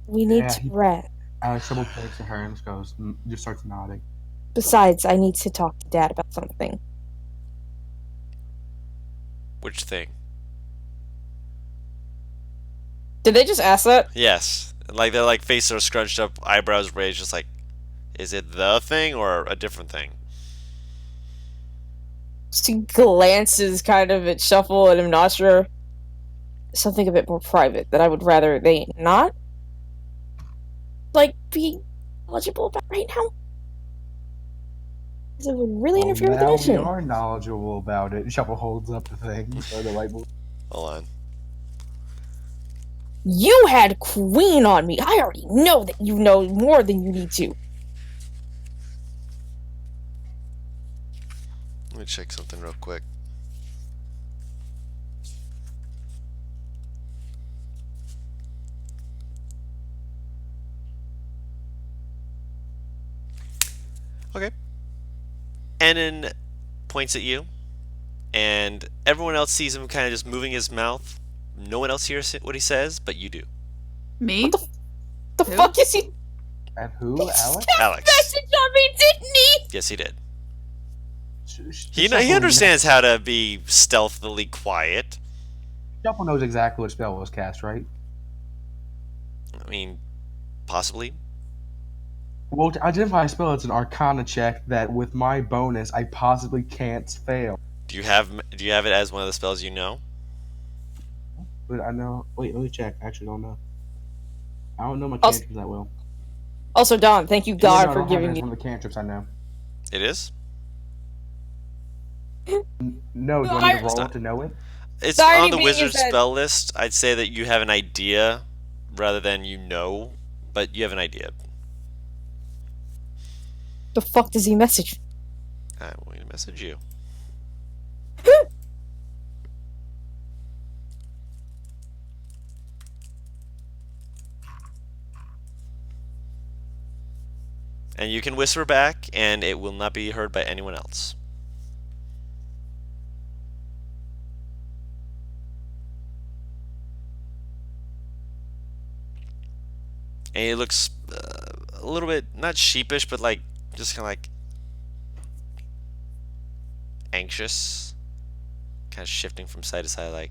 We need Yeah, to rest. Alex double takes to her and just starts nodding. Besides, I need to talk to Dad about something. Which thing? Did they just ask that? Yes. Like their like faces are scrunched up, eyebrows raised, just like, is it the thing or a different thing? She glances kind of at Shuffle, and I'm not sure. Something a bit more private that I would rather they not like be knowledgeable about right now. Because it would really Well, interfere with the now we mission. are knowledgeable about it. Shuffle holds up the thing or the light bulb. Hold on. You had Queen on me. I already know that you know more than you need to. Let me check something real quick. Okay. Enon points at you, and everyone else sees him kind of just moving his mouth. No one else hears what he says, but you do. Me? The Who? fuck is he? And who, Alex? Alex. Message on me, didn't he? Yes, he did. He He understands how to be stealthily quiet. Shuffle knows exactly what spell was cast, right? I mean, possibly. Well, to identify a spell, it's an Arcana check that, with my bonus, I possibly can't fail. Do you have it as one of the spells you know? But I know. Wait, let me check. I actually don't know. I don't know my Also- cantrips that well. Also, Don, thank you Yeah, God no, I for don't have it giving as me. one of the cantrips I know. It is. No, do No, I need I- to It's roll not. to know it? It's The irony on the being wizard is that- spell list. I'd say that you have an idea rather than you know, but you have an idea. The fuck does he message? I'm going to message you. And you can whisper back, and it will not be heard by anyone else. And he looks a little bit, not sheepish, but like, just kind of like anxious. Kind of shifting from side to side, like,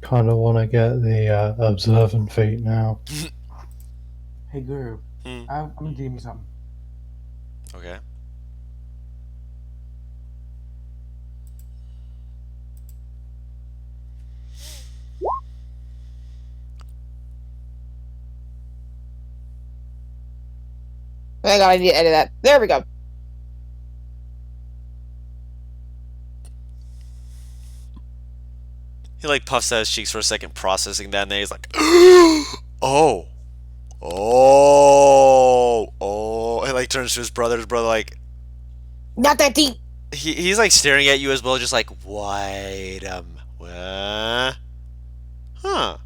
Kind of want to get the observant feat now. Hey, Guru. Hmm. I'm gonna give you something. Okay. Hang on, I need to edit that. There we go. He like puffs out his cheeks for a second, processing that, and then he's like, "Oh, oh!" He like turns to his brother. His brother like Not that deep. he's like staring at you as well, just like, wait, what? Huh?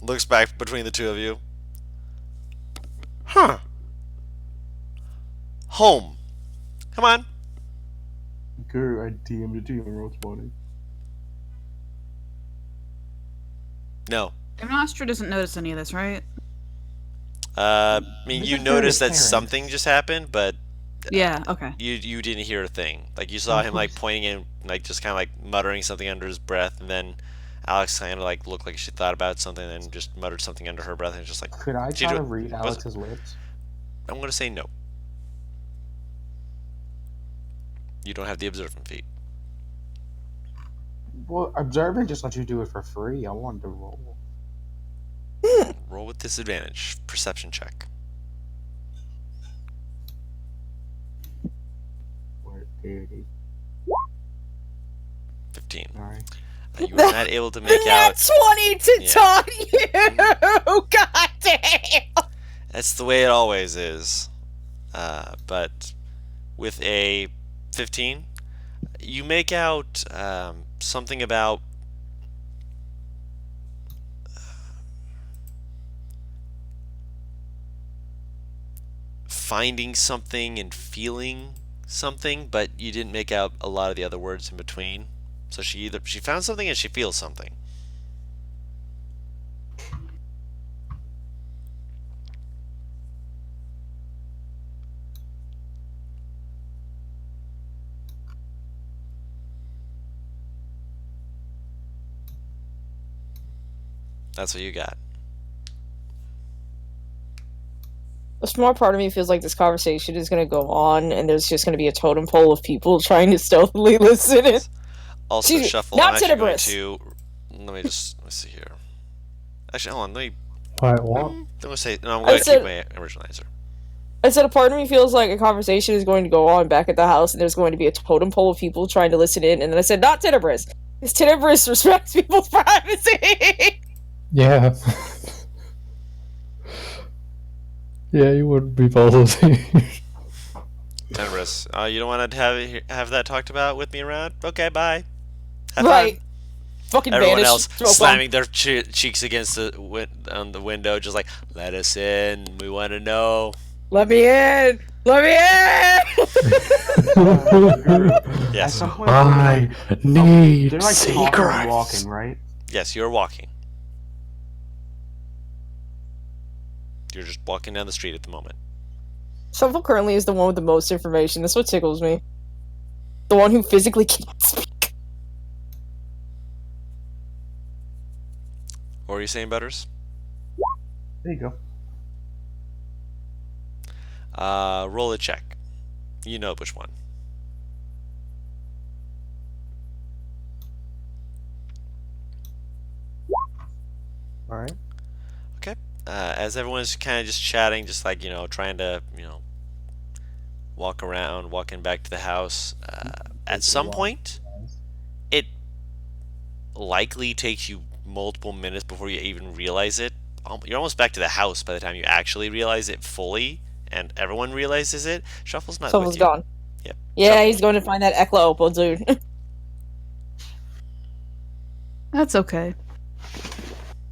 Looks back between the two of you. Huh? Home. Come on. Guru, I DM'd it to you in roll 20. No. Nostra doesn't notice any of this, right? I mean, This you is very noticed that apparent. something just happened, but Yeah, okay. you didn't hear a thing. Like you saw Of him like course. pointing in, like just kind of like muttering something under his breath, and then Alex kind of like looked like she thought about something and just muttered something under her breath, and just like, Could I She try do- to read was- Alex's lips? I'm gonna say no. You don't have the observant feat. Well, observant just lets you do it for free. I wanted to roll. Roll with disadvantage. Perception check. Where it is. 15. Alright. You are not able to make out. 20 to Yeah. taunt you! God damn! That's the way it always is. But with a 15, you make out something about finding something and feeling something, but you didn't make out a lot of the other words in between. So she found something and she feels something. That's what you got. A small part of me feels like this conversation is going to go on, and there's just going to be a totem pole of people trying to stealthily listen in. Also, She's Shuffle, not I'm actually going Tenebris. to... let me see here. Actually, hold on. Wait, what? I'm going to say... No, I'm I going to keep said- my original answer. I said a part of me feels like a conversation is going to go on back at the house, and there's going to be a totem pole of people trying to listen in, and then I said, not Tenebris. Because Tenebris respects people's privacy. Yeah. Yeah, you wouldn't be bothered. Tenebris, you don't want to have that talked about with me around? Okay, bye. Have Right. fun. Fucking Everyone vanish. else Throw a bomb. slamming their cheeks against on the window, just like, let us in. We want to know. Let me in! Let me in! At Yes. some point, I need they're like talking and secrets. walking, right? Yes, you're walking. You're just walking down the street at the moment. Shuffle currently is the one with the most information. That's what tickles me. The one who physically can't speak. What were you saying, Butters? There you go. Roll a check. You know which one. All right. Okay. As everyone's kind of just chatting, just like, trying to, walking back to the house, at some point, it likely takes you multiple minutes before you even realize it. You're almost back to the house by the time you actually realize it fully, and everyone realizes it. Shuffle's not Shuffle's with you. gone. Yep. Yeah, Shuffle. he's going to find that Ekla Opal dude. That's okay.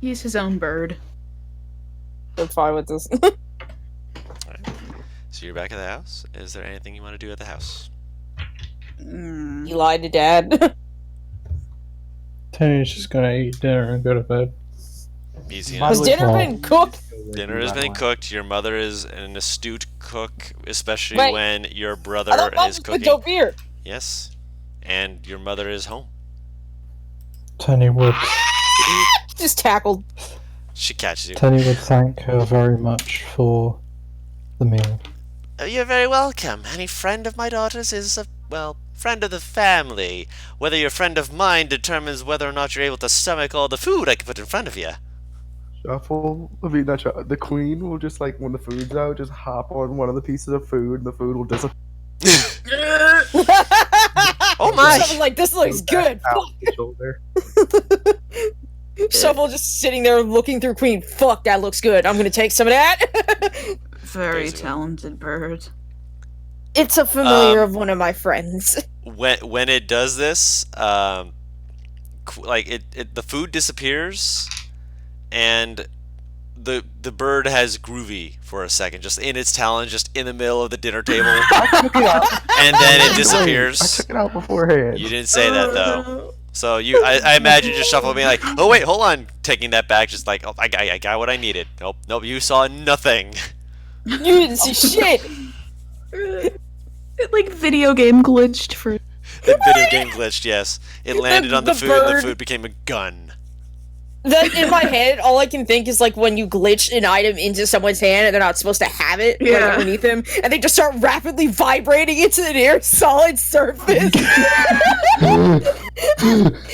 He's his own bird. I'm fine with this. So you're back at the house. Is there anything you want to do at the house? You lied to Dad. Tony's just gonna eat dinner and go to bed. Easy By enough. the Has way, dinner Paul- been cooked? Dinner has been cooked. Your mother is an astute cook, especially Right. when your I brother thought Mom is was cooking. dope beer. Yes. And your mother is home. Tony would Just tackled. She catches you. Tony would thank her very much for the meal. Oh, you're very welcome. Any friend of my daughter's is friend of the family. Whether you're a friend of mine determines whether or not you're able to stomach all the food I can put in front of you. Shuffle. I mean, not Shuffle. The queen will just like when the food's out, just hop on one of the pieces of food, and the food will disappear. Oh my! Shuffle's like, this looks good. Out Fuck. the shoulder. Shovel just sitting there looking through Queen. Fuck, that looks good. I'm gonna take some of that. Very Basically. talented bird. It's a familiar of one of my friends. When it does this, the food disappears, and the bird has groovy for a second, just in its talon, just in the middle of the dinner table, I took it out. and then it I disappears. took it out beforehand. You didn't say that though. So I imagine just Shuffle being like, oh wait, hold on, taking that back, just like, oh, I got what I needed. Nope, you saw nothing. You didn't see shit. It like video game glitched for. The video game glitched, yes. It landed on the the food, and the bird- food became a gun. That in my head, all I can think is like when you glitch an item into someone's hand and they're not supposed to have it like, Yeah. underneath them, and they just start rapidly vibrating into the near solid surface.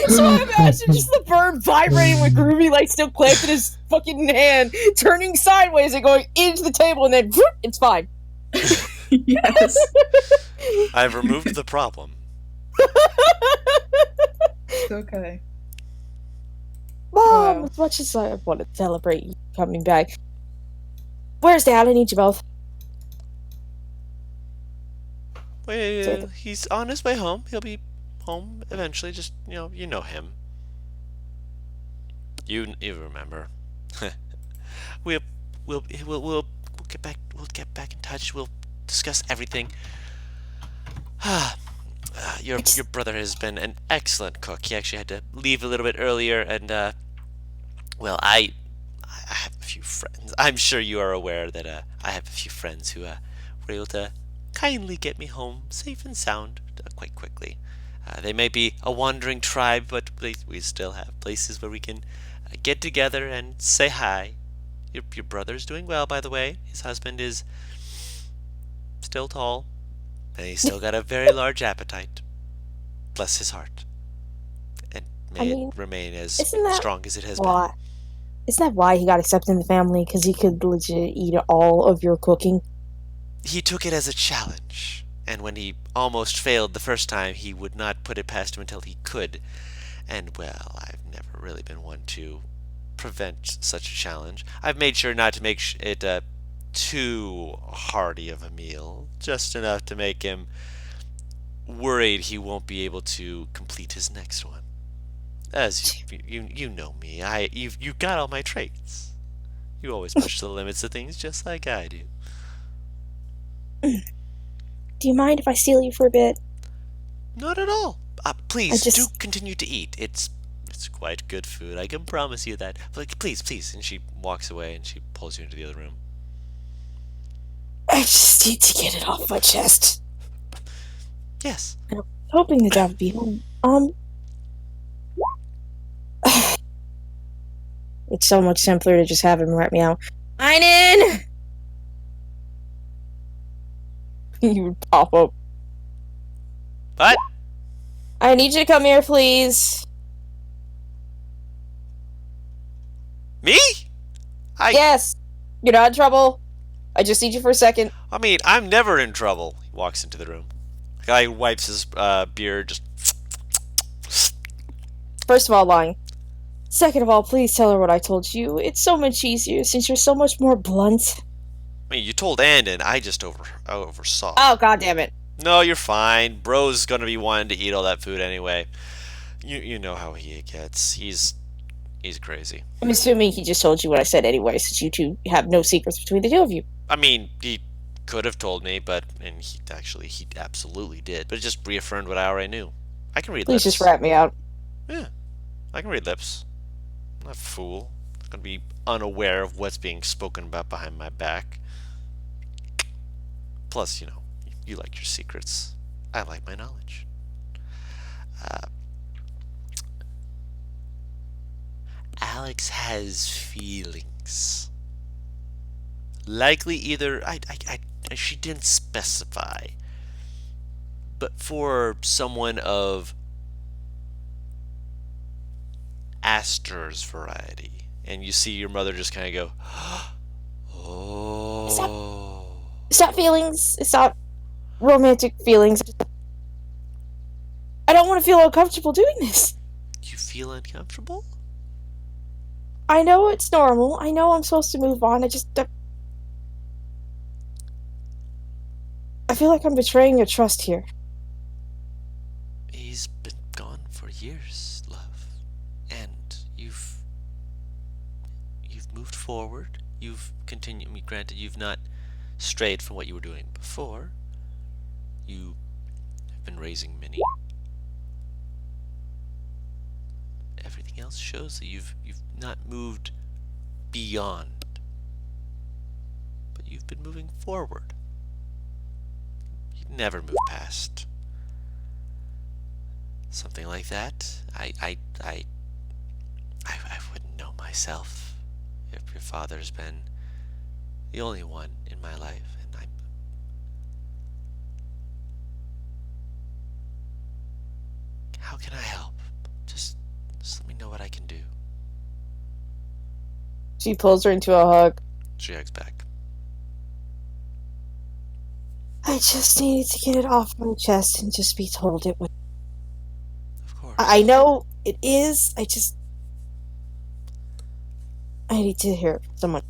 So I imagine just the bird vibrating with Groovy like still clamped in his fucking hand, turning sideways and going into the table, and then whoop, it's fine. Yes. I've removed the problem. It's okay. Mom, Wow. as much as I want to celebrate you coming back, where's Dad? I need you both. Well, he's on his way home. He'll be home eventually. Just you know him. You remember. We'll get back in touch. We'll discuss everything. Your brother has been an excellent cook. He actually had to leave a little bit earlier, and well, I have a few friends. I'm sure you are aware that I have a few friends who were able to kindly get me home safe and sound quite quickly. They may be a wandering tribe, but we still have places where we can get together and say hi. Your brother's doing well, by the way. His husband is still tall, and he's still got a very large appetite. Bless his heart, and I may it mean, remain as isn't that strong as it has been. why? Isn't that why he got accepted in the family? Because he could legit eat all of your cooking? He took it as a challenge, and when he almost failed the first time, he would not put it past him until he could. And well, I've never really been one to prevent such a challenge. I've made sure not to make it too hearty of a meal, just enough to make him worried he won't be able to complete his next one. As you know me, you've got all my traits. You always push the limits of things just like I do. Do you mind if I steal you for a bit? Not at all. I Please do just, continue to eat. It's quite good food. I can promise you that. But please, please. And she walks away and she pulls you into the other room. I just need to get it off my chest. Yes. And I'm hoping that Dad would be home. It's so much simpler to just have him wrap me out. Einen! You would pop up. What? I need you to come here, please. Me? Yes. You're not in trouble. I just need you for a second. I mean, I'm never in trouble. He walks into the room. The guy wipes his beard. Just. First of all, lying. Second of all, please tell her what I told you. It's so much easier since you're so much more blunt. I mean, you told Andon. I just oversaw. Oh, god damn it. No, you're fine. Bro's gonna be wanting to eat all that food anyway. You know how he gets. He's crazy. I'm assuming he just told you what I said anyway, since you two have no secrets between the two of you. I mean, he could have told me, and he absolutely did. But it just reaffirmed what I already knew. I can read Please lips. just rat me out. Yeah, I can read lips. I'm not a fool. I'm not gonna be unaware of what's being spoken about behind my back. Plus, you like your secrets. I like my knowledge. Uh, Alex has feelings. Likely either she didn't specify, but for someone of Astor's variety, and you see your mother just kind of go, oh. It's not feelings. It's not romantic feelings. I don't want to feel uncomfortable doing this. You feel uncomfortable? I know it's normal. I know I'm supposed to move on. I feel like I'm betraying your trust here. He's been gone for years, love, and you've moved forward. You've continued. I mean, granted, you've not strayed from what you were doing before. You have been raising Minnie. Everything else shows that you've not moved beyond, but you've been moving forward. You never move past something like that. I wouldn't know myself if your father's been the only one in my life, and how can I help? Just let me know what I can do. She pulls her into a hug. She hugs back. I just needed to get it off my chest and just be told it was. Of course. I know it is. I need to hear it from someone.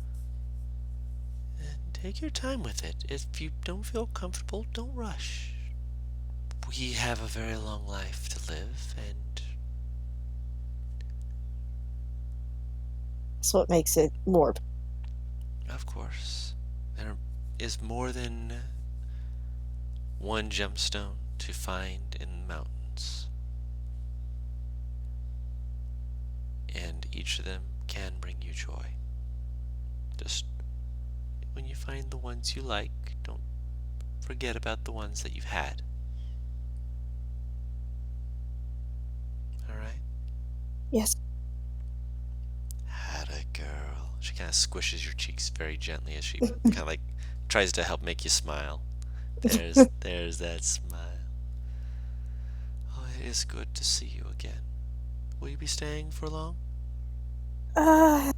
And take your time with it. If you don't feel comfortable, don't rush. We have a very long life to live, and That's what makes it more. of course, there is more than one gemstone to find in the mountains. And each of them can bring you joy. Just when you find the ones you like, don't forget about the ones that you've had. Alright? Yes. Had a girl. She kind of squishes your cheeks very gently as she kind of like tries to help make you smile. There's that smile. Oh, it is good to see you again. Will you be staying for long? As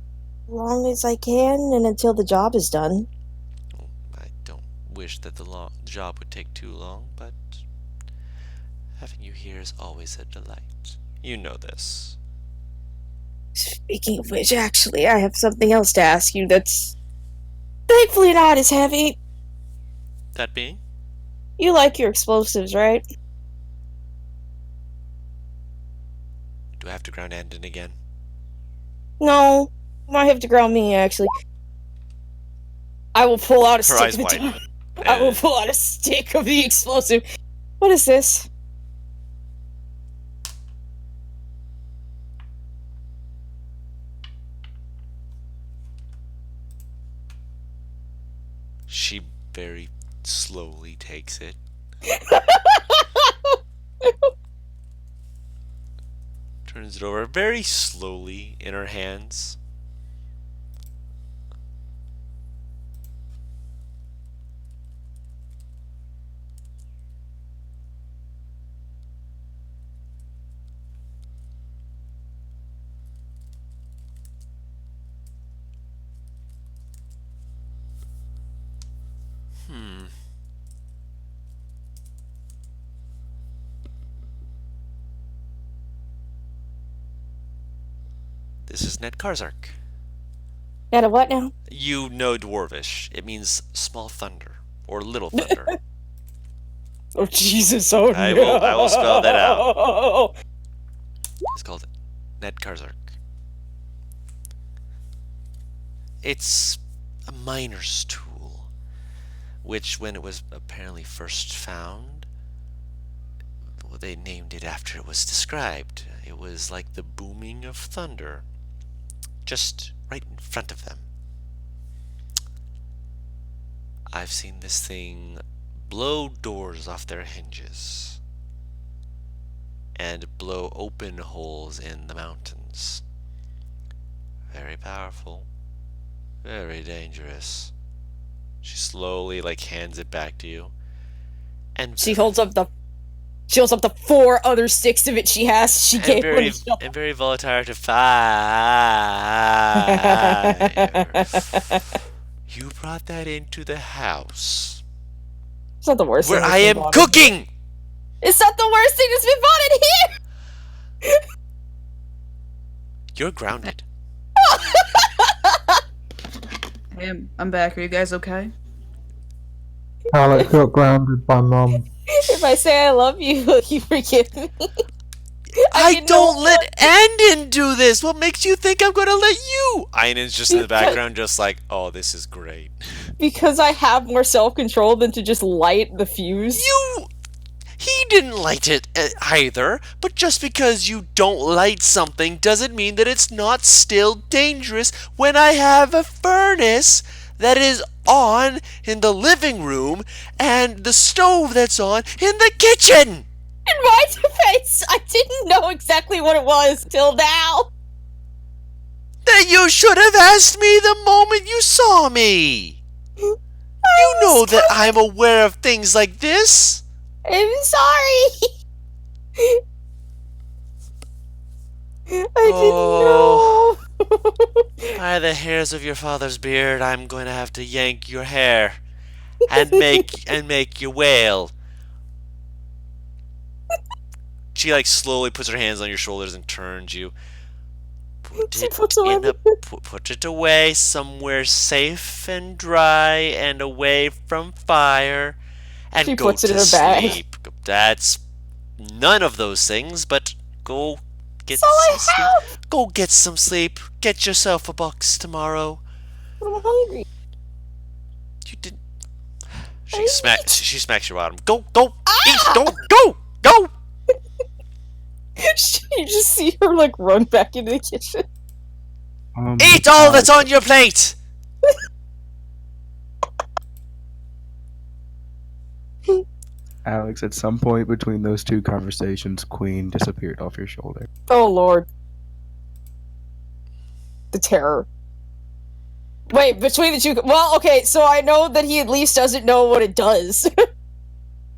long as I can and until the job is done. Oh, I don't wish that the job would take too long, but having you here is always a delight. You know this. Speaking of which, actually, I have something else to ask you that's thankfully not as heavy. That being? You like your explosives, right? Do I have to ground Andon again? No. You might have to ground me, actually. I will pull out a Her stick eyes of the widen. I will pull out a stick of the explosive. What is this? She very slowly takes it. Turns it over very slowly in her hands. This is Ned Karzark. Got a what now? You know Dwarvish. It means small thunder or little thunder. Oh, Jesus, oh I no. will spell that out. It's called Ned Karzark. It's a miner's tool, which when it was apparently first found, well, they named it after it was described. It was like the booming of thunder, just right in front of them. I've seen this thing blow doors off their hinges and blow open holes in the mountains. Very powerful, very dangerous. She slowly hands it back to you. And She holds up the 4 other sticks of it she has. She gave one to Sean. and very volatile to fire. You brought that into the house It's not the worst where thing I that's am been bought in cooking. here. It's not the worst thing that's been bought in here. You're grounded. Hey, I'm back. Are you guys okay? Alex got grounded by Mom. If I say I love you, will you forgive me? I didn't don't know let Andon do this. What makes you think I'm going to let you? Ainan's just in the background, just like, oh, this is great. Because I have more self-control than to just light the fuse. He didn't light it either, but just because you don't light something doesn't mean that it's not still dangerous when I have a furnace that is on in the living room and the stove that's on in the kitchen. In my defense, I didn't know exactly what it was till now. That you should have asked me the moment you saw me. You know that I'm aware of things like this. I'm sorry. I Oh. didn't know. By the hairs of your father's beard, I'm going to have to yank your hair and make you wail. She slowly puts her hands on your shoulders and turns you. Put it away somewhere safe and dry and away from fire, and She go puts it to in her bag. sleep. That's none of those things, but go get That's all some sleep. I have. Go get some sleep. Get yourself $1 tomorrow. I'm hungry. You didn't. She smacks your bottom. Go, eat, go. You just see her like run back into the kitchen. Eat all that's on your plate. Alex, at some point between those two conversations, Queen disappeared off your shoulder. Oh lord. The terror. Wait, between the two. Well, okay, so I know that he at least doesn't know what it does.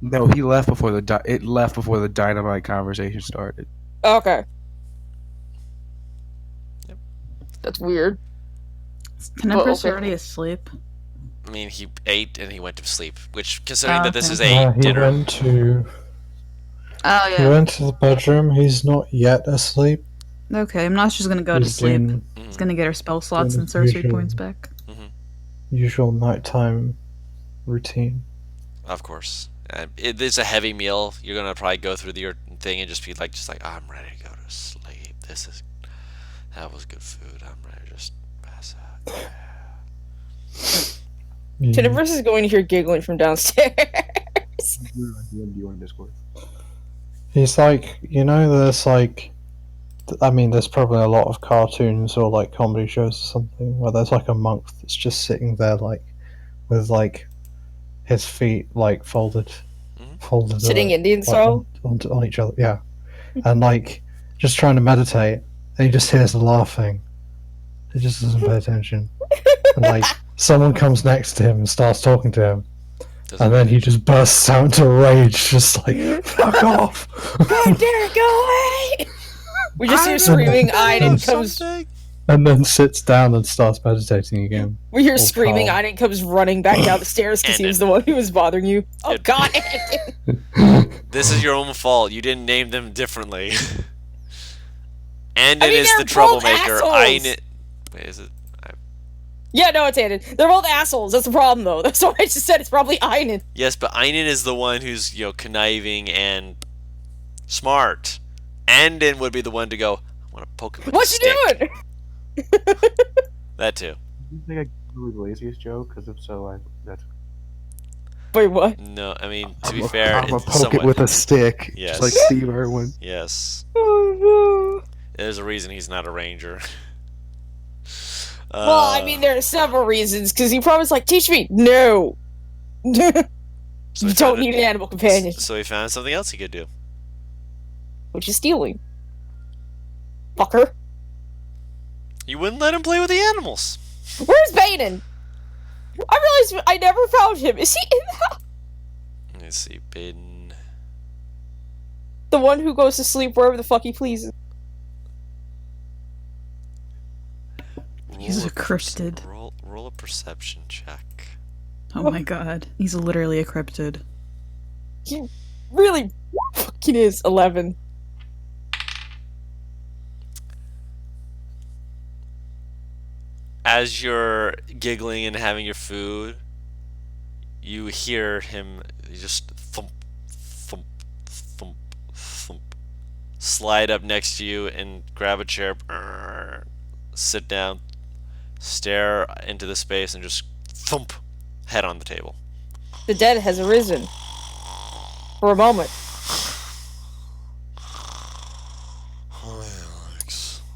No, he left before it left before the dynamite conversation started. Okay. Yep. That's weird. Can Well, Empress okay. already asleep? I mean, he ate and he went to sleep. Which, considering that this Okay. is a He dinner, went to Oh he yeah. went to the bedroom. He's not yet asleep. Okay, I'm not just gonna go to He's sleep. doing He's gonna get her spell slots doing and his sorcery usual- points back. usual nighttime routine. of course, it's a heavy meal. You're gonna probably go through your thing and just be like, I'm ready to go to sleep. That was good food. I'm ready to just pass out. Yeah. Tenebris is going to hear giggling from downstairs. He's like, there's like, there's probably a lot of cartoons or like comedy shows or something where there's like a monk that's just sitting there like, with like, his feet like folded, Sitting Indian like, style? on each other, yeah, and like just trying to meditate, and he just hears the laughing. He just doesn't pay attention, and like someone comes next to him and starts talking to him. And then he just bursts out into rage, just like, fuck off! How dare go away! We just hear screaming Aiden comes. And then sits down and starts meditating again. We hear Oh, screaming Carl. Aiden comes running back down the stairs because he was the one who was bothering you. Oh It- god! This is your own fault. You didn't name them differently. Andon I mean, is the they're both troublemaker. assholes. Aiden. Wait, is it? Yeah, no, it's Aiden. They're both assholes. That's the problem, though. That's why I just said it's probably Aiden. Yes, but Ainen is the one who's, conniving and smart. Andon would be the one to go, I want to poke him with a What stick. you doing? That too. Do you think I really the laziest joke? Because if so, that's. Wait, what? No, I mean, to be fair, I'm gonna it's poke somewhat... it with a stick, Yes. just like Steve Irwin. Yes. Oh, no. There's a reason he's not a ranger. Well, I mean, there are several reasons, because he promised, like, teach me. No. so You he don't found need an animal companion. So he found something else he could do. Which is stealing. Fucker. You wouldn't let him play with the animals. Where's Baden? I realized I never found him. Is he in the house? Let's see, Baden. The one who goes to sleep wherever the fuck he pleases. He's Roll a cryptid. Roll a perception check. Oh my god. He's literally a cryptid. He really fucking is 11. As you're giggling and having your food, you hear him just thump, thump, thump, thump, slide up next to you and grab a chair, sit down, stare into the space, and just thump, head on the table. The dead has arisen. For a moment.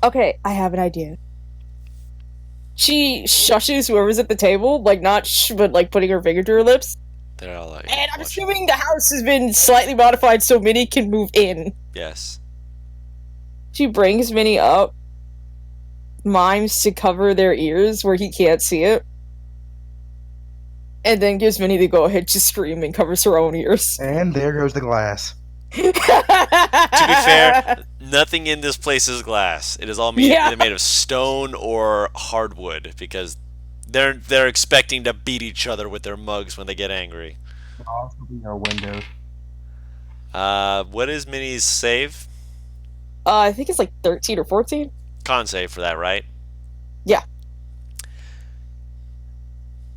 Okay, I have an idea. She shushes whoever's at the table, like not but like putting her finger to her lips. They're all like, And I'm watching. assuming the house has been slightly modified so Minnie can move in. Yes. She brings Minnie up, mimes to cover their ears where he can't see it, and then gives Minnie the go ahead to scream and covers her own ears. And there goes the glass. To be fair, nothing in this place is glass. It is all made, Yeah. made of stone or hardwood because they're expecting to beat each other with their mugs when they get angry. Also be our windows. What is Minnie's save? I think it's like 13 or 14. Con save for that, right? Yeah.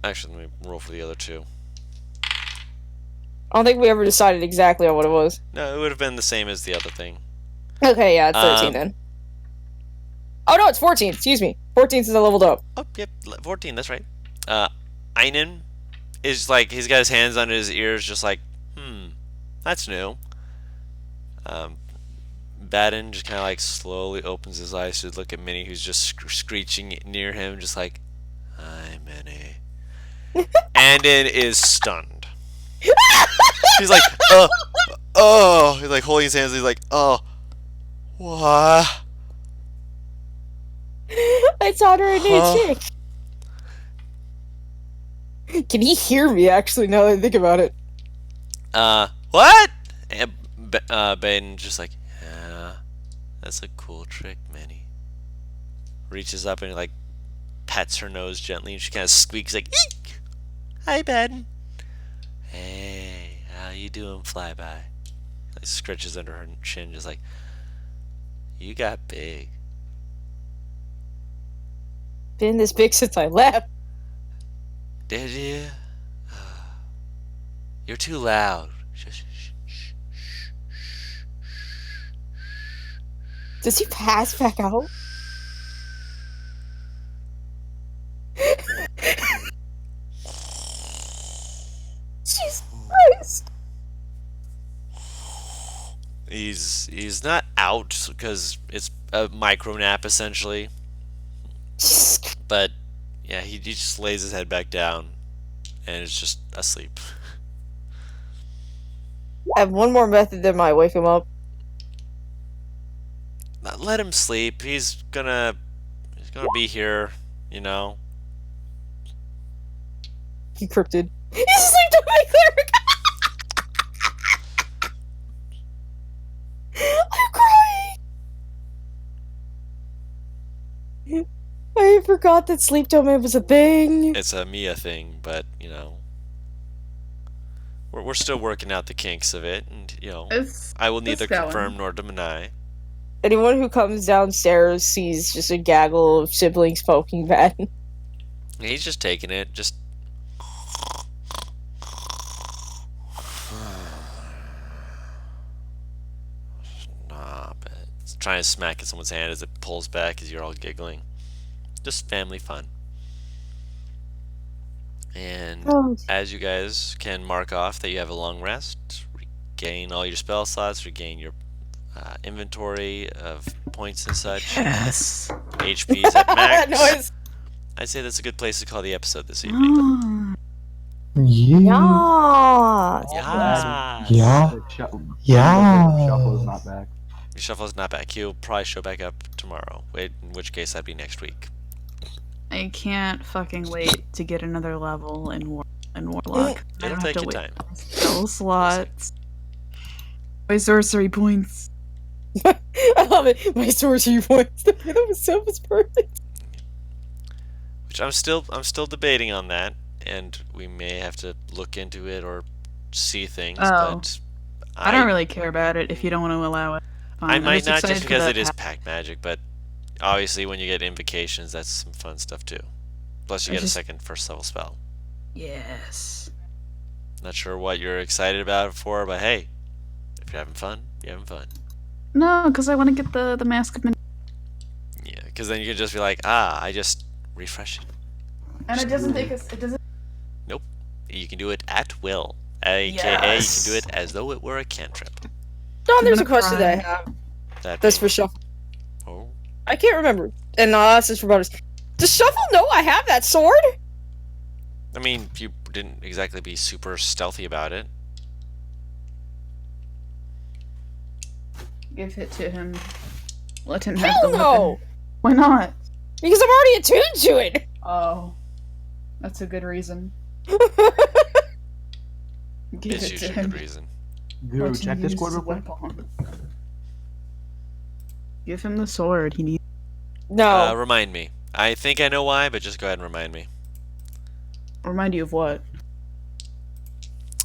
Actually, let me roll for the other two. I don't think we ever decided exactly on what it was. No, it would have been the same as the other thing. Okay, yeah, it's 13 Um, then. Oh no, it's 14, excuse me. 14 since I leveled up. Oh, yep, 14, that's right. Einen is like he's got his hands under his ears, just like, that's new. Um, Baden just kind of like slowly opens his eyes to look at Minnie, who's just screeching near him, just like, "Hi, Minnie." Andon is stunned. He's like, oh. He's like holding his hands. He's like, oh, what? I taught her a new Huh? trick. Can he hear me? Actually, now that I think about it. What? And Baden just like, yeah, that's a cool trick, Minnie. Reaches up and like pats her nose gently, and she kind of squeaks like, eek! Hi, Baden. Hey, how you doing, Flyby? Like scratches under her chin, just like, you got big. Been this big since I left. Did you? You're too loud. Shh. Does he pass back out? Jesus Christ. He's not out because it's a micro nap essentially, but yeah, he just lays his head back down and is just asleep. I have one more method that might wake him up. Let him sleep. He's gonna be here, you know. He cryptid. He's asleep to my cleric. I'm crying. I forgot that sleep domain was a thing. It's a Mia thing, but you know, we're still working out the kinks of it, and you know, I will neither going. confirm nor deny. Anyone who comes downstairs sees just a gaggle of siblings poking Baden. He's just taking it, just. Stop it. It's trying to smack at someone's hand as it pulls back as you're all giggling. Just family fun. And Oh. as you guys can mark off that you have a long rest, regain all your spell slots, regain your inventory of points and such. Yes. HP's at max. Noise. I'd say that's a good place to call the episode this evening. Yeah. Yeah. Yes. Yeah. Yeah. Shuffle is not back. Your shuffle's not back. He'll probably show back up tomorrow. In which case that'd be next week. I can't fucking wait to get another level in Warlock. I It'll don't take have your to time. wait for spell slots. My sorcery points. I love it. My sorcery points. That was so perfect. Which I'm still debating on that, and we may have to look into it or see things. Oh. But I don't really care about it if you don't want to allow it. Fine. I I'm might not excited just for because that it is pack. pack magic, but obviously when you get invocations, that's some fun stuff too. Plus you get a second first level spell. Yes. Not sure what you're excited about it for, but hey, if you're having fun, you're having fun. No, because I want to get the Mask of Yeah, because then you can just be like, I just refresh it. And it doesn't take us. It doesn't. You can do it at will, aka Yes. you can do it as though it were a cantrip. Don, there's a gonna question cry. that I have. That That's being- for Shuffle. Oh, I can't remember. And this is for bonus. Does Shuffle know I have that sword? I mean, you didn't exactly be super stealthy about it. Give it to him. Let him have the Hell no! weapon. Why not? Because I'm already attuned to it! Oh, that's a good reason. Give It's it to usually a him. good reason. Guru, Let him check use Discord his real quick. weapon. Give him the sword. He needs. No. Remind me. I think I know why, but just go ahead and remind me. Remind you of what?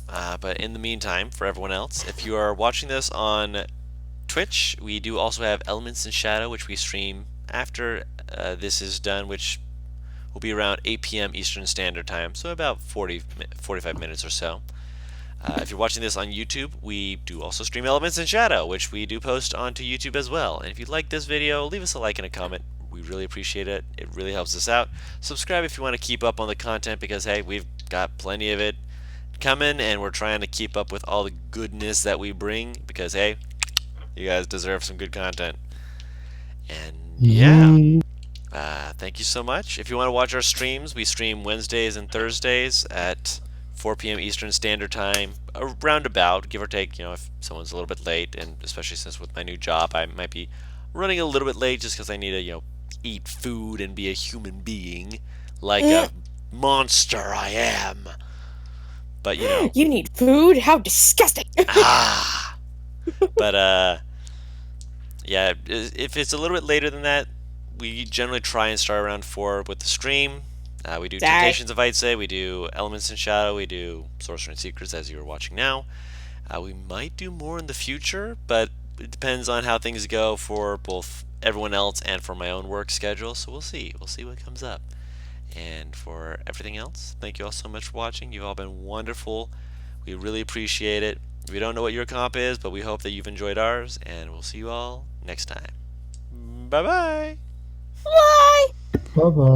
But in the meantime, for everyone else, if you are watching this on Twitch, we do also have Elements in Shadow, which we stream after this is done, which will be around 8 p.m. Eastern Standard Time, so about 45 minutes or so. If you're watching this on YouTube, we do also stream Elements in Shadow, which we do post onto YouTube as well. And if you like this video, leave us a like and a comment. We really appreciate it. It really helps us out. Subscribe if you want to keep up on the content because, hey, we've got plenty of it coming, and we're trying to keep up with all the goodness that we bring because, hey, you guys deserve some good content. And yeah, Yee. thank you so much. If you want to watch our streams, we stream Wednesdays and Thursdays at 4 p.m. Eastern Standard Time, around about, give or take, if someone's a little bit late, and especially since with my new job, I might be running a little bit late just because I need to, eat food and be a human being like a monster I am. But, You need food? How disgusting! ah. But, yeah, if it's a little bit later than that, we generally try and start around 4 with the stream. We do Sorry. Temptations of Ice, we do Elements in Shadow, we do Sorcery and Secrets as you are watching now. We might do more in the future, but it depends on how things go for both everyone else and for my own work schedule, so we'll see. We'll see what comes up. And for everything else, thank you all so much for watching. You've all been wonderful. We really appreciate it. We don't know what your comp is, but we hope that you've enjoyed ours, and we'll see you all next time. Bye-bye! Bye! Bye bye.